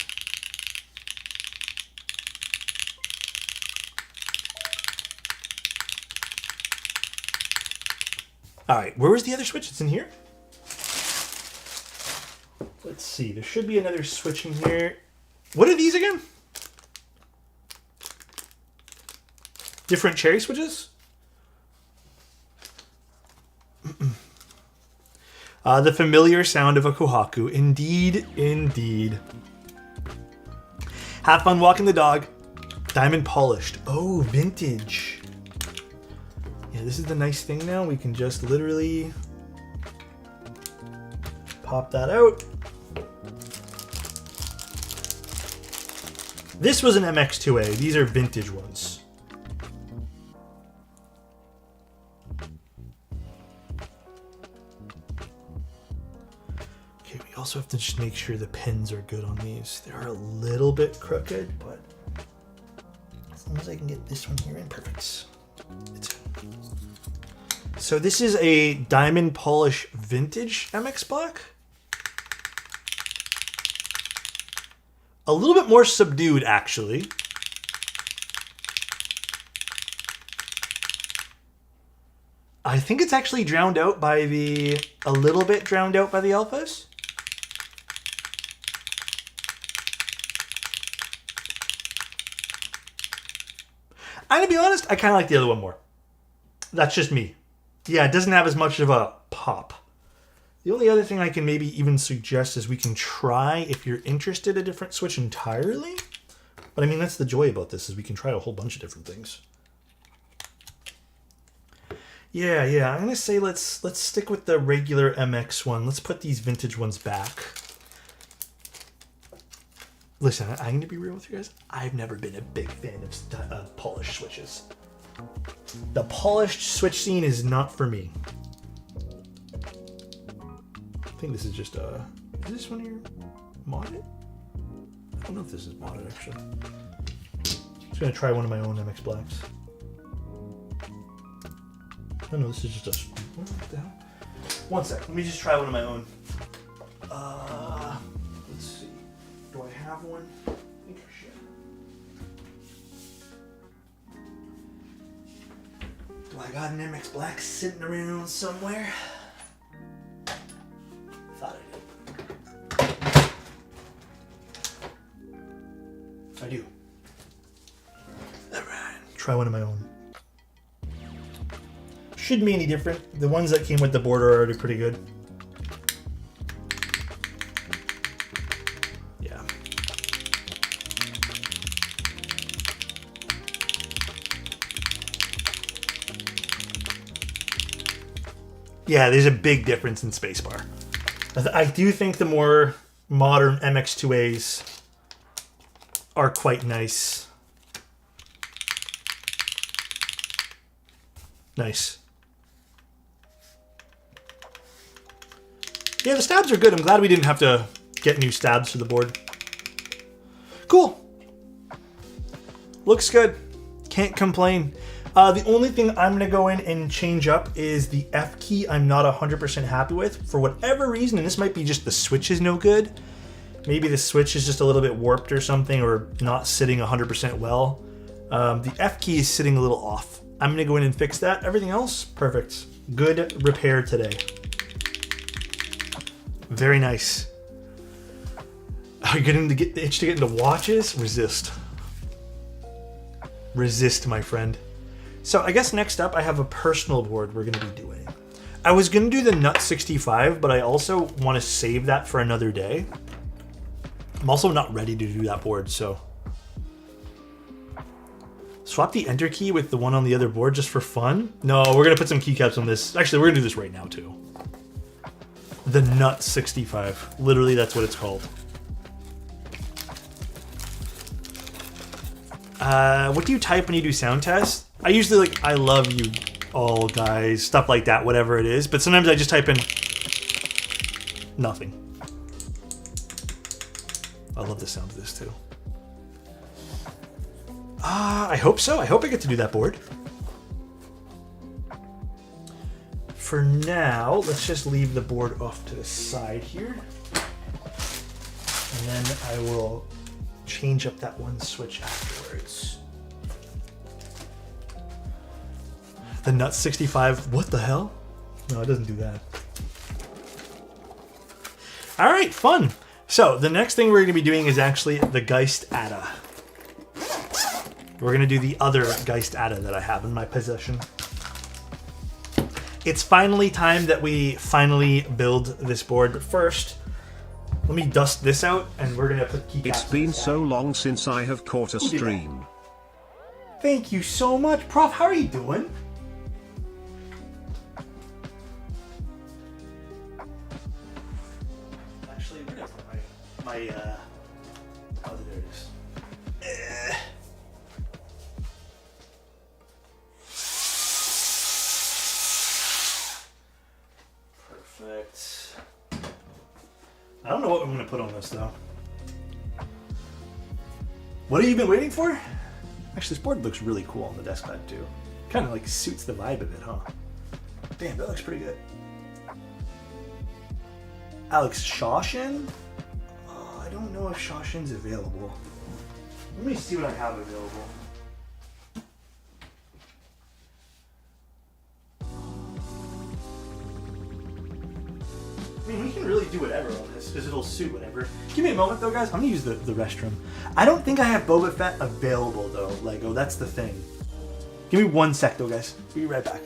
All right, where was the other switch? It's in here. Let's see. There should be another switch in here. What are these again? Different cherry switches? The familiar sound of a Kohaku. Indeed, indeed. Have fun walking the dog. Diamond polished. Oh, vintage. Yeah, this is the nice thing now. We can just literally pop that out. This was an MX2A. These are vintage ones. Okay, we also have to just make sure the pins are good on these. They're a little bit crooked, but as long as I can get this one here in, perfect. So this is a diamond polish vintage MX Black. A little bit more subdued, actually. I think it's actually drowned out by a little bit drowned out by the alphas. I'm gonna be honest, I kind of like the other one more. That's just me. Yeah, it doesn't have as much of a pop. The only other thing I can maybe even suggest is we can try, if you're interested, a different switch entirely. But I mean, that's the joy about this, is we can try a whole bunch of different things. Yeah, I'm gonna say let's stick with the regular MX one. Let's put these vintage ones back. Listen, I'm gonna be real with you guys. I've never been a big fan of polished switches. The polished switch scene is not for me. I think this is just is this one here modded? I don't know if this is modded actually. I'm just gonna try one of my own MX Blacks. Oh no, this is just a, what the hell? One sec, let me just try one of my own. Let's see. Do I have one? I think I should. Do I got an MX Black sitting around somewhere? Thought I did. I do. Alright, try one of my own. shouldn't be any different. The ones that came with the board are already pretty good. Yeah. Yeah, there's a big difference in spacebar. I do think the more modern MX2As are quite nice. Nice. Yeah, the stabs are good. I'm glad we didn't have to get new stabs for the board. Cool. Looks good. Can't complain. The only thing I'm going to go in and change up is the F key. I'm not 100% happy with. For whatever reason, and this might be just the switch is no good. Maybe the switch is just a little bit warped or something, or not sitting 100% well. The F key is sitting a little off. I'm going to go in and fix that. Everything else, perfect. Good repair today. Very nice. Are you getting to get the itch to get into watches? Resist. Resist, my friend. So I guess next up I have a personal board we're going to be doing. I was going to do the Nut 65, but I also want to save that for another day. I'm also not ready to do that board, so... Swap the enter key with the one on the other board just for fun? No, we're going to put some keycaps on this. Actually, we're going to do this right now, too. The Nut 65. Literally, that's what it's called. What do you type when you do sound tests? I usually like, I love you all guys, stuff like that, whatever it is. But sometimes I just type in nothing. I love the sound of this too. I hope so. I hope I get to do that board. For now, let's just leave the board off to the side here. And then I will change up that one switch afterwards. The Nut 65, what the hell? No, it doesn't do that. All right, fun. So the next thing we're going to be doing is actually the Geist Atta. We're going to do the other Geist Atta that I have in my possession. It's finally time that we finally build this board, but first, let me dust this out and we're going to put keycaps. It's been so long since I have caught a stream. Thank you so much. Prof, how are you doing? Actually, where did I put my oh, there it is. Perfect. I don't know what I'm going to put on this, though. What have you been waiting for? Actually, this board looks really cool on the desktop, too. Kind of like suits the vibe of it, huh? Damn, that looks pretty good. Alexotos? Oh, I don't know if Shoshin's available. Let me see what I have available. I mean, we can really do whatever on this, because it'll suit whatever. Give me a moment, though, guys. I'm going to use the restroom. I don't think I have Boba Fett available, though, Lego. That's the thing. Give me 1 sec, though, guys. Be right back.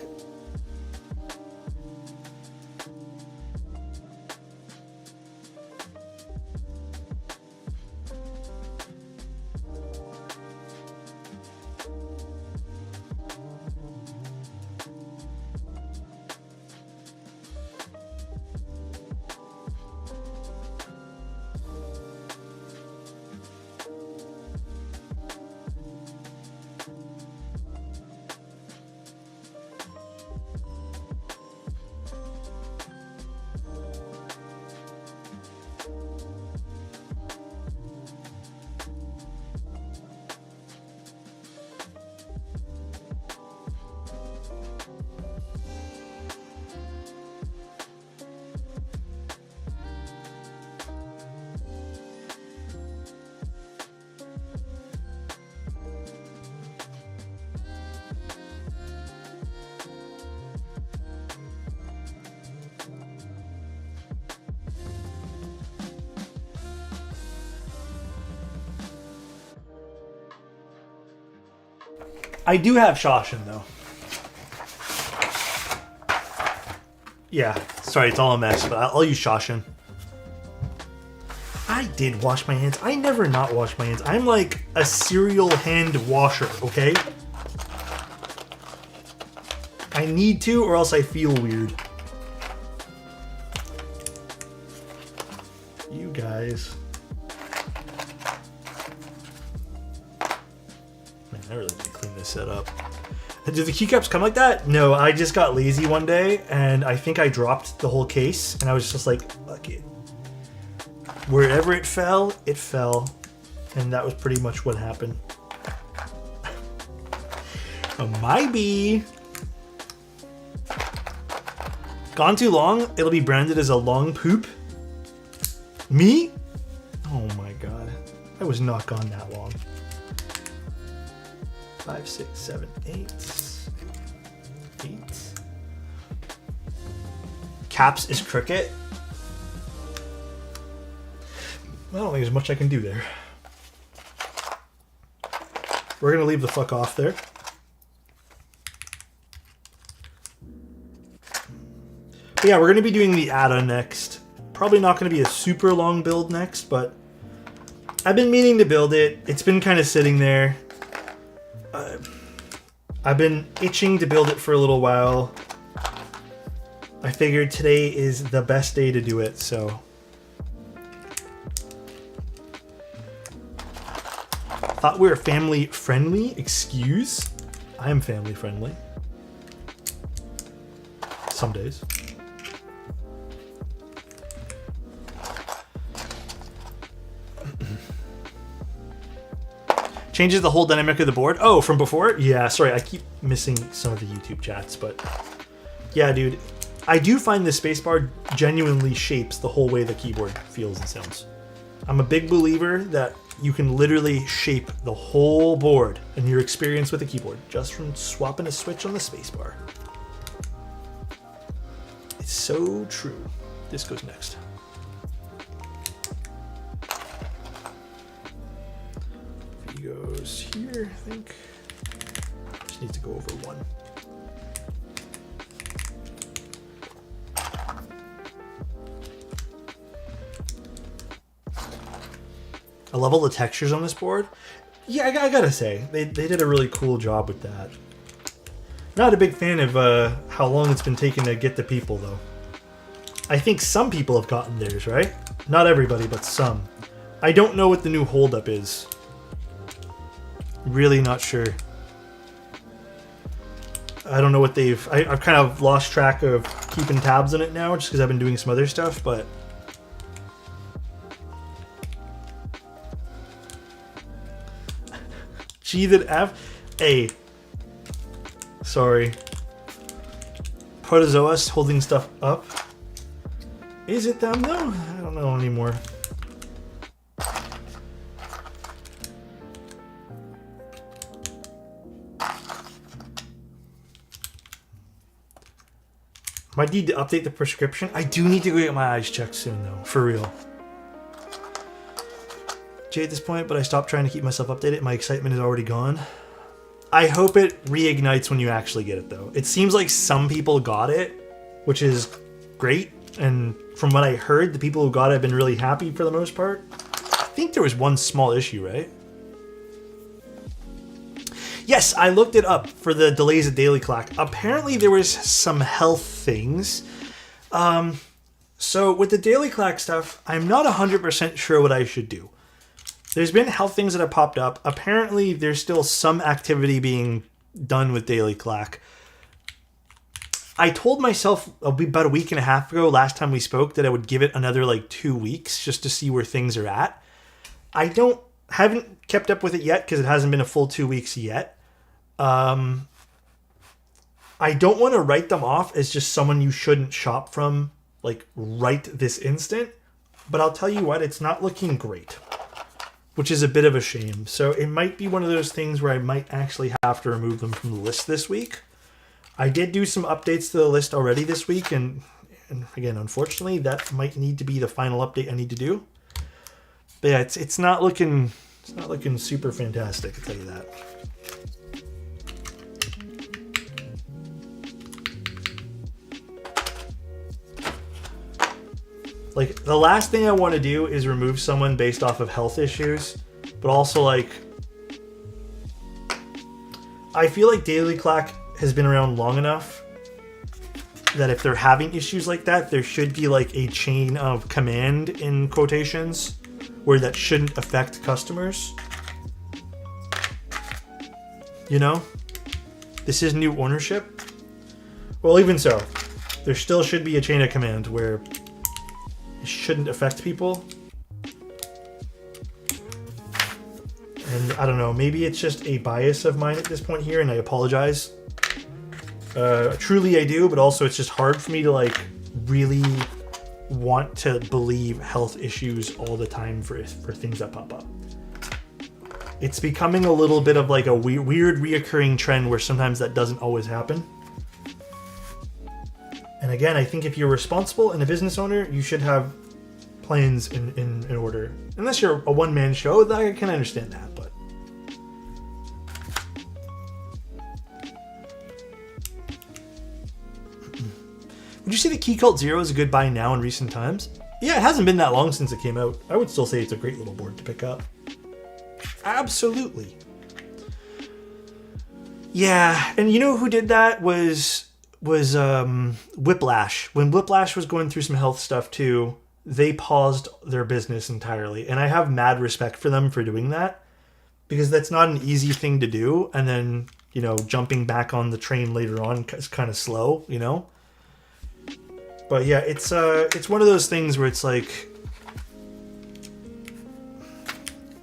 I do have Shoshin, though. Yeah, sorry, it's all a mess, but I'll use Shoshin. I did wash my hands. I never not wash my hands. I'm like a serial hand washer, okay? I need to, or else I feel weird. You guys. Man, I really need to clean this set up. Do the keycaps come like that? No, I just got lazy one day, and I think I dropped the whole case, and I was just like, fuck it. Wherever it fell, and that was pretty much what happened. Maybe. Gone too long, it'll be branded as a long poop. Me? Oh my god. I was not gone that long. 5, 6, 7, 8. 8. Caps is cricket. I don't think there's much I can do there. We're gonna leave the fuck off there. But yeah, we're gonna be doing the Atta next. Probably not gonna be a super long build next, but I've been meaning to build it. It's been kind of sitting there. I've been itching to build it for a little while. I figured today is the best day to do it, so. Thought we were family friendly. Excuse? I am family friendly. Some days. Changes the whole dynamic of the board. Oh, from before? Yeah, sorry, I keep missing some of the YouTube chats, but yeah, dude. I do find the spacebar genuinely shapes the whole way the keyboard feels and sounds. I'm a big believer that you can literally shape the whole board and your experience with the keyboard just from swapping a switch on the spacebar. It's so true. This goes next. He goes here, I think. Just needs to go over one. I love all the textures on this board. Yeah, I gotta say, they did a really cool job with that. Not a big fan of how long it's been taking to get to people, though. I think some people have gotten theirs, right? Not everybody, but some. I don't know what the new holdup is. Really not sure. I don't know what they've... I've kind of lost track of keeping tabs on it now, just because I've been doing some other stuff, but... G that F? A. Sorry. Protozoas holding stuff up. Is it them though? I don't know anymore. Might need to update the prescription. I do need to go get my eyes checked soon though, for real. Jay at this point, but I stopped trying to keep myself updated. My excitement is already gone. I hope it reignites when you actually get it though. It seems like some people got it, which is great. And from what I heard, the people who got it have been really happy for the most part. I think there was one small issue, right? Yes, I looked it up for the delays at Daily Clock. Apparently there was some health things. So with the Daily Clock stuff, I'm not 100% sure what I should do. There's been health things that have popped up. Apparently, there's still some activity being done with Daily Clock. I told myself about a week and a half ago, last time we spoke, that I would give it another like 2 weeks just to see where things are at. I haven't kept up with it yet because it hasn't been a full 2 weeks yet. I don't want to write them off as just someone you shouldn't shop from like right this instant. But I'll tell you what, it's not looking great. Which is a bit of a shame. So it might be one of those things where I might actually have to remove them from the list this week. I did do some updates to the list already this week, and again, unfortunately, that might need to be the final update I need to do. But yeah, it's not looking super fantastic, I'll tell you that. Like, the last thing I want to do is remove someone based off of health issues, but also, like, I feel like Daily Clack has been around long enough that if they're having issues like that, there should be, like, a chain of command, in quotations, where that shouldn't affect customers. You know? This is new ownership. Well, even so, there still should be a chain of command where it shouldn't affect people. And I don't know, maybe it's just a bias of mine at this point here, and I apologize. Truly I do, but also it's just hard for me to, like, really want to believe health issues all the time for things that pop up. It's becoming a little bit of, like, a weird reoccurring trend where sometimes that doesn't always happen. And again, I think if you're responsible and a business owner, you should have plans in order. Unless you're a one-man show, then I can understand that, but... Would you say that Key Cult Zero is a good buy now in recent times? Yeah, it hasn't been that long since it came out. I would still say it's a great little board to pick up. Absolutely. Yeah, and you know who did that was Whiplash. When Whiplash was going through some health stuff too, they paused their business entirely. And I have mad respect for them for doing that, because that's not an easy thing to do. And then, you know, jumping back on the train later on is kind of slow, you know? But yeah, it's one of those things where it's like,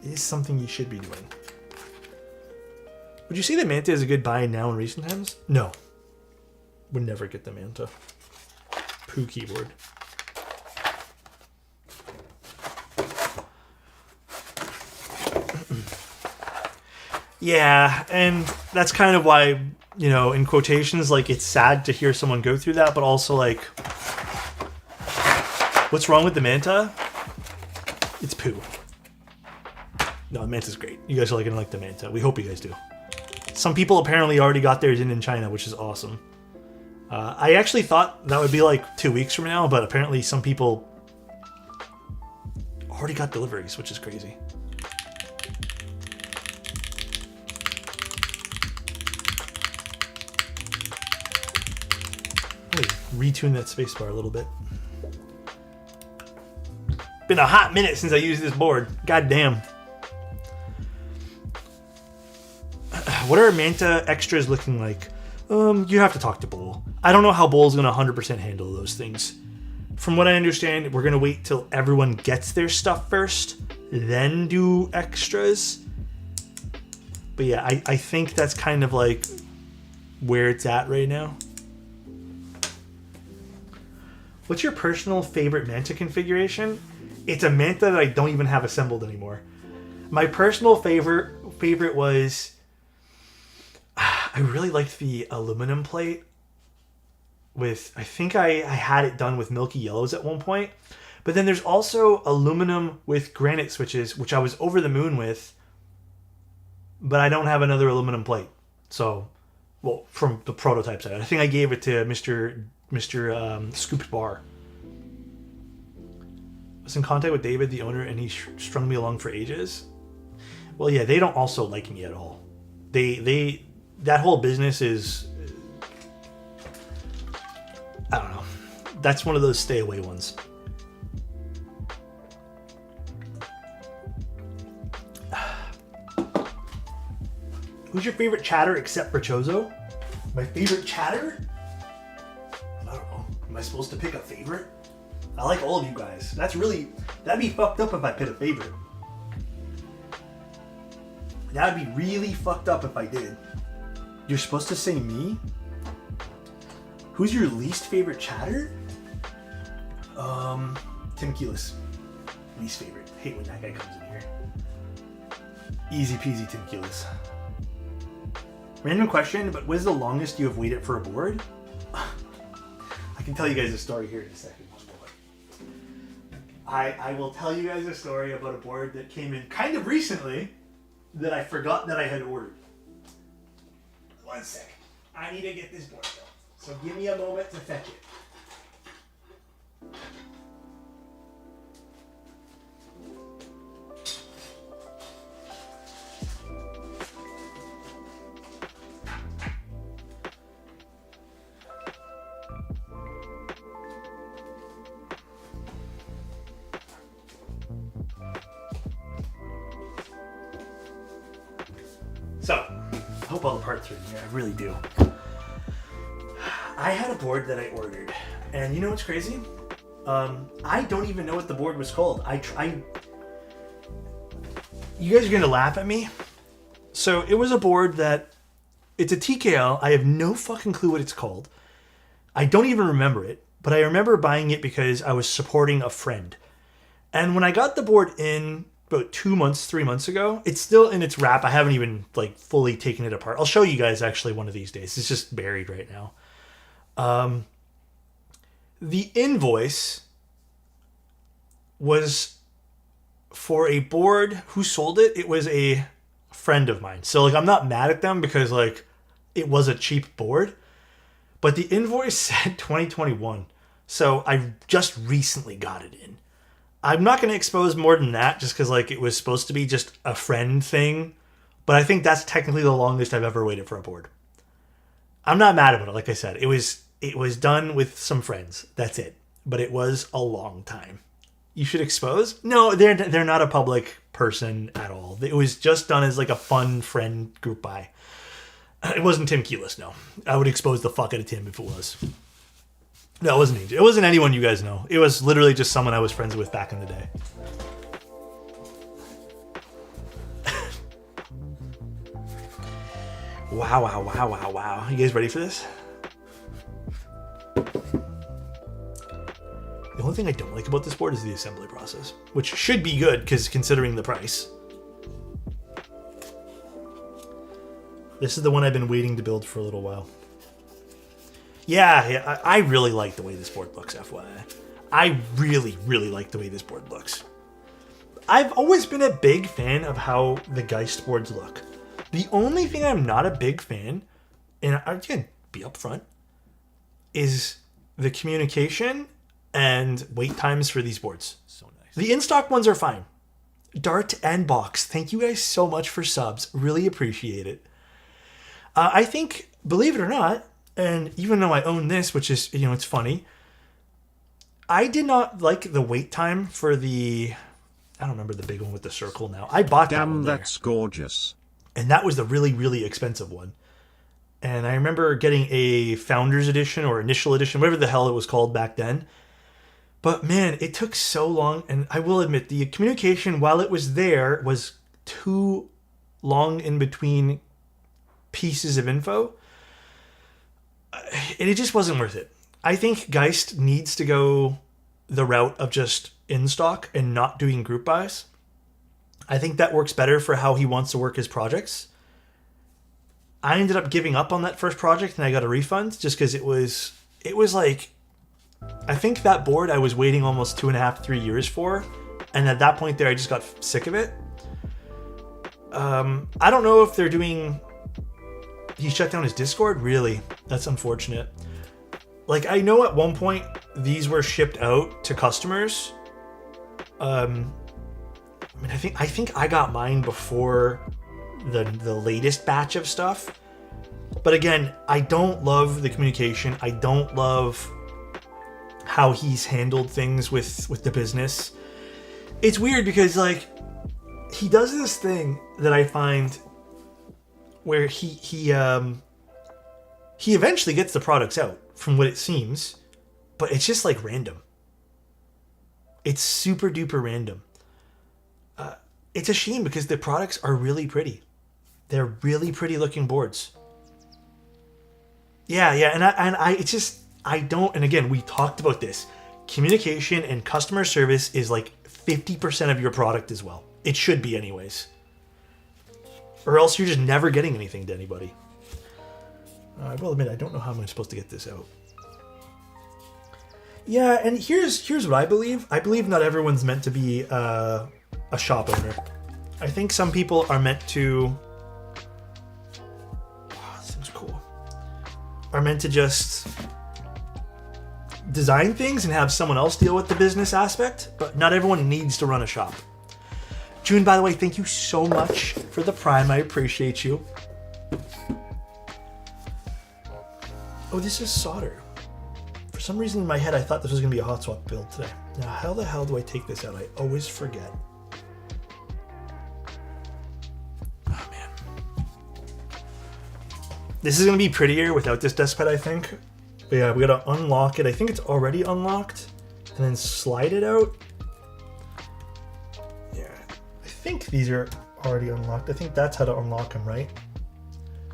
it is something you should be doing. Would you say that Manta is a good buy now in recent times? No. Would never get the Manta. Poo keyboard. Yeah, and that's kind of why, you know, in quotations, like, it's sad to hear someone go through that, but also, like, what's wrong with the Manta? It's poo. No, the Manta's great. You guys are gonna like the Manta. We hope you guys do. Some people apparently already got theirs in China, which is awesome. I actually thought that would be like 2 weeks from now, but apparently some people already got deliveries, which is crazy. Retune that spacebar a little bit. Been a hot minute since I used this board. God damn. What are Manta extras looking like? You have to talk to Bull. I don't know how Bull's gonna 100% handle those things. From what I understand, we're gonna wait till everyone gets their stuff first, then do extras. But yeah, I think that's kind of like where it's at right now. What's your personal favorite Manta configuration? It's a Manta that I don't even have assembled anymore. My personal favorite was... I really liked the aluminum plate with... I think I had it done with milky yellows at one point. But then there's also aluminum with granite switches, which I was over the moon with. But I don't have another aluminum plate. So, well, from the prototype side. I think I gave it to Mr. Scooped Bar. I was in contact with David, the owner, and he strung me along for ages. Well, yeah, they don't also like me at all. That whole business is, I don't know. That's one of those stay away ones. Who's your favorite chatter except for Chozo? My favorite chatter? I don't know. Am I supposed to pick a favorite? I like all of you guys. That'd be fucked up if I picked a favorite. That'd be really fucked up if I did. You're supposed to say me? Who's your least favorite chatter? Tim Keelis. Least favorite. Hate when that guy comes in here. Easy peasy Tim Keelis. Random question, but when's the longest you have waited for a board? I can tell you guys a story here in a second. I will tell you guys a story about a board that came in kind of recently that I forgot that I had ordered. One sec. I need to get this board built. So give me a moment to fetch it. hope I'll part through here. I really do. I had a board that I ordered, and you know what's crazy? I don't even know what the board was called. You guys are gonna laugh at me. So it was a board that, it's a TKL. I have no fucking clue what it's called. I don't even remember it, but I remember buying it because I was supporting a friend. And when I got the board in about 3 months ago, it's still in its wrap. I haven't even like fully taken it apart. I'll show you guys actually one of these days. It's just buried right now. The invoice was for a board. Who sold it? It was a friend of mine. So like, I'm not mad at them because like it was a cheap board, but the invoice said 2021. So I just recently got it in. I'm not going to expose more than that just because like it was supposed to be just a friend thing, but I think that's technically the longest I've ever waited for a board. I'm not mad about it. Like I said, it was done with some friends. That's it. But it was a long time. You should expose? No, they're not a public person at all. It was just done as like a fun friend group buy. It wasn't Tim Keyless, no. I would expose the fuck out of Tim if it was. No, it wasn't. It wasn't anyone you guys know. It was literally just someone I was friends with back in the day. Wow. You guys ready for this? The only thing I don't like about this board is the assembly process, which should be good because considering the price. This is the one I've been waiting to build for a little while. Yeah, I really like the way this board looks, FYI. I really like the way this board looks. I've always been a big fan of how the Geist boards look. The only thing I'm not a big fan, and again, be upfront, is the communication and wait times for these boards. So nice. The in-stock ones are fine. Dart and Box, thank you guys so much for subs. Really appreciate it. I think, believe it or not, and even though I own this, which is, it's funny, I did not like the wait time for the, I don't remember the big one with the circle now. I bought that one. Damn, that's gorgeous. And that was the really expensive one. And I remember getting a Founders Edition or Initial Edition, whatever the hell it was called back then. But man, it took so long. And I will admit, the communication while it was there was too long in between pieces of info. And it just wasn't worth it. I think Geist needs to go the route of just in stock and not doing group buys. I think that works better for how he wants to work his projects. I ended up giving up on that first project and I got a refund just because it was like, I think that board I was waiting almost 2.5, 3 years for. And at that point there, I just got sick of it. I don't know if they're doing, he shut down his Discord? Really? That's unfortunate. Like, I know at one point these were shipped out to customers. I think I got mine before the latest batch of stuff. But again, I don't love the communication. I don't love how he's handled things with the business. It's weird because like he does this thing that I find where he eventually gets the products out from what it seems, but it's just like random. It's super duper random. It's a shame because the products are really pretty. They're really pretty looking boards. Yeah, and I don't, and again, we talked about this. Communication and customer service is like 50% of your product as well. It should be anyways. Or else you're just never getting anything to anybody. I will admit, I don't know how I'm supposed to get this out. Yeah, and here's what I believe. I believe not everyone's meant to be a shop owner. I think some people are meant to... Oh, this thing's cool. Are meant to just design things and have someone else deal with the business aspect, but not everyone needs to run a shop. June, by the way, thank you so much for the Prime. I appreciate you. Oh, this is solder. For some reason in my head, I thought this was going to be a hot swap build today. Now, how the hell do I take this out? I always forget. Oh, man. This is going to be prettier without this desk pad, I think. But yeah, we got to unlock it. I think it's already unlocked. And then slide it out. Yeah, I think these are already unlocked. I think that's how to unlock them, right?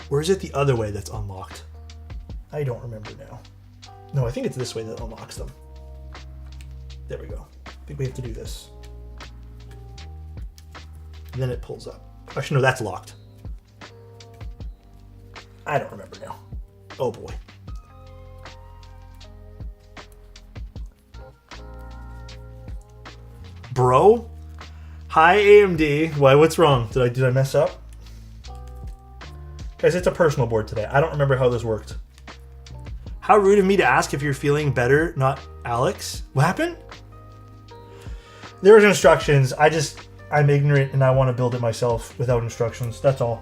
Or is it the other way that's unlocked? I don't remember now. No, I think it's this way that unlocks them. There we go. I think we have to do this. And then it pulls up. Actually, no, that's locked. I don't remember now. Oh boy. Bro? Hi AMD. Why, what's wrong? Did I mess up? Guys, it's a personal board today. I don't remember how this worked. How rude of me to ask if you're feeling better, not Alex. What happened? There was instructions. I'm ignorant and I want to build it myself without instructions. That's all.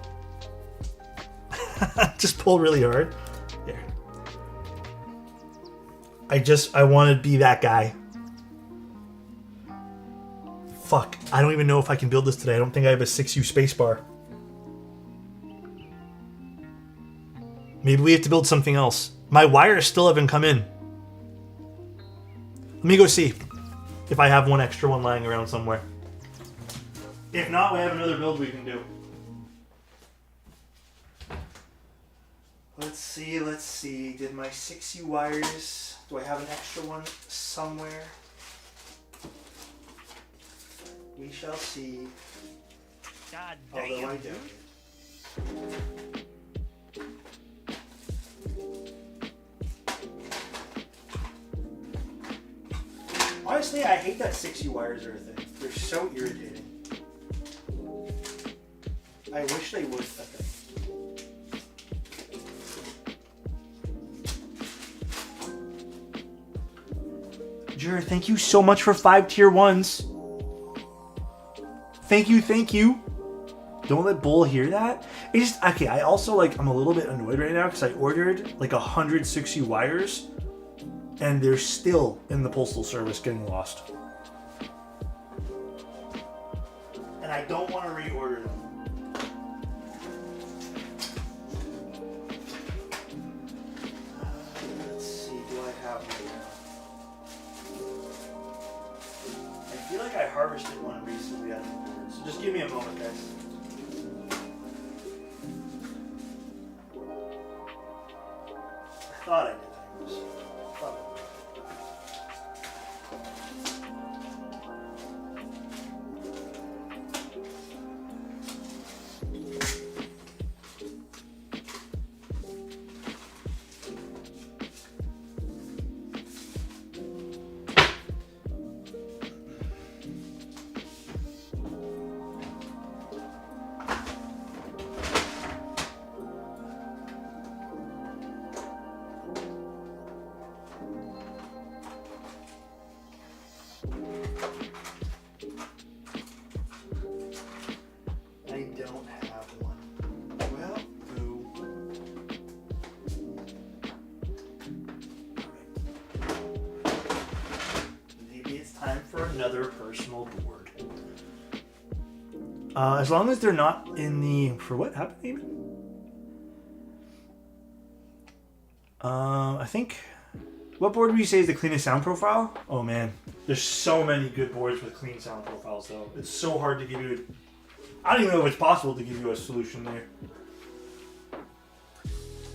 Just pull really hard. There. I want to be that guy. Fuck. I don't even know if I can build this today. I don't think I have a 6U spacebar. Maybe we have to build something else. My wires still haven't come in. Let me go see if I have one extra one lying around somewhere. If not, we have another build we can do. Let's see. Did my 6U wires... Do I have an extra one somewhere? We shall see. God Although damn, I dude. Honestly, I hate that 6U wires are a thing. They're so irritating. I wish they would. Okay. Jur, thank you so much for 5 tier 1s. Thank you. Don't let Bull hear that. It's just, okay, I also, I'm a little bit annoyed right now because I ordered 100 6U wires and they're still in the postal service getting lost. And I don't want to reorder them. Let's see, do I have one now? I feel like I harvested one recently out of the board, so just give me a moment, guys. I thought I did, anyways. Thought I did. I don't have one. Well, boo. Maybe it's time for another personal board. As long as they're not in the... For what happened, even? I think... What board would you say is the cleanest sound profile? Oh man, there's so many good boards with clean sound profiles though. It's so hard to give you... I don't even know if it's possible to give you a solution there.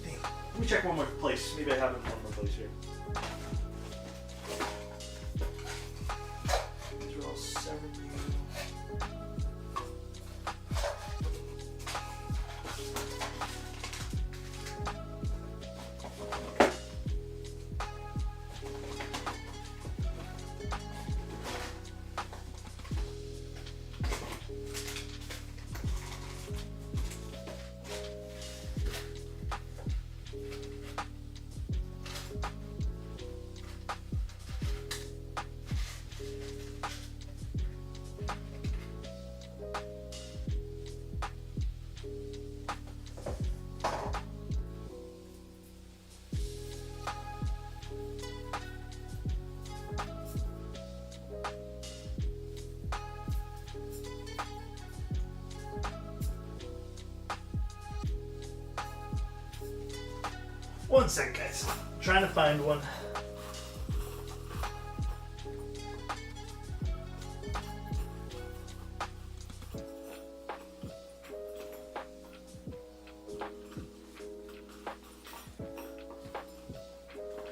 Dang. Let me check one more place. Maybe I have it in one more place here. These are all 70. One sec, guys. Trying to find one.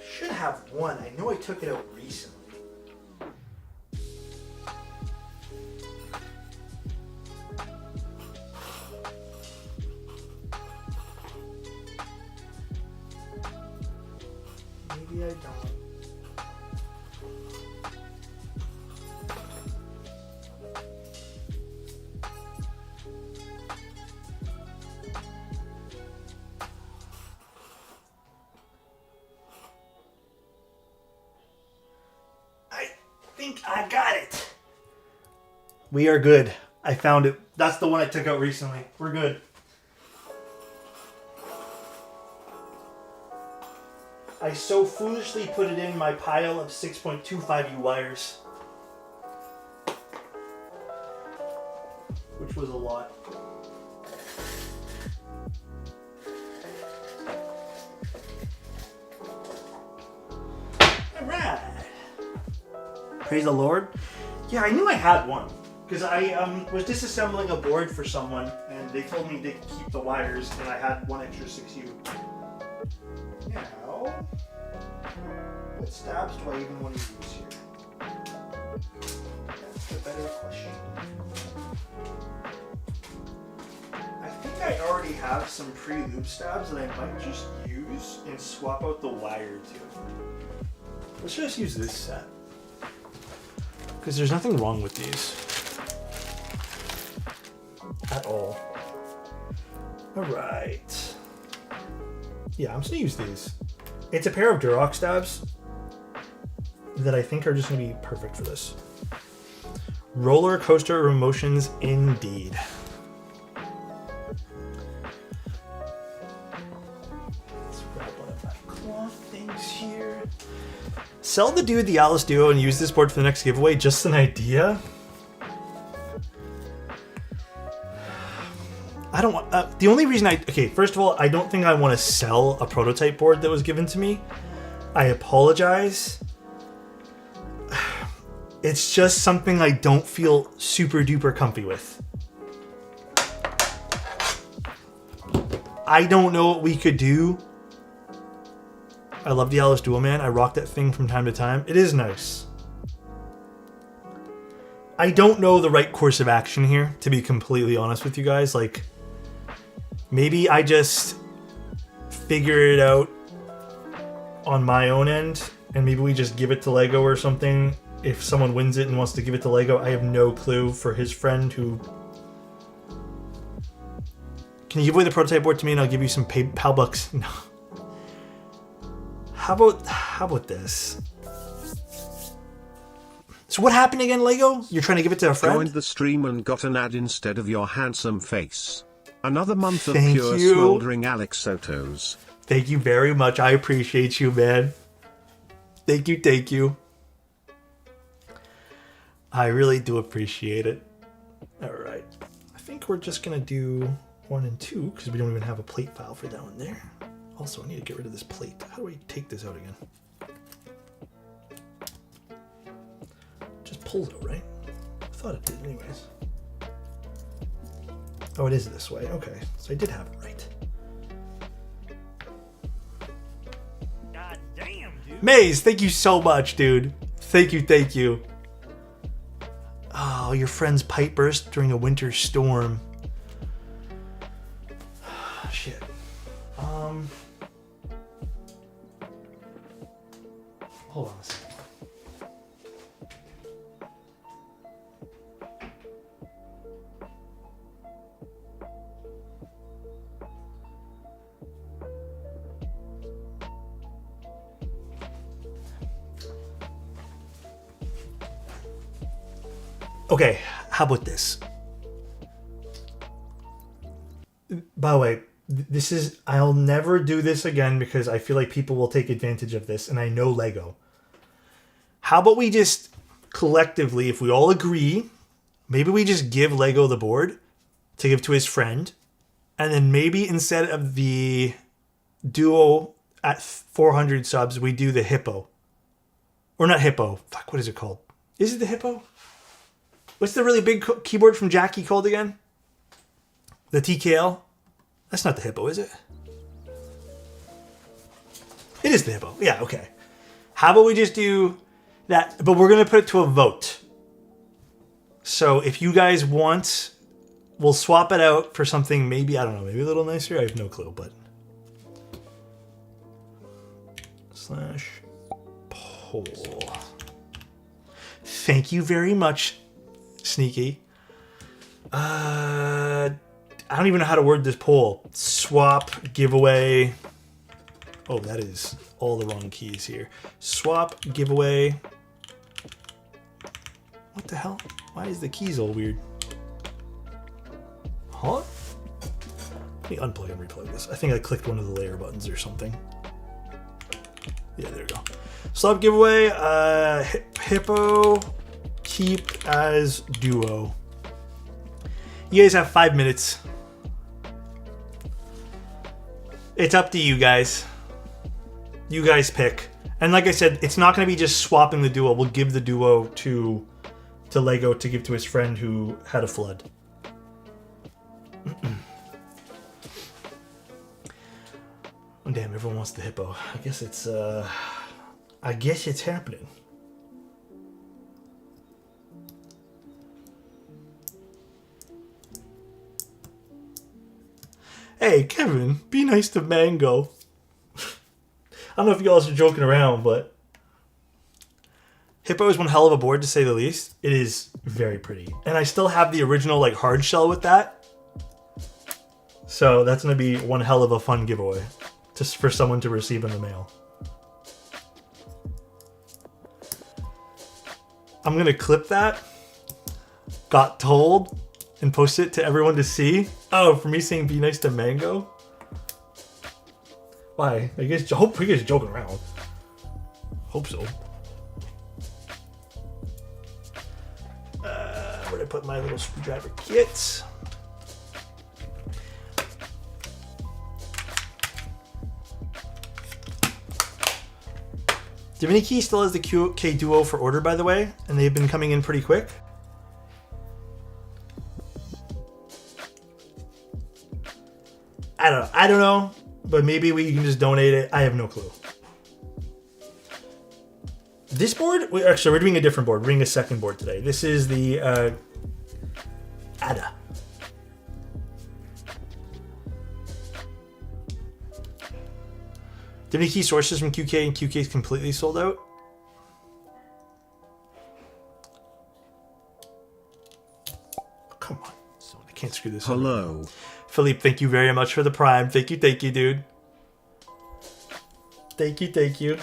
Should have one. I know I took it out recently. Maybe I don't. I think I got it. We are good. I found it. That's the one I took out recently. We're good. I so foolishly put it in my pile of 6.25U wires. Which was a lot. Alright. Praise the Lord. Yeah, I knew I had one. Because I was disassembling a board for someone and they told me to keep the wires and I had one extra 6U. Now, what stabs do I even want to use here? That's the better question. I think I already have some pre-lube stabs that I might just use and swap out the wire to. Let's just use this set. Because there's nothing wrong with these. At all. Alright. Yeah, I'm just gonna use these. It's a pair of Durox stabs that I think are just gonna be perfect for this. Roller coaster of emotions indeed. Let's grab one of my cloth things here. Sell the dude the Alice Duo and use this board for the next giveaway. Just an idea. I don't want, the only reason okay, first of all, I don't think I want to sell a prototype board that was given to me. I apologize. It's just something I don't feel super duper comfy with. I don't know what we could do. I love the Alice Duo, man. I rock that thing from time to time. It is nice. I don't know the right course of action here, to be completely honest with you guys. Like, maybe I just figure it out on my own end, and maybe we just give it to Lego or something. If someone wins it and wants to give it to Lego, I have no clue. For his friend who... Can you give away the prototype board to me and I'll give you some PAL bucks? No. How about this? So what happened again, Lego? You're trying to give it to a friend? Joined the stream and got an ad instead of your handsome face. Another month of Thank pure you. smoldering alexotos. Thank you very much. I appreciate you, man. Thank you, thank you. I really do appreciate it. All right. I think we're just going to do 1 and 2 because we don't even have a plate file for down there. Also, I need to get rid of this plate. How do I take this out again? Just pulls out, right? I thought it did anyways. Oh, it is this way. Okay, so I did have it right. God damn, dude. Maze, thank you so much, dude. Thank you, thank you. Oh, your friend's pipe burst during a winter storm. Shit. Hold on a second. Okay, how about this? By the way, this is... I'll never do this again because I feel like people will take advantage of this, and I know Lego. How about we just collectively, if we all agree, maybe we just give Lego the board to give to his friend, and then maybe instead of the Duo at 400 subs, we do the hippo. Or not hippo. Fuck, what is it called? Is it the hippo? What's the really big keyboard from Jackie called again? The TKL? That's not the hippo, is it? It is the hippo. Yeah, okay. How about we just do that? But we're going to put it to a vote. So if you guys want, we'll swap it out for something maybe, I don't know, maybe a little nicer. I have no clue, but... /poll. Thank you very much, Sneaky. I don't even know how to word this poll. Swap, giveaway. Oh, that is all the wrong keys here. Swap, giveaway. What the hell? Why is the keys all weird? Huh? Let me unplug and replug this. I think I clicked one of the layer buttons or something. Yeah, there we go. Swap, giveaway. Hippo, keep as duo. You guys have 5 minutes. It's up to you guys. You guys pick. And like I said, it's not going to be just swapping the duo. We'll give the duo to Lego to give to his friend who had a flood. Oh, damn, everyone wants the hippo. I guess it's happening. Hey, Kevin, be nice to Mango. I don't know if you guys are joking around, but Hippo is one hell of a board, to say the least. It is very pretty. And I still have the original like hard shell with that. So that's going to be one hell of a fun giveaway just for someone to receive in the mail. I'm going to clip that. Got told. And post it to everyone to see. Oh, for me saying be nice to Mango? Why? I guess hope you guys are joking around. Hope so. Where'd I put my little screwdriver kit? Divinity still has the QK Duo for order, by the way, and they've been coming in pretty quick. I don't know, but maybe we can just donate it. I have no clue. This board, we're doing a different board. We're doing a second board today. This is the Atta. Do you have any key sources from QK, and QK is completely sold out? Oh, come on. I can't screw this up. Hello. Philippe, thank you very much for the Prime. Thank you, dude. Thank you.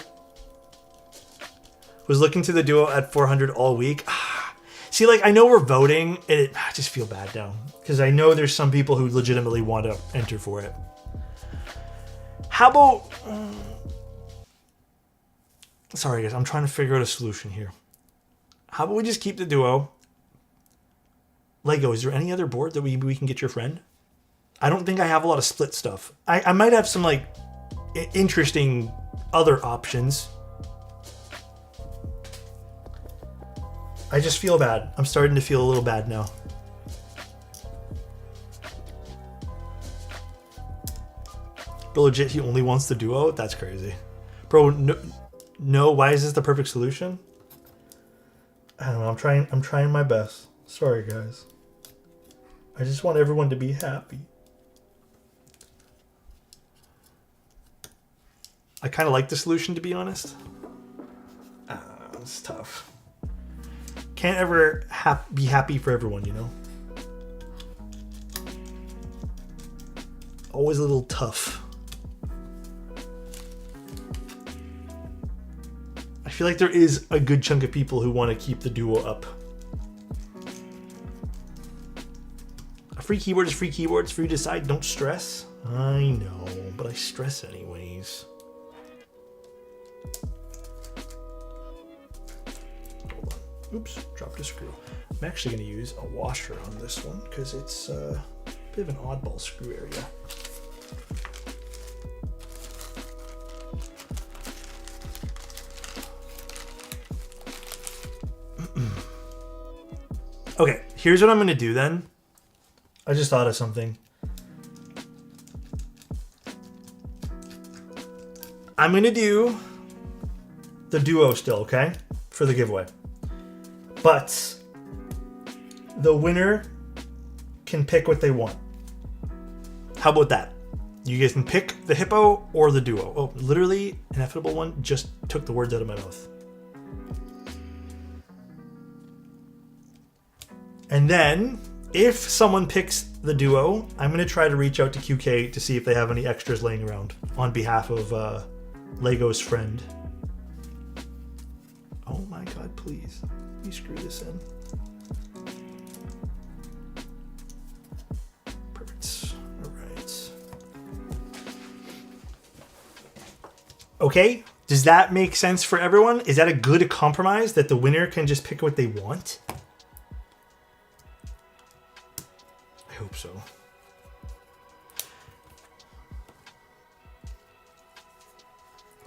Was looking to the duo at 400 all week. See, like, I know we're voting, and I just feel bad now. Because I know there's some people who legitimately want to enter for it. How about... Sorry, guys. I'm trying to figure out a solution here. How about we just keep the duo? Lego, is there any other board that we can get your friend? I don't think I have a lot of split stuff. I might have some, like, interesting other options. I just feel bad. I'm starting to feel a little bad now. Bro, legit, he only wants the duo? That's crazy. Bro, no, why is this the perfect solution? I don't know, I'm trying my best. Sorry, guys. I just want everyone to be happy. I kind of like the solution, to be honest. It's tough. Can't ever be happy for everyone, you know? Always a little tough. I feel like there is a good chunk of people who want to keep the duo up. A free keyboard is free keyboard. It's free to decide. Don't stress. I know, but I stress anyways. Oops, dropped a screw. I'm actually going to use a washer on this one because it's a bit of an oddball screw area. Okay, here's what I'm gonna do then. I just thought of something. I'm gonna do the duo still, okay? For the giveaway. But the winner can pick what they want. How about that? You guys can pick the hippo or the duo. Oh, literally, Ineffable One just took the words out of my mouth. And then, if someone picks the duo, I'm going to try to reach out to QK to see if they have any extras laying around on behalf of Lego's friend. Oh my god, please. Let me screw this in. Perfect. Alright. Okay, does that make sense for everyone? Is that a good compromise that the winner can just pick what they want? I hope so.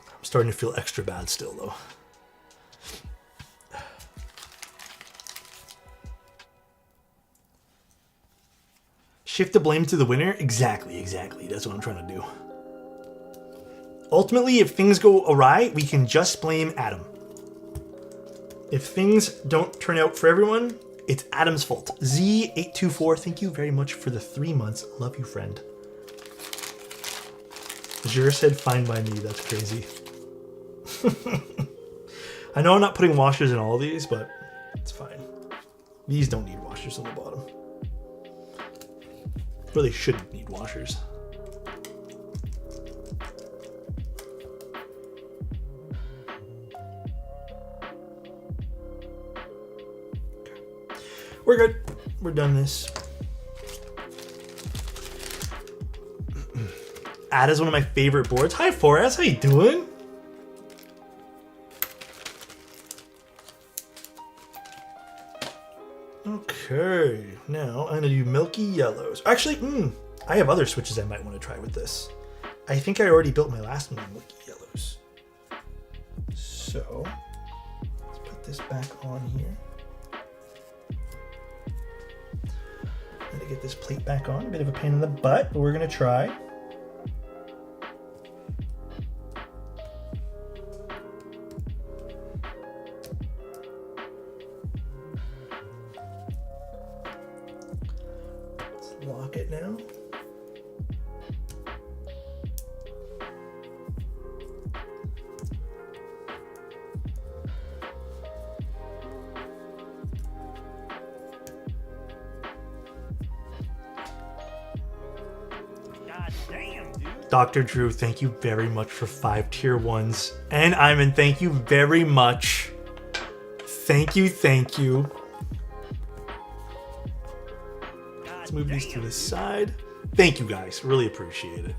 I'm starting to feel extra bad still, though. Shift the blame to the winner? Exactly. That's what I'm trying to do. Ultimately, if things go awry, we can just blame Adam. If things don't turn out for everyone, it's Adam's fault. Z824, thank you very much for the 3 months. Love you, friend. Jure said fine by me. That's crazy. I know I'm not putting washers in all of these, but it's fine. These don't need washers on the bottom. Well, they shouldn't need washers. We're good. We're done this. Atta's one of my favorite boards. Hi, Forrest. How you doing? Okay. Now, I'm going to do milky yellows. Actually, I have other switches I might want to try with this. I think I already built my last one on milky yellows. So, let's put this back on here. I'm gonna get this plate back on. A bit of a pain in the butt, but we're gonna try. Let's lock it now. Dr. Drew, thank you very much for 5 tier 1s. And Iman, thank you very much. Thank you. Let's move these to the side. Thank you guys, really appreciate it.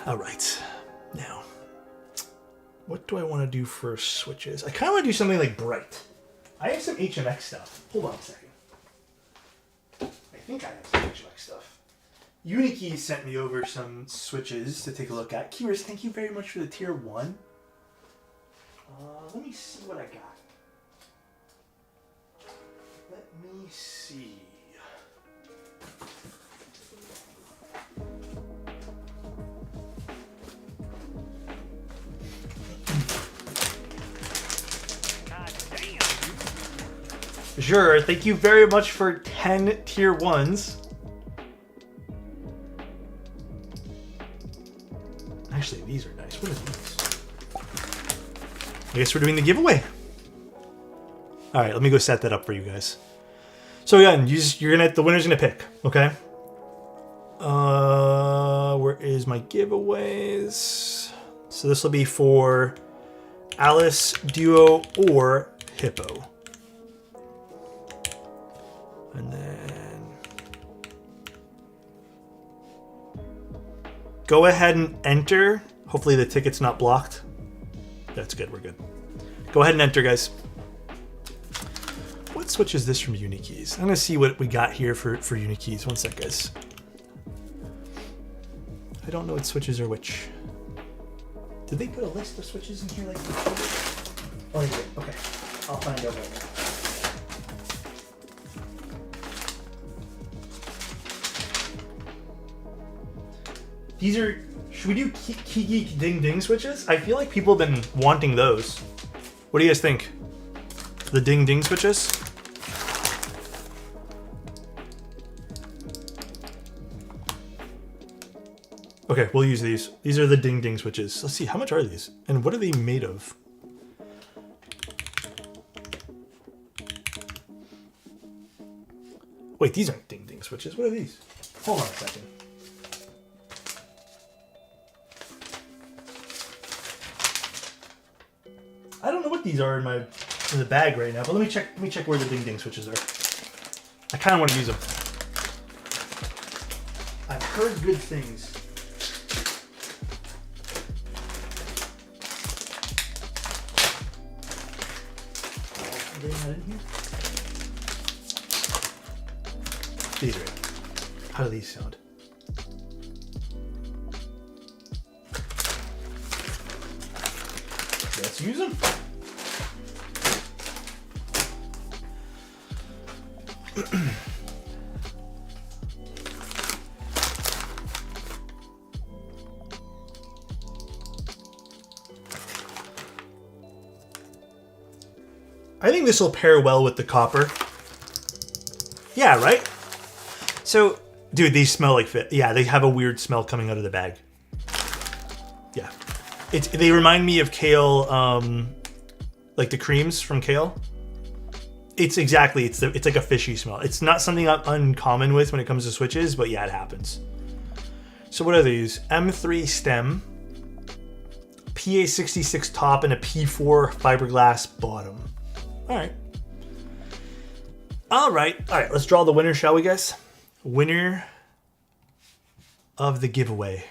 All right, now, what do I want to do for switches? I kind of want to do something like bright. I have some HMX stuff. Hold on a second. I think I have some HMX stuff. Unikey sent me over some switches to take a look at. Kyrus, thank you very much for the tier 1. Let me see what I got. Let me see. Sure, thank you very much for 10 tier 1s. Actually, these are nice. What are these? I guess we're doing the giveaway. All right, let me go set that up for you guys. So again, the winner's gonna pick, okay? Where is my giveaways? So this will be for Alice, Duo, or Hippo. And then go ahead and enter. Hopefully the ticket's not blocked. That's good, we're good. Go ahead and enter, guys. What switch is this from Unikeys? I'm gonna see what we got here for Unikeys. One sec, guys. I don't know what switches are which. Did they put a list of switches in here like before? Oh, they did. Okay. I'll find out right now. These are... Should we do Kiki Ding Ding switches? I feel like people have been wanting those. What do you guys think? The Ding Ding switches? Okay, we'll use these. These are the Ding Ding switches. Let's see, how much are these? And what are they made of? Wait, these aren't Ding Ding switches. What are these? Hold on a second. I don't know what these are in the bag right now, but let me check where the Ding Ding switches are. I kind of want to use them. I've heard good things. Are they not in here? These are it. How do these sound? Let's use them. I think this will pair well with the copper. Yeah, right? So, dude, these smell like fit. Yeah, they have a weird smell coming out of the bag. Yeah. They remind me of kale, like the creams from kale. It's exactly, it's like a fishy smell. It's not something I'm uncommon with when it comes to switches, but yeah, it happens. So what are these? M3 stem, PA66 top, and a P4 fiberglass bottom. All right. All right, let's draw the winner, shall we, guys? Winner of the giveaway.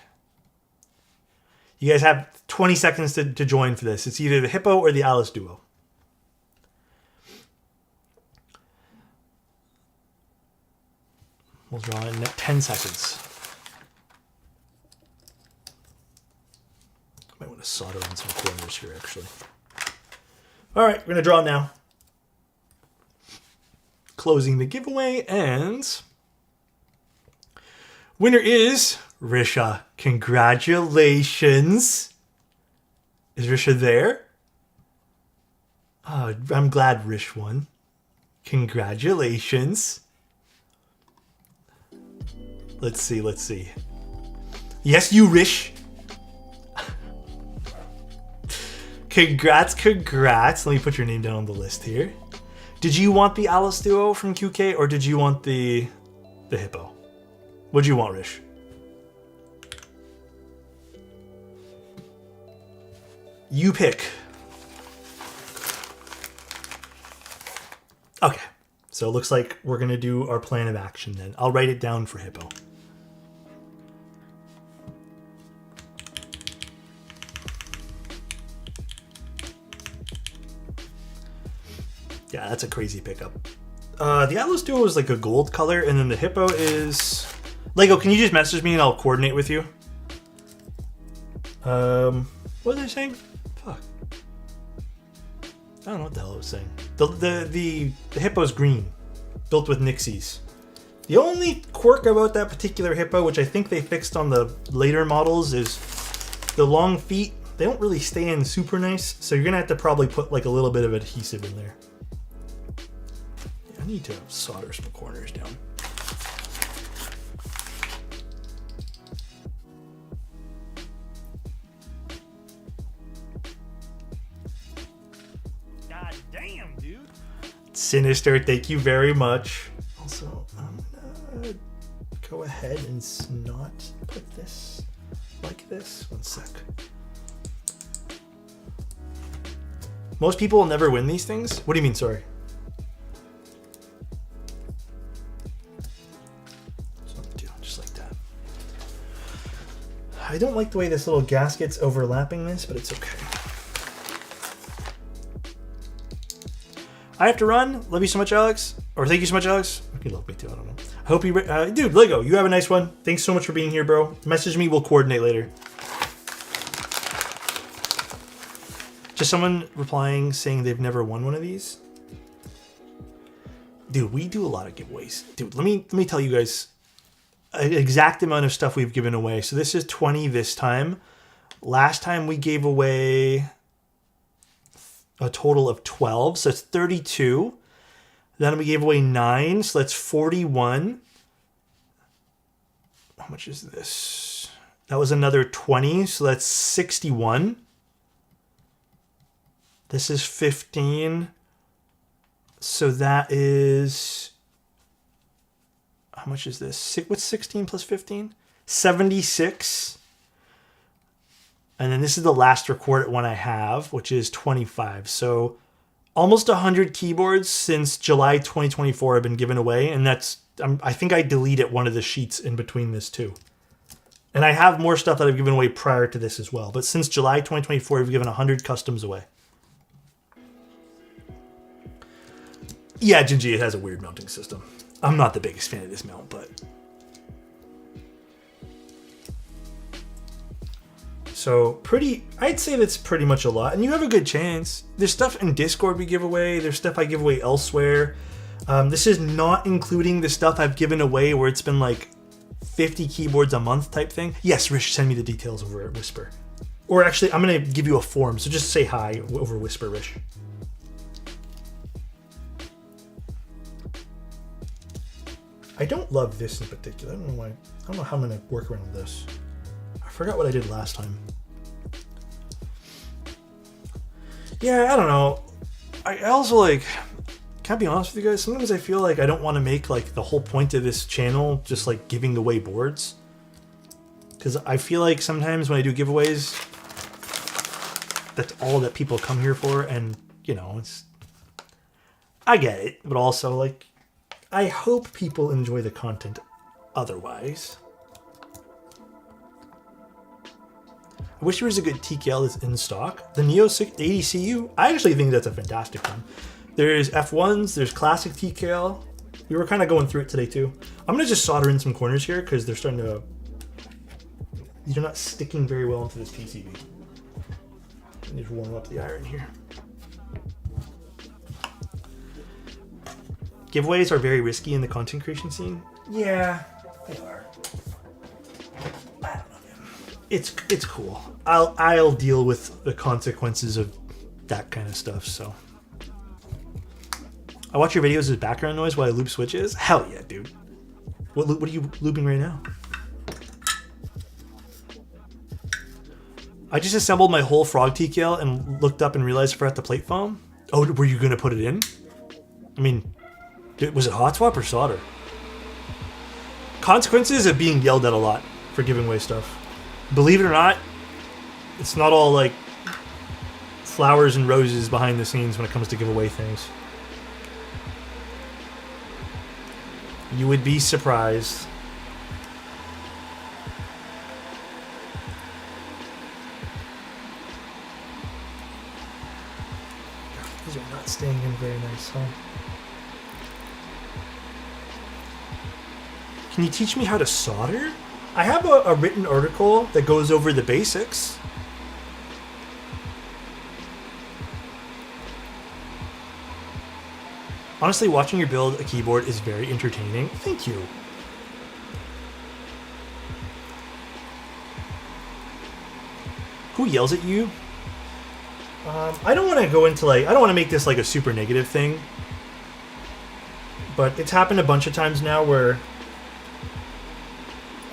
You guys have 20 seconds to join for this. It's either the Hippo or the Alice Duo. We'll draw in 10 seconds. I might want to solder on some corners here, actually. All right, we're going to draw now. Closing the giveaway, and winner is Risha. Congratulations. Is Risha there? Oh, I'm glad Rish won. Congratulations. Let's see. Yes, you Rish. Congrats. Let me put your name down on the list here. Did you want the Alice Duo from QK, or did you want the Hippo? What'd you want, Rish? You pick. Okay, so it looks like we're gonna do our plan of action then. I'll write it down for Hippo. Yeah, that's a crazy pickup. The Alice Duo is like a gold color, and then the Hippo is... Lego, can you just message me and I'll coordinate with you? What was I saying? Fuck. I don't know what the hell I was saying. The Hippo's green, built with Nixies. The only quirk about that particular Hippo, which I think they fixed on the later models, is the long feet. They don't really stay in super nice, so you're gonna have to probably put like a little bit of adhesive in there. I need to solder some corners down. God damn, dude. Sinister, thank you very much. Also, I'm gonna go ahead and not put this like this. One sec. Most people will never win these things. What do you mean, sorry? I don't like the way this little gasket's overlapping this, but it's okay. I have to run. Love you so much, Alex. Or thank you so much, Alex. You love me too, I don't know. I hope you... dude, Lego, you have a nice one. Thanks so much for being here, bro. Message me, we'll coordinate later. Just someone replying saying they've never won one of these. Dude, we do a lot of giveaways. Dude, let me tell you guys an exact amount of stuff we've given away. So this is 20 this time. Last time we gave away a total of 12, so it's 32. Then we gave away 9, so that's 41. How much is this? That was another 20, so that's 61. This is 15. So that is... How much is this? What's 16 plus 15? 76. And then this is the last recorded one I have, which is 25. So almost 100 keyboards since July 2024 have been given away. And that's, I think I deleted one of the sheets in between this too. And I have more stuff that I've given away prior to this as well. But since July 2024, we've given 100 customs away. Yeah, Jinji, it has a weird mounting system. I'm not the biggest fan of this mount, but... So, I'd say that's pretty much a lot. And you have a good chance. There's stuff in Discord we give away. There's stuff I give away elsewhere. This is not including the stuff I've given away where it's been like 50 keyboards a month type thing. Yes, Rish, send me the details over at Whisper. Or actually, I'm going to give you a form, so just say hi over Whisper, Rish. I don't love this in particular. I don't know why. I don't know how I'm going to work around this. I forgot what I did last time. Yeah, I don't know. I also like, can I be honest with you guys? Sometimes I feel like I don't want to make like the whole point of this channel just like giving away boards. Because I feel like sometimes when I do giveaways, that's all that people come here for. And, you know, it's, I get it. But also like, I hope people enjoy the content otherwise. I wish there was a good TKL that's in stock. The Neo 680CU, I actually think that's a fantastic one. There's F1s, there's classic TKL. We were kind of going through it today too. I'm going to just solder in some corners here because they're starting to... These are not sticking very well into this PCB. I need to warm up the iron here. Giveaways are very risky in the content creation scene. Yeah, they are. I don't know, man. It's cool. I'll deal with the consequences of that kind of stuff. So I watch your videos as background noise while I loop switches. Hell yeah, dude. What are you looping right now? I just assembled my whole frog TKL and looked up and realized I forgot the plate foam. Oh, were you gonna put it in? I mean, was it hot swap or solder? Consequences of being yelled at a lot for giving away stuff. Believe it or not, it's not all like flowers and roses behind the scenes when it comes to give away things. You would be surprised. These are not staying in very nice, huh? Can you teach me how to solder? I have a written article that goes over the basics. Honestly, watching you build a keyboard is very entertaining. Thank you. Who yells at you? I don't want to go into like, I don't want to make this like a super negative thing. But it's happened a bunch of times now where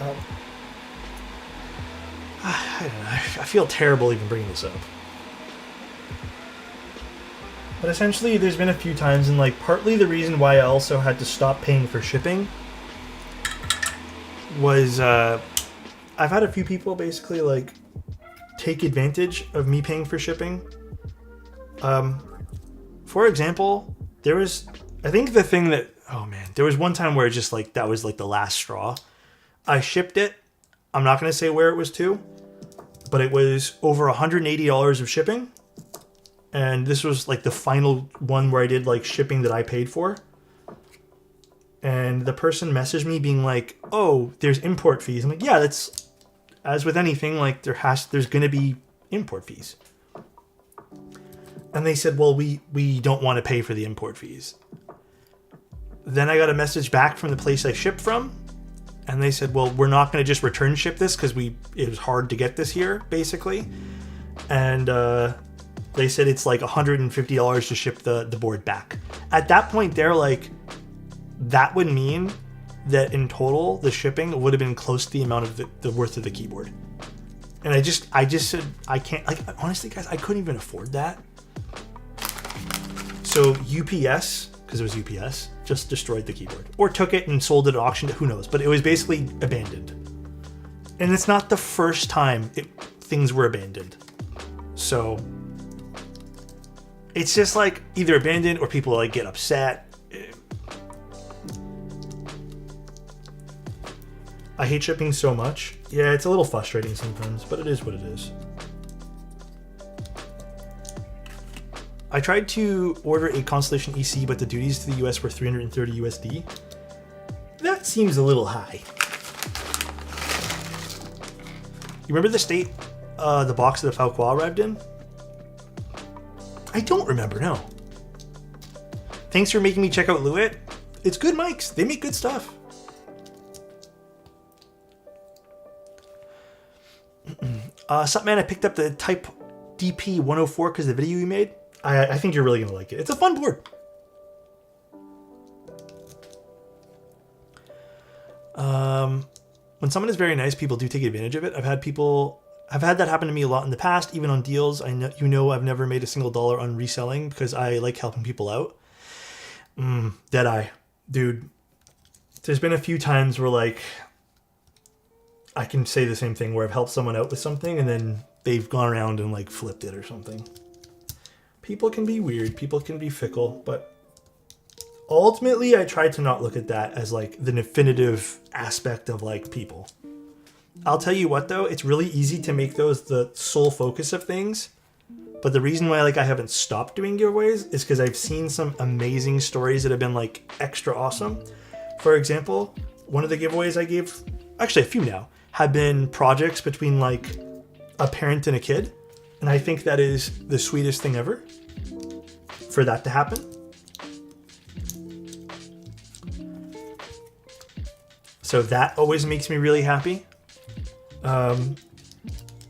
I don't know, I feel terrible even bringing this up. But essentially, there's been a few times, and like partly the reason why I also had to stop paying for shipping was I've had a few people basically like take advantage of me paying for shipping. For example, there was, I think the thing that, oh man, there was one time where just like that was like the last straw. I shipped it. I'm not going to say where it was to, but it was over $180 of shipping. And this was like the final one where I did like shipping that I paid for. And the person messaged me being like, oh, there's import fees. I'm like, yeah, that's, as with anything, like there's going to be import fees. And they said, well, we don't want to pay for the import fees. Then I got a message back from the place I shipped from. And they said, well, we're not going to just return ship this because it was hard to get this here, basically. And they said it's like $150 to ship the board back. At that point, they're like, that would mean that in total, the shipping would have been close to the amount of the worth of the keyboard. And I just said, I can't, like, honestly, guys, I couldn't even afford that. So UPS, because it was UPS, just destroyed the keyboard. Or took it and sold it at auction, who knows. But it was basically abandoned. And it's not the first time things were abandoned. So it's just like either abandoned or people like get upset. I hate shipping so much. Yeah, it's a little frustrating sometimes, but it is what it is. I tried to order a Constellation EC, but the duties to the US were 330 USD. That seems a little high. You remember the state the box of the Falcois arrived in? I don't remember, no. Thanks for making me check out Lewitt. It's good mics. They make good stuff. Sup, man, I picked up the Type DP 104 because of the video you made. I think you're really going to like it. It's a fun board. When someone is very nice, people do take advantage of it. I've had that happen to me a lot in the past, even on deals. I know, I've never made a single dollar on reselling because I like helping people out. Deadeye. Dude, there's been a few times where, like, I can say the same thing where I've helped someone out with something and then they've gone around and, like, flipped it or something. People can be weird. People can be fickle, but ultimately I try to not look at that as, like, the definitive aspect of, like, people. I'll tell you what, though, it's really easy to make those the sole focus of things. But the reason why, like, I haven't stopped doing giveaways is because I've seen some amazing stories that have been, like, extra awesome. For example, one of the giveaways I gave, actually a few now, have been projects between, like, a parent and a kid. And I think that is the sweetest thing ever for that to happen. So that always makes me really happy.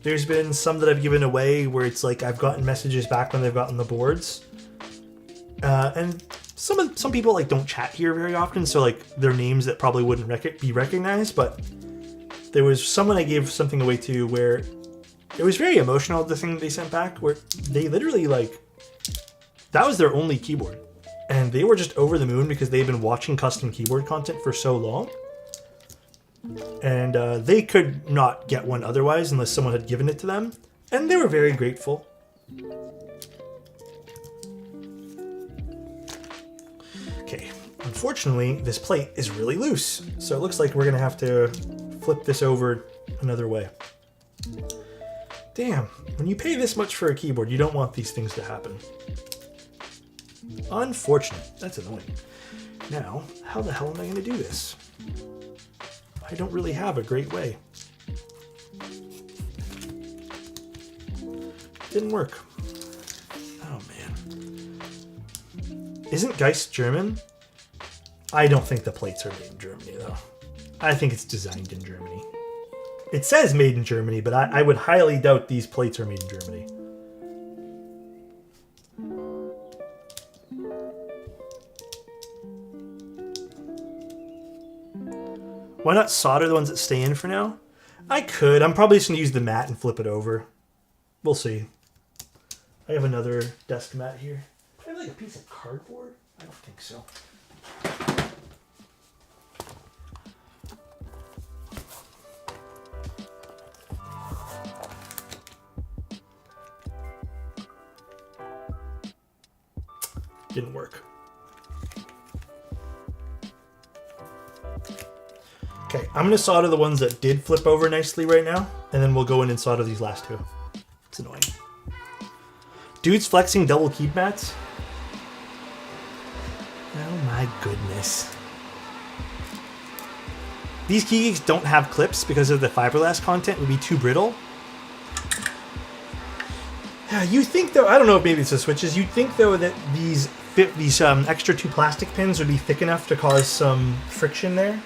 There's been some that I've given away where it's like I've gotten messages back when they've gotten the boards. And some people, like, don't chat here very often, so, like, they're names that probably wouldn't be recognized, but there was someone I gave something away to where it was very emotional, the thing they sent back, where they literally, like, that was their only keyboard. And they were just over the moon because they've been watching custom keyboard content for so long. And they could not get one otherwise unless someone had given it to them. And they were very grateful. Okay, unfortunately, this plate is really loose. So it looks like we're going to have to flip this over another way. Damn, when you pay this much for a keyboard, you don't want these things to happen. Unfortunate. That's annoying. Now, how the hell am I going to do this? I don't really have a great way. Didn't work. Oh, man. Isn't Geist German? I don't think the plates are made in Germany, though. I think it's designed in Germany. It says made in Germany, but I would highly doubt these plates are made in Germany. Why not solder the ones that stay in for now? I could. I'm probably just going to use the mat and flip it over. We'll see. I have another desk mat here. Do I have, like, a piece of cardboard? I don't think so. Didn't work. Okay, I'm going to solder the ones that did flip over nicely right now, and then we'll go in and solder these last two. It's annoying. Dude's flexing double keyed mats. Oh my goodness. These keycaps don't have clips because of the fiberglass content would be too brittle. You think, though, I don't know if maybe it's the switches, you'd think, though, that these extra two plastic pins would be thick enough to cause some friction there.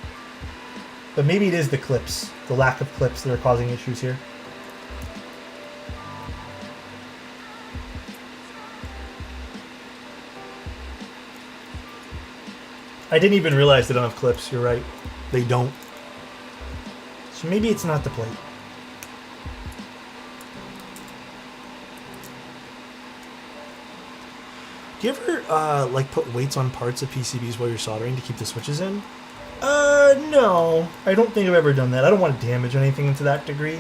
But maybe it is the clips, the lack of clips that are causing issues here. I didn't even realize they don't have clips. You're right. They don't. So maybe it's not the plate. Do you ever like put weights on parts of PCBs while you're soldering to keep the switches in? No. I don't think I've ever done that. I don't want to damage anything to that degree.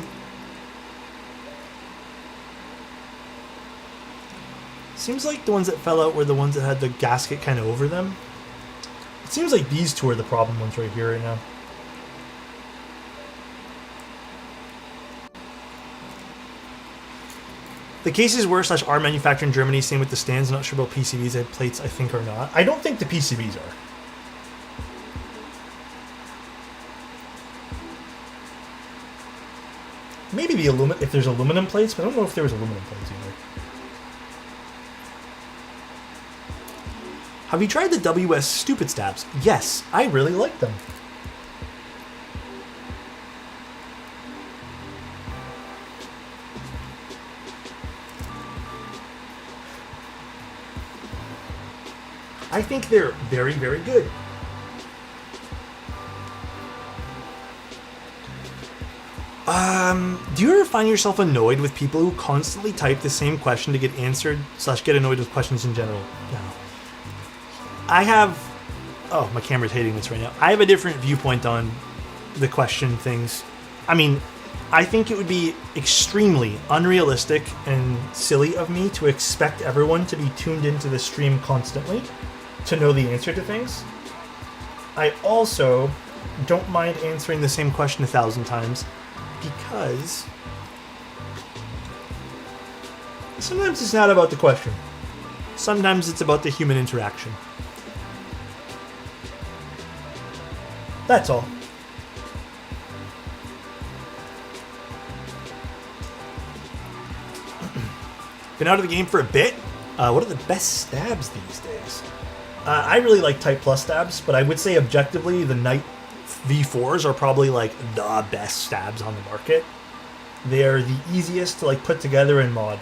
Seems like the ones that fell out were the ones that had the gasket kind of over them. It seems like these two are the problem ones right here right now. The cases were / are manufactured in Germany. Same with the stands. Not sure about PCBs. Had plates, I think, or not. I don't think the PCBs are. Maybe the if there's aluminum plates, but I don't know if there was aluminum plates either. Have you tried the WS Stupid Stabs? Yes, I really like them. I think they're very, very good. Do you ever find yourself annoyed with people who constantly type the same question to get answered / get annoyed with questions in general? No. I have... Oh, my camera's hating this right now. I have a different viewpoint on the question things. I mean, I think it would be extremely unrealistic and silly of me to expect everyone to be tuned into the stream constantly to know the answer to things. I also don't mind answering the same question 1,000 times because sometimes it's not about the question. Sometimes it's about the human interaction. That's all. Been out of the game for a bit. What are the best stabs these days? I really like Type Plus stabs, but I would say objectively the Knight V4s are probably like the best stabs on the market. They're the easiest to like put together and mod.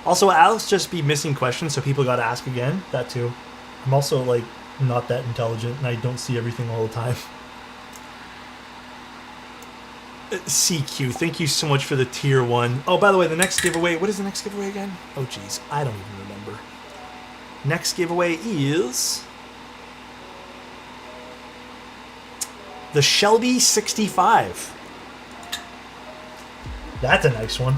Also, Alex just be missing questions, so people gotta ask again. That too. I'm also like not that intelligent, and I don't see everything all the time. CQ, thank you so much for the tier 1. Oh, by the way, the next giveaway. What is the next giveaway again? Oh, jeez, I don't even remember. Next giveaway is the Shelby 65. That's a nice one.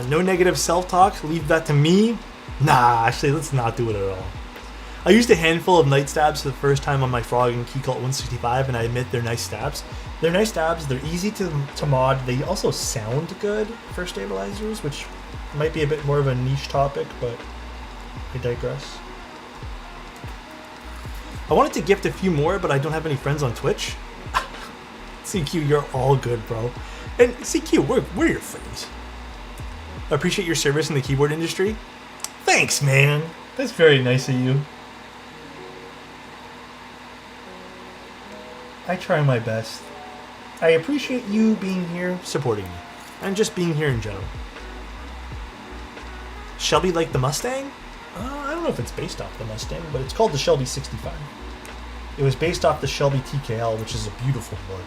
No negative self-talk. Leave that to me. Nah, actually, let's not do it at all. I used a handful of Knight stabs for the first time on my Frog and Keycult 165, and I admit they're nice stabs. They're nice stabs. They're easy to mod. They also sound good for stabilizers, which might be a bit more of a niche topic, but I digress. I wanted to gift a few more, but I don't have any friends on Twitch. CQ, you're all good, bro. And CQ, we're your friends. I appreciate your service in the keyboard industry. Thanks, man. That's very nice of you. I try my best. I appreciate you being here, supporting me, and just being here in general. Shelby like the Mustang? I don't know if it's based off the Mustang, but it's called the Shelby 65. It was based off the Shelby TKL, which is a beautiful board.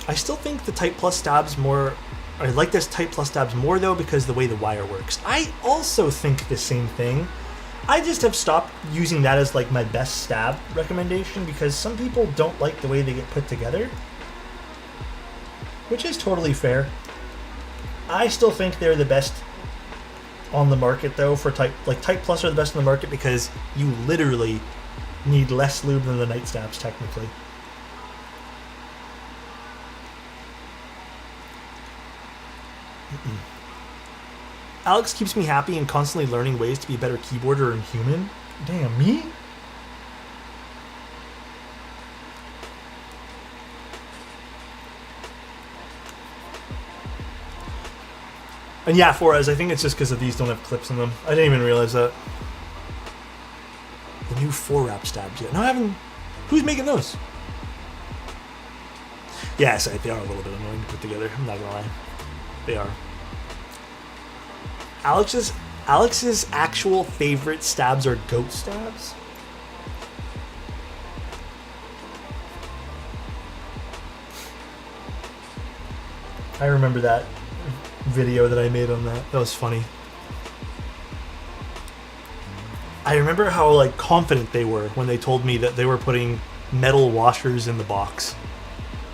I still think the Type Plus stabs more... I like this Type Plus stabs more, though, because the way the wire works. I also think the same thing. I just have stopped using that as, like, my best stab recommendation, because some people don't like the way they get put together. Which is totally fair. I still think they're the best on the market, though, for Type Plus are the best on the market because you literally need less lube than the Knight stabs, technically. Alex keeps me happy and constantly learning ways to be a better keyboarder and human. Damn, me? And yeah, Flores, I think it's just because of these don't have clips in them. I didn't even realize that. The new 4-wrap stabs yet. No, I haven't. Who's making those? Yeah, so they are a little bit annoying to put together. I'm not gonna lie. They are. Alex's actual favorite stabs are goat stabs. I remember that video that I made on that. That was funny. I remember how like confident they were when they told me that they were putting metal washers in the box.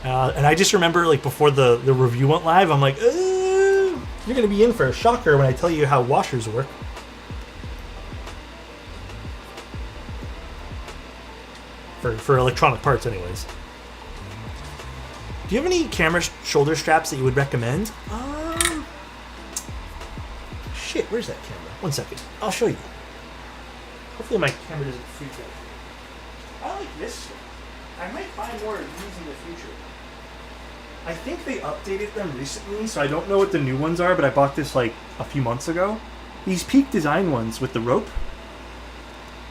And I just remember like before the review went live, I'm like, you're going to be in for a shocker when I tell you how washers work. For electronic parts anyways. Do you have any camera shoulder straps that you would recommend? Shit, where's that camera? 1 second. I'll show you. Hopefully my camera doesn't freak out. I like this. I might buy more of these in the future. I think they updated them recently, so I don't know what the new ones are, but I bought this like a few months ago. These Peak Design ones with the rope.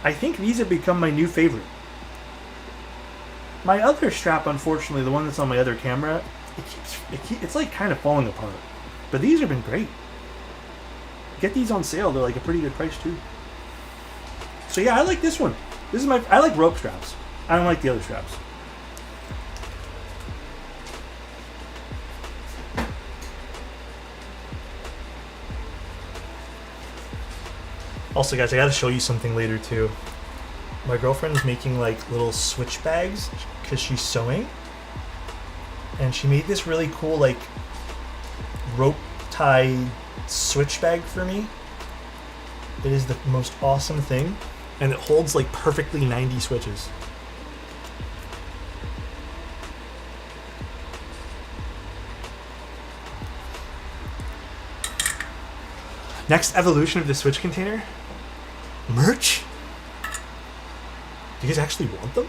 I think these have become my new favorite. My other strap, unfortunately, the one that's on my other camera, it's like kind of falling apart. But these have been great. Get these on sale; they're like a pretty good price too. So yeah, I like this one. I like rope straps. I don't like the other straps. Also, guys, I gotta show you something later too. My girlfriend's making like little switch bags because she's sewing, and she made this really cool like rope tie switch bag for me. It is the most awesome thing, and it holds like perfectly 90 switches. Next evolution of the Switch container? Merch? Do you guys actually want them?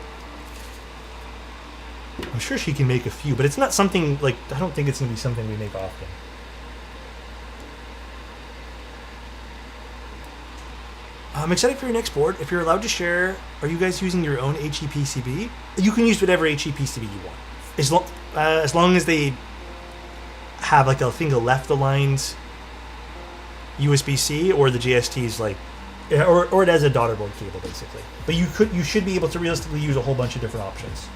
I'm sure she can make a few, but it's not something, like, I don't think it's going to be something we make often. I'm excited for your next board. If you're allowed to share, are you guys using your own HEPCB? You can use whatever HEPCB you want. As long as they have, like, I think a left-aligned USB-C, or the JST is like, or it has a daughterboard cable basically. But you should be able to realistically use a whole bunch of different options.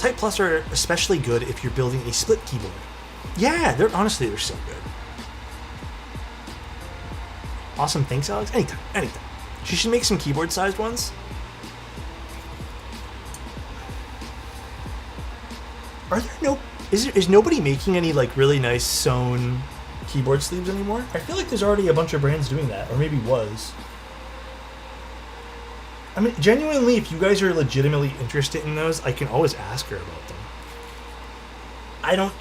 Type Plus are especially good if you're building a split keyboard. Yeah, they're so good. Awesome, thanks, Alex. Anytime. She should make some keyboard-sized ones. Is nobody making any like really nice sewn keyboard sleeves anymore? I feel like there's already a bunch of brands doing that, or maybe was. I mean, genuinely, if you guys are legitimately interested in those, I can always ask her about them.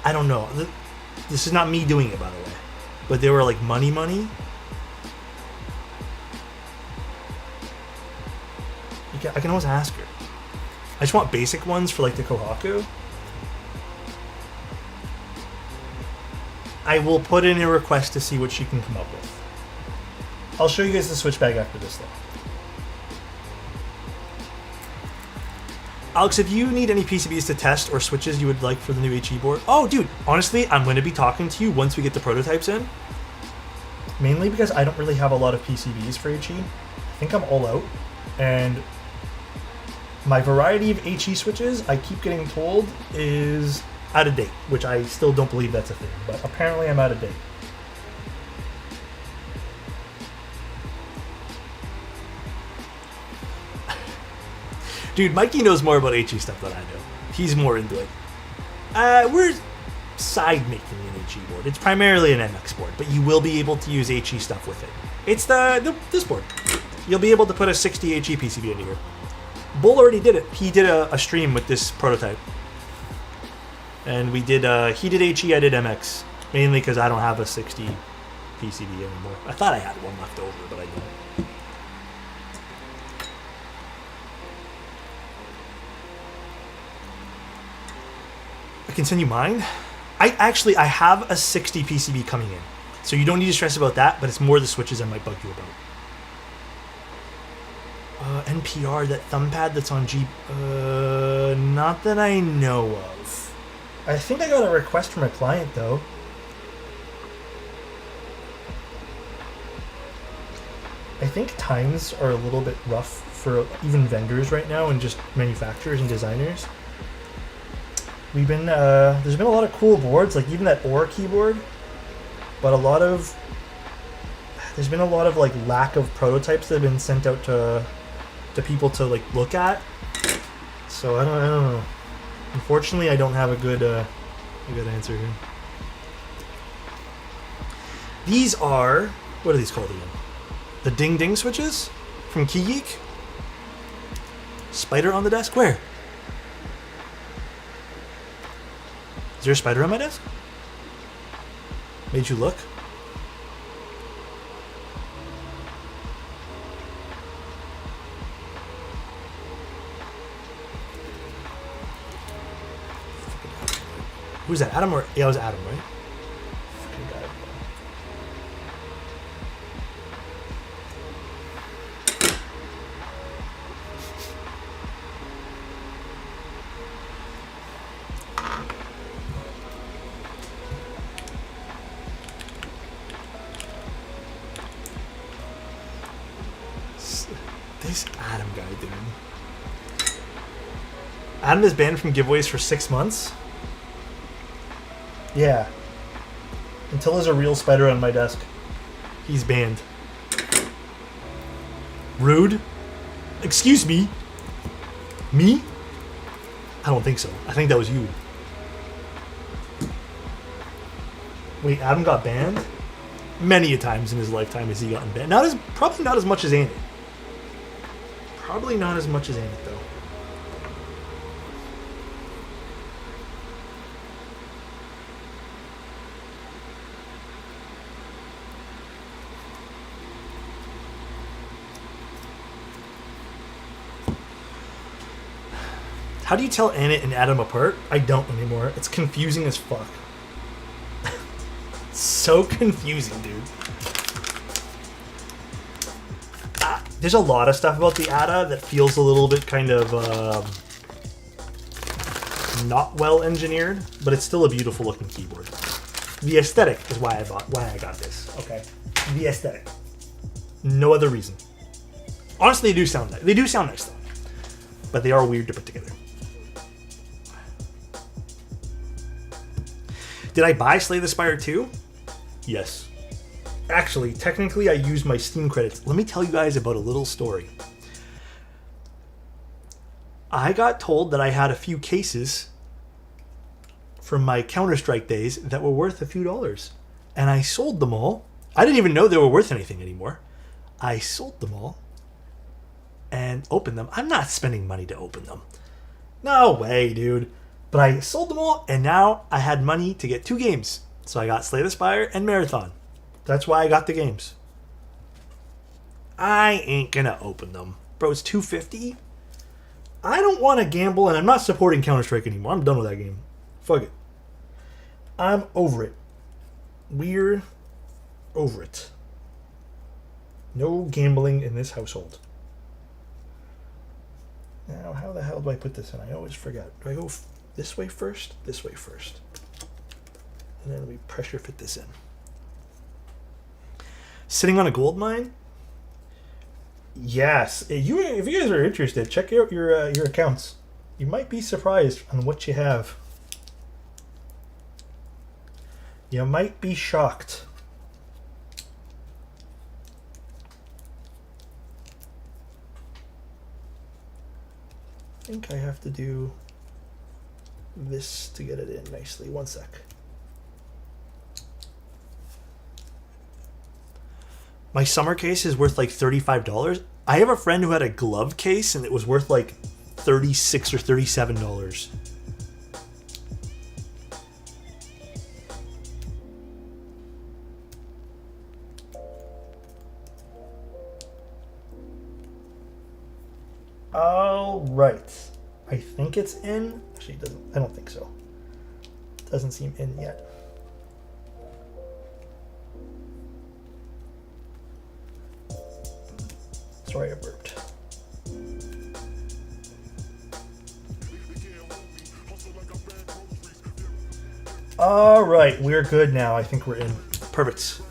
I don't know. This is not me doing it, by the way. But they were like money. I can always ask her. I just want basic ones for like the Kohaku. I will put in a request to see what she can come up with. I'll show you guys the switch bag after this though. Alex, if you need any PCBs to test or switches you would like for the new HE board. Oh, dude, honestly, I'm going to be talking to you once we get the prototypes in. Mainly because I don't really have a lot of PCBs for HE. I think I'm all out. And my variety of HE switches, I keep getting told, is out of date, which I still don't believe that's a thing, but apparently I'm out of date. Dude, Mikey knows more about HE stuff than I do. He's more into it. We're side making an HE board. It's primarily an MX board, but you will be able to use HE stuff with it. It's this board. You'll be able to put a 60 HE PCB into here. Bull already did it. He did a stream with this prototype. And we did, he did HE, I did MX. Mainly because I don't have a 60 PCB anymore. I thought I had one left over, but I don't. I can send you mine. I have a 60 PCB coming in, so you don't need to stress about that, but it's more the switches I might bug you about. NPR, that thumb pad that's on Jeep, not that I know of. I think I got a request from a client, though. I think times are a little bit rough for even vendors right now and just manufacturers and designers. We've been, there's been a lot of cool boards, like even that OR keyboard, but there's been a lot of like lack of prototypes that have been sent out to people to like look at. So I don't know. Unfortunately, I don't have a good answer here. These are, what are these called again? The ding ding switches from Keygeek. Spider on the desk? Where? Is there a spider on my desk? Made you look? Who's that? Adam or... Yeah, it was Adam, right? Fucking guy. This Adam guy, dude. Adam is banned from giveaways for 6 months? Yeah. Until there's a real spider on my desk. He's banned. Rude? Excuse me? Me? I don't think so. I think that was you. Wait, Adam got banned? Many a times in his lifetime has he gotten banned. Probably not as much as Andy. Probably not as much as Andy, though. How do you tell Anna and Adam apart? I don't anymore. It's confusing as fuck. So confusing, dude. There's a lot of stuff about the Atta that feels a little bit kind of not well engineered, but it's still a beautiful looking keyboard. The aesthetic is why I got this. Okay, the aesthetic. No other reason. Honestly, they do sound nice. They do sound nice though, but they are weird to put together. Did I buy Slay the Spire 2? Yes. Actually, technically, I used my Steam credits. Let me tell you guys about a little story. I got told that I had a few cases from my Counter-Strike days that were worth a few dollars. And I sold them all. I didn't even know they were worth anything anymore. I sold them all and opened them. I'm not spending money to open them. No way, dude. But I sold them all, and now I had money to get 2 games. So I got Slay the Spire and Marathon. That's why I got the games. I ain't gonna open them. Bro, it's $250. I don't want to gamble, and I'm not supporting Counter-Strike anymore. I'm done with that game. Fuck it. I'm over it. We're over it. No gambling in this household. Now, how the hell do I put this in? I always forget. Do I go this way first? This way first. And then we pressure fit this in. Sitting on a gold mine? Yes. If you guys are interested, check out your accounts. You might be surprised on what you have. You might be shocked. I think I have to do this to get it in nicely. One sec. My summer case is worth like $35. I have a friend who had a glove case and it was worth like $36 or $37. All right. I think it's in. Actually, it doesn't. I don't think so. Doesn't seem in yet. Sorry, I burped. All right, we're good now. I think we're in. Perfect.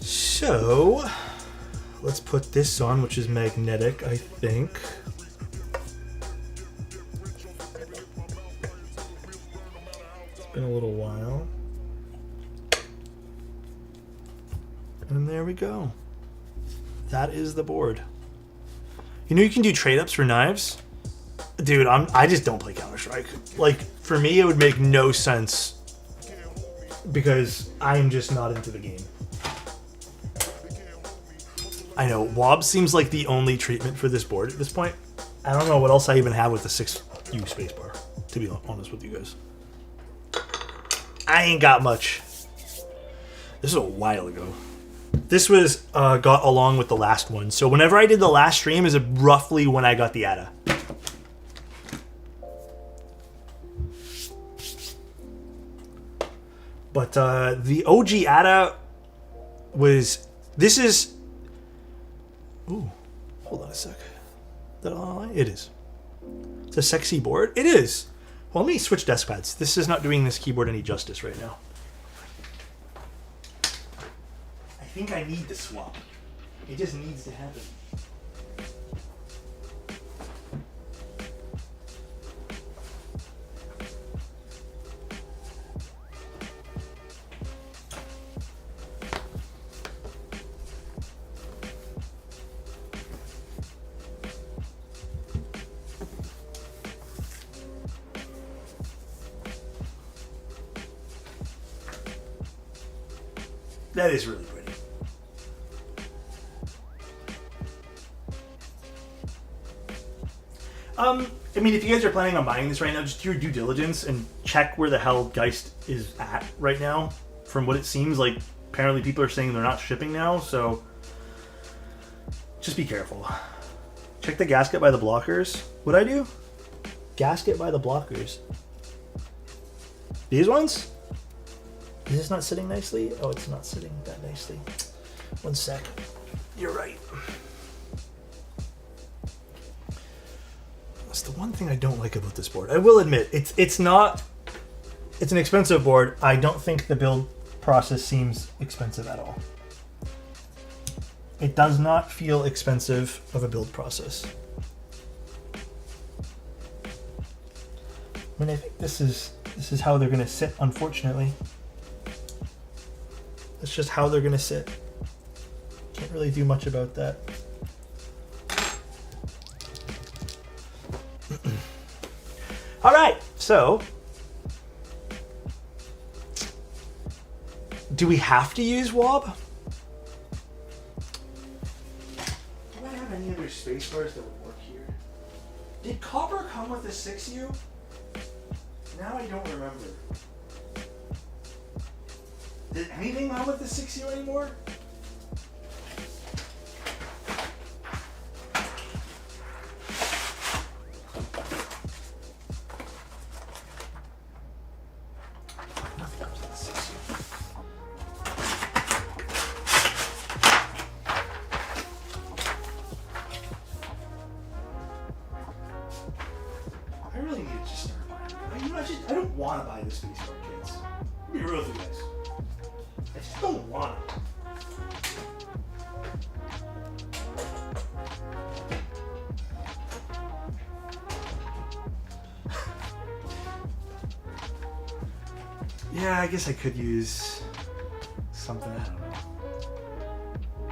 So, let's put this on, which is magnetic, I think. It's been a little while. And there we go. That is the board. You know you can do trade-ups for knives? Dude, I just don't play Counter-Strike. Like, for me, it would make no sense because I'm just not into the game. I know, Wob seems like the only treatment for this board at this point. I don't know what else I even have with the 6U spacebar, to be honest with you guys. I ain't got much. This is a while ago. This was got along with the last one. So whenever I did the last stream is roughly when I got the Atta. But the OG Atta was... This is... Ooh, hold on a sec. Is that online? It is. It's a sexy board. It is. Well, let me switch desk pads. This is not doing this keyboard any justice right now. I think I need the swap. It just needs to happen. That is really pretty. I mean, if you guys are planning on buying this right now, just do your due diligence and check where the hell Geist is at right now. From what it seems like, apparently people are saying they're not shipping now, so just be careful. Check the gasket by the blockers. What'd I do? Gasket by the blockers. These ones? Is this not sitting nicely? Oh, it's not sitting that nicely. One sec. You're right. That's the one thing I don't like about this board. I will admit, it's not... It's an expensive board. I don't think the build process seems expensive at all. It does not feel expensive of a build process. I mean, I think this is how they're going to sit, unfortunately. That's just how they're going to sit. Can't really do much about that. All right, so do we have to use Wob? Do I have any other space bars that would work here? Did copper come with a 6U? Now I don't remember. Did anything come with the 6U anymore? I really need to just start buying. You know, I don't want to buy the space bar kits. I'll be real with you guys. I just don't want it. Yeah, I guess I could use something. I don't know.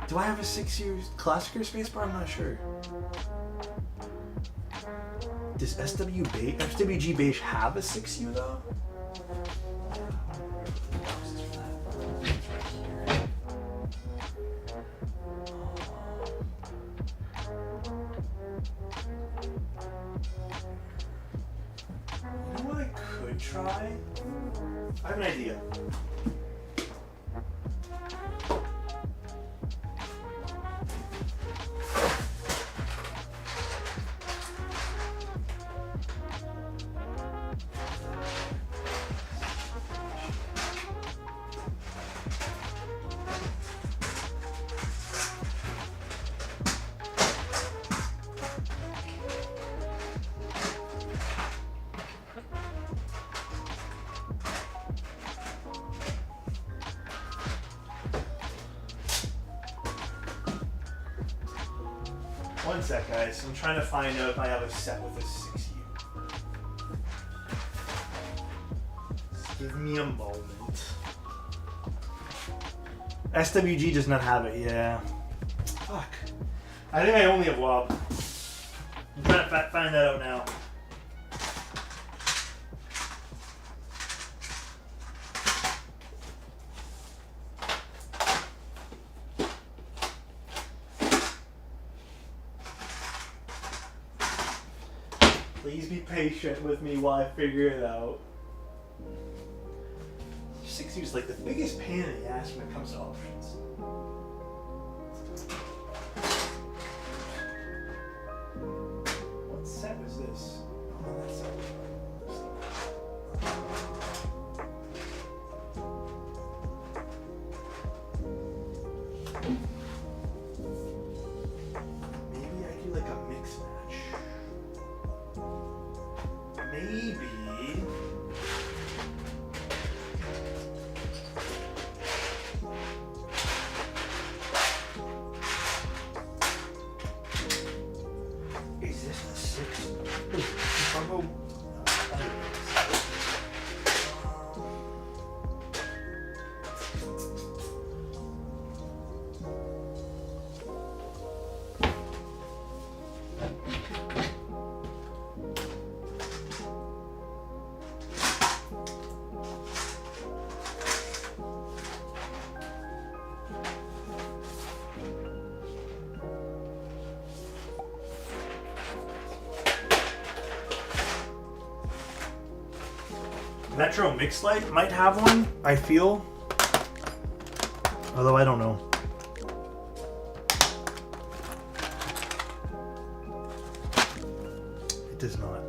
Do I have a 6U Classicer spacebar? I'm not sure. Does FWG Beige have a 6U though? You know what I could try? I have an idea. One sec, guys. I'm trying to find out if I have a set with a 6U. Just give me a moment. SWG does not have it, yeah. Fuck. I think I only have Wob. I'm trying to find that out now. Please be patient with me while I figure it out. 6U is like the biggest pain in the ass when it comes to options. What set was this? Oh, that set was maybe I do like a mix match. Maybe. Is this the 6? Combo? Metro Mix Light might have one, I feel. Although I don't know. It does not.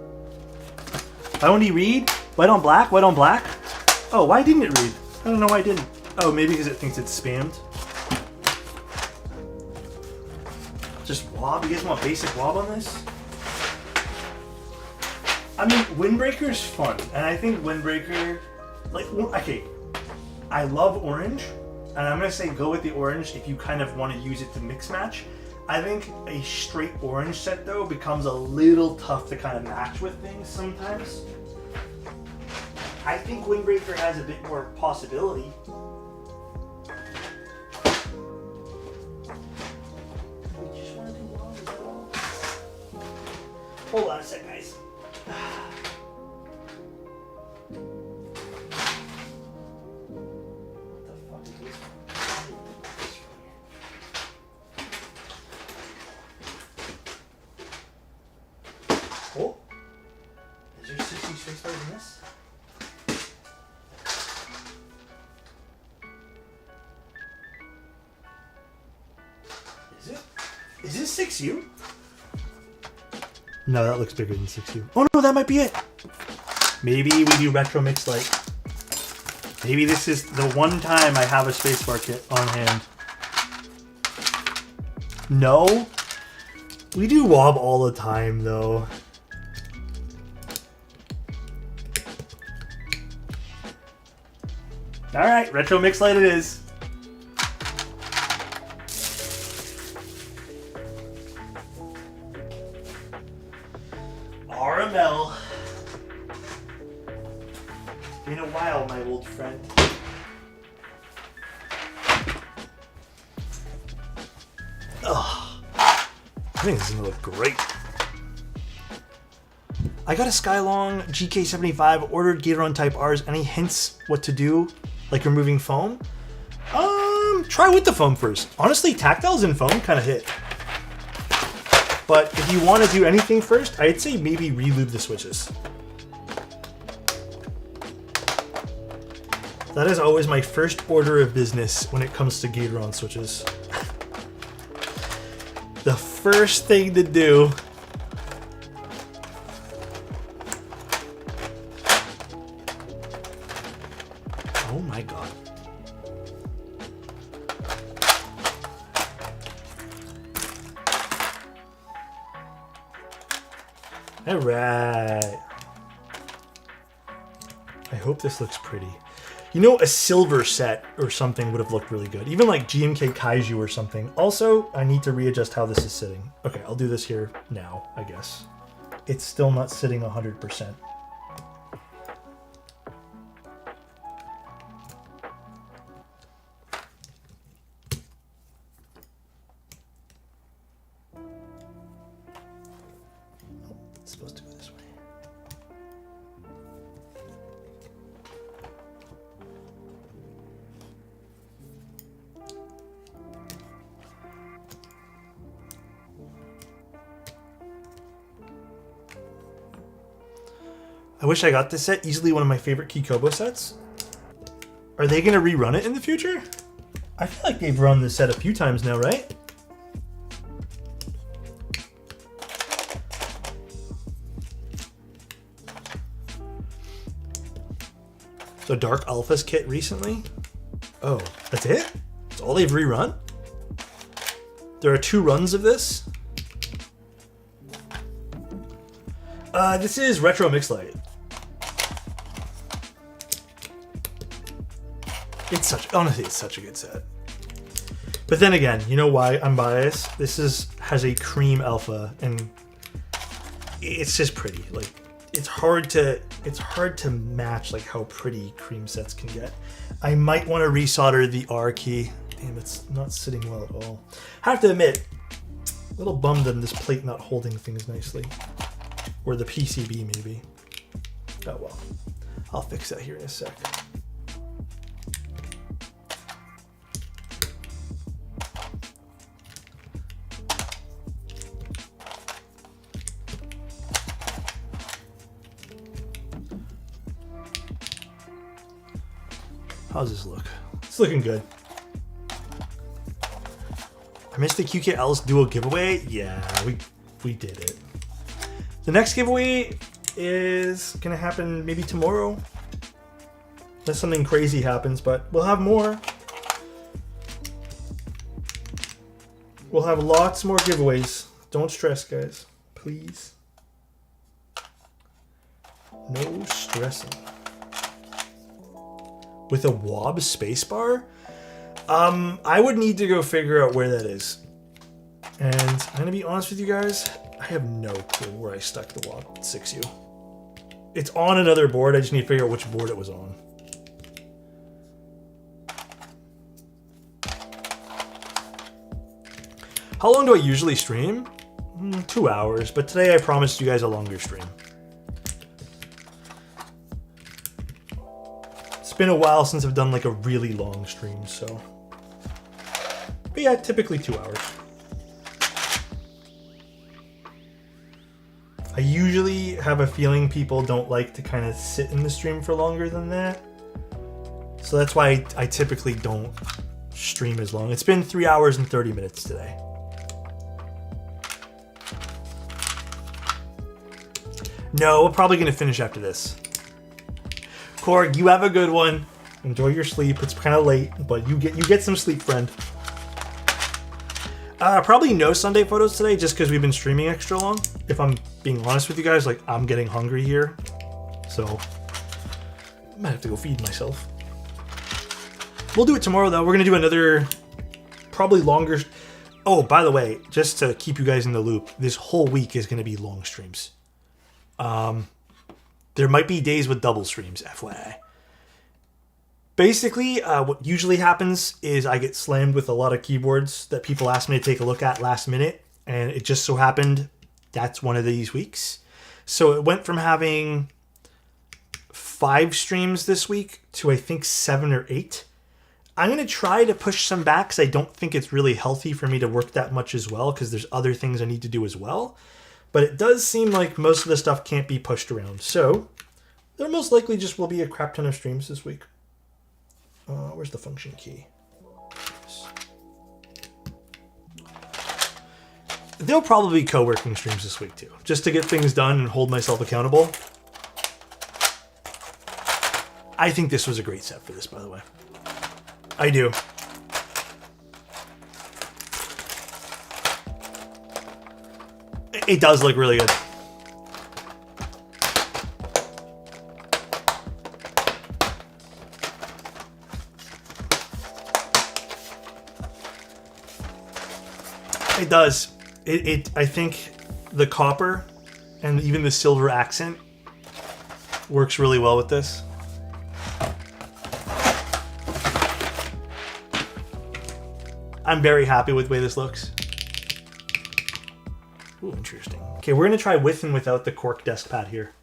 Why won't he read? White on black? White on black? Oh, why didn't it read? I don't know why it didn't. Oh, maybe because it thinks it's spammed. Just Wob? You guys want basic Wob on this? I mean, Windbreaker's fun, and I think Windbreaker, like, okay, I love orange, and I'm gonna say go with the orange if you kind of want to use it to mix match. I think a straight orange set though becomes a little tough to kind of match with things sometimes. I think Windbreaker has a bit more possibility. We just want to do well, is that all? Hold on a sec, guys. Oh, is there 66 bars in this? Is it? Is this 6U? No, that looks bigger than 6U. Oh no, that might be it. Maybe we do Retro Mix Light. Maybe this is the one time I have a spacebar kit on hand. No? We do Wob all the time though. Alright, Retro Mix Light it is. RML. Been a while, my old friend. Ugh. I think this is gonna look great. I got a Skylong GK75, ordered Gateron Type Rs. Any hints what to do? Like removing foam? Try with the foam first. Honestly, tactiles and foam kind of hit. But if you want to do anything first, I'd say maybe relube the switches. That is always my first order of business when it comes to Gateron switches. The first thing to do. Oh my god. Alright. I hope this looks pretty. You know, a silver set or something would have looked really good. Even like GMK Kaiju or something. Also, I need to readjust how this is sitting. Okay, I'll do this here now, I guess. It's still not sitting 100%. It's supposed to go this way. I wish I got this set. Easily one of my favorite Kikobo sets. Are they going to rerun it in the future? I feel like they've run this set a few times now, right? So Dark Alpha's kit recently? Oh, that's it? That's all they've rerun? There are 2 runs of this? This is Retro Mixlight. Honestly, it's such a good set. But then again, you know why I'm biased? This has a cream alpha, and it's just pretty. Like, it's hard to match like how pretty cream sets can get. I might want to resolder the R key. Damn, it's not sitting well at all. I have to admit, a little bummed on this plate not holding things nicely. Or the PCB maybe. Oh well. I'll fix that here in a sec. How's this look? It's looking good. I missed the QKL's dual giveaway. Yeah, we did it. The next giveaway is gonna happen maybe tomorrow. Unless something crazy happens, but we'll have more. We'll have lots more giveaways. Don't stress, guys. Please. No stressing. With a WOB spacebar? I would need to go figure out where that is. And I'm gonna be honest with you guys, I have no clue where I stuck the WOB 6U. It's on another board, I just need to figure out which board it was on. How long do I usually stream? 2 hours, but today I promised you guys a longer stream. It's been a while since I've done like a really long stream, so. But yeah, typically 2 hours. I usually have a feeling people don't like to kind of sit in the stream for longer than that. So that's why I typically don't stream as long. It's been 3 hours and 30 minutes today. No, we're probably going to finish after this. Korg, you have a good one. Enjoy your sleep. It's kind of late, but you get some sleep, friend. Probably no Sunday photos today, just because we've been streaming extra long. If I'm being honest with you guys, like, I'm getting hungry here. So, I might have to go feed myself. We'll do it tomorrow, though. We're going to do another, probably longer. Oh, by the way, just to keep you guys in the loop, this whole week is going to be long streams. There might be days with double streams, FYI. Basically, what usually happens is I get slammed with a lot of keyboards that people ask me to take a look at last minute, and it just so happened that's one of these weeks. So it went from having 5 streams this week to I think 7 or 8. I'm going to try to push some back because I don't think it's really healthy for me to work that much as well, because there's other things I need to do as well. But it does seem like most of the stuff can't be pushed around. So there most likely just will be a crap ton of streams this week. Where's the function key? There'll probably be co-working streams this week too, just to get things done and hold myself accountable. I think this was a great set for this, by the way. I do. It does look really good. It does. I think the copper and even the silver accent works really well with this. I'm very happy with the way this looks. Ooh, interesting. Okay, we're gonna try with and without the cork desk pad here.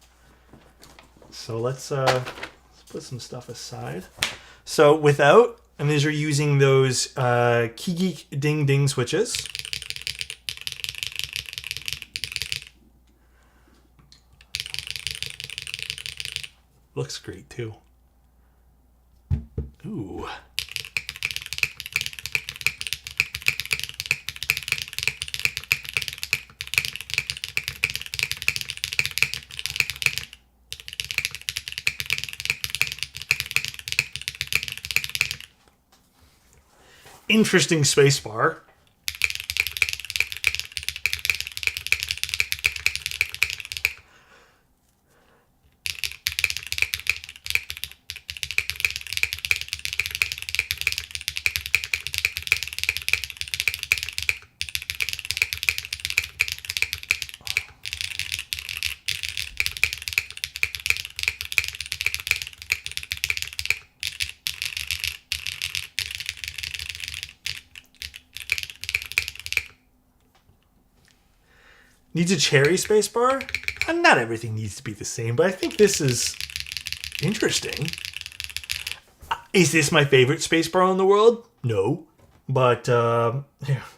So let's put some stuff aside. So without, and these are using those Keycap ding ding switches. Looks great too. Ooh. Interesting spacebar. Needs a cherry spacebar? Not everything needs to be the same, but I think this is interesting. Is this my favorite spacebar in the world? No. But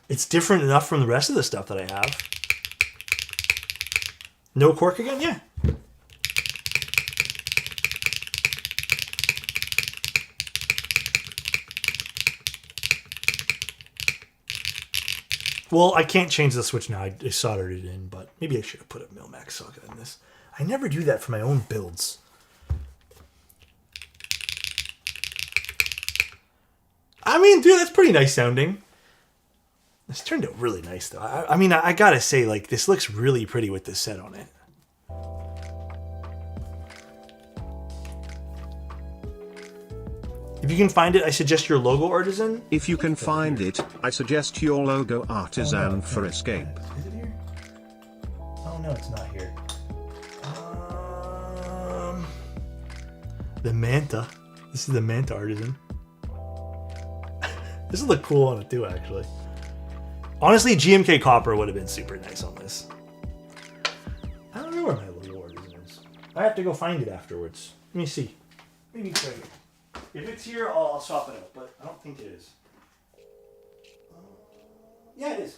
it's different enough from the rest of the stuff that I have. No cork again? Yeah. Well, I can't change the switch now. I soldered it in, but maybe I should have put a Milmax socket in this. I never do that for my own builds. I mean, dude, that's pretty nice sounding. This turned out really nice, though. I mean, I gotta say, like, this looks really pretty with this set on it. If you can find it, I suggest your logo, Artisan. If you can find it, I suggest your logo, Artisan, for Escape. Is it here? Oh, no, it's not here. The manta. This is the manta, Artisan. This would look cool on it, too, actually. Honestly, GMK copper would have been super nice on this. I don't know where my logo, Artisan is. I have to go find it afterwards. Let me see. Maybe it's right here. If it's here, I'll swap it out, but I don't think it is. Yeah, it is.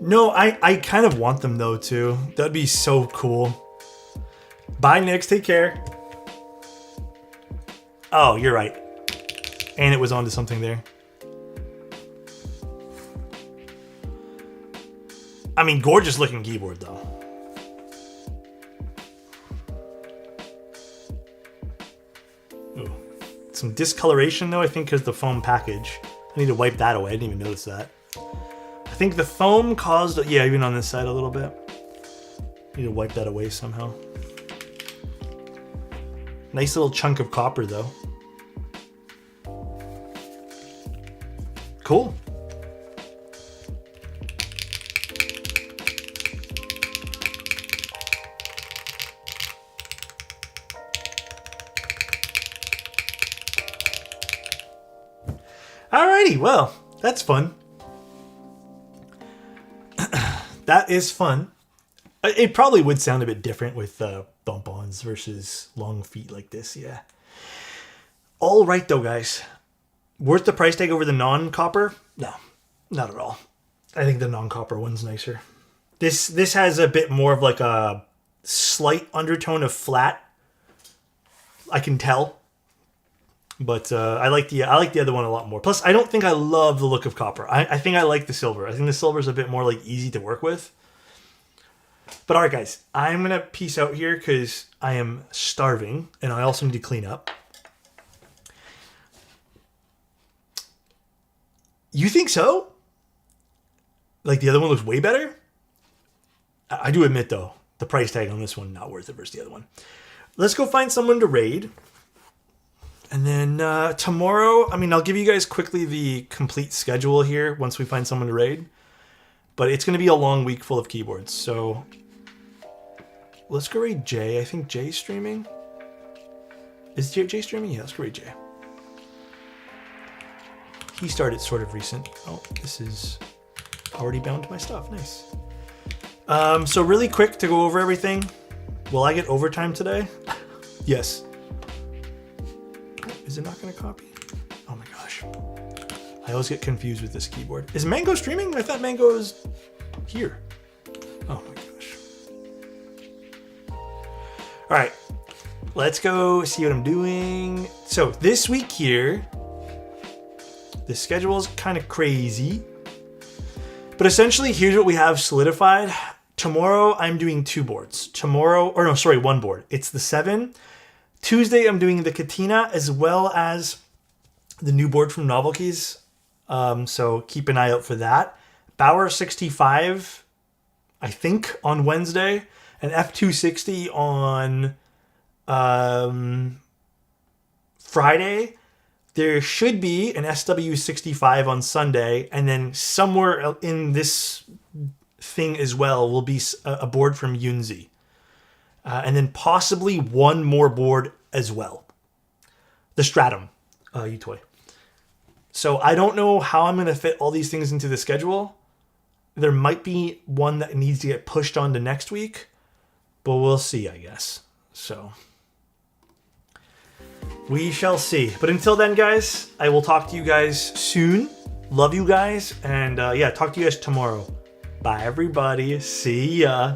No, I kind of want them though too. That'd be so cool. Bye, Nix. Take care. Oh, you're right. And it was onto something there. I mean, gorgeous looking keyboard though. Ooh. Some discoloration though, I think, because the foam package. I need to wipe that away. I didn't even notice that. I think the foam caused, yeah, even on this side a little bit. Need to wipe that away somehow. Nice little chunk of copper though. Cool. Alrighty, well, that's fun. That is fun. It probably would sound a bit different with bump-ons versus long feet like this, yeah. All right, though, guys. Worth the price tag over the non-copper? No, not at all. I think the non-copper one's nicer. This has a bit more of like a slight undertone of flat. I can tell. But I like the other one a lot more. Plus, I don't think I love the look of copper. I think I like the silver. I think the silver is a bit more like easy to work with. But all right, guys, I'm going to peace out here because I am starving and I also need to clean up. You think so? Like the other one looks way better. I do admit though, the price tag on this one not worth it versus the other one. Let's go find someone to raid. And then tomorrow, I mean, I'll give you guys quickly the complete schedule here once we find someone to raid. But it's going to be a long week full of keyboards. So let's go raid Jay. I think Jay's streaming. Is Jay streaming? Yeah, let's go raid Jay. He started sort of recent. Oh, this is already bound to my stuff. Nice. So really quick to go over everything. Will I get overtime today? Yes. Is it not going to copy? Oh my gosh. I always get confused with this keyboard. Is Mango streaming? I thought Mango was here. Oh my gosh. All right. Let's go see what I'm doing. So this week here, the schedule is kind of crazy. But essentially, here's what we have solidified. Tomorrow, I'm doing 2 boards. One board. It's the 7. Tuesday, I'm doing the Katina as well as the new board from Novel Keys. So keep an eye out for that. Bauer 65, I think, on Wednesday. And F260 on Friday. There should be an SW65 on Sunday. And then somewhere in this thing as well will be a board from Yunzi. And then possibly one more board as well. The Stratum U-Toy. So I don't know how I'm going to fit all these things into the schedule. There might be one that needs to get pushed on to next week. But we'll see, I guess. So we shall see. But until then, guys, I will talk to you guys soon. Love you guys. And yeah, talk to you guys tomorrow. Bye, everybody. See ya.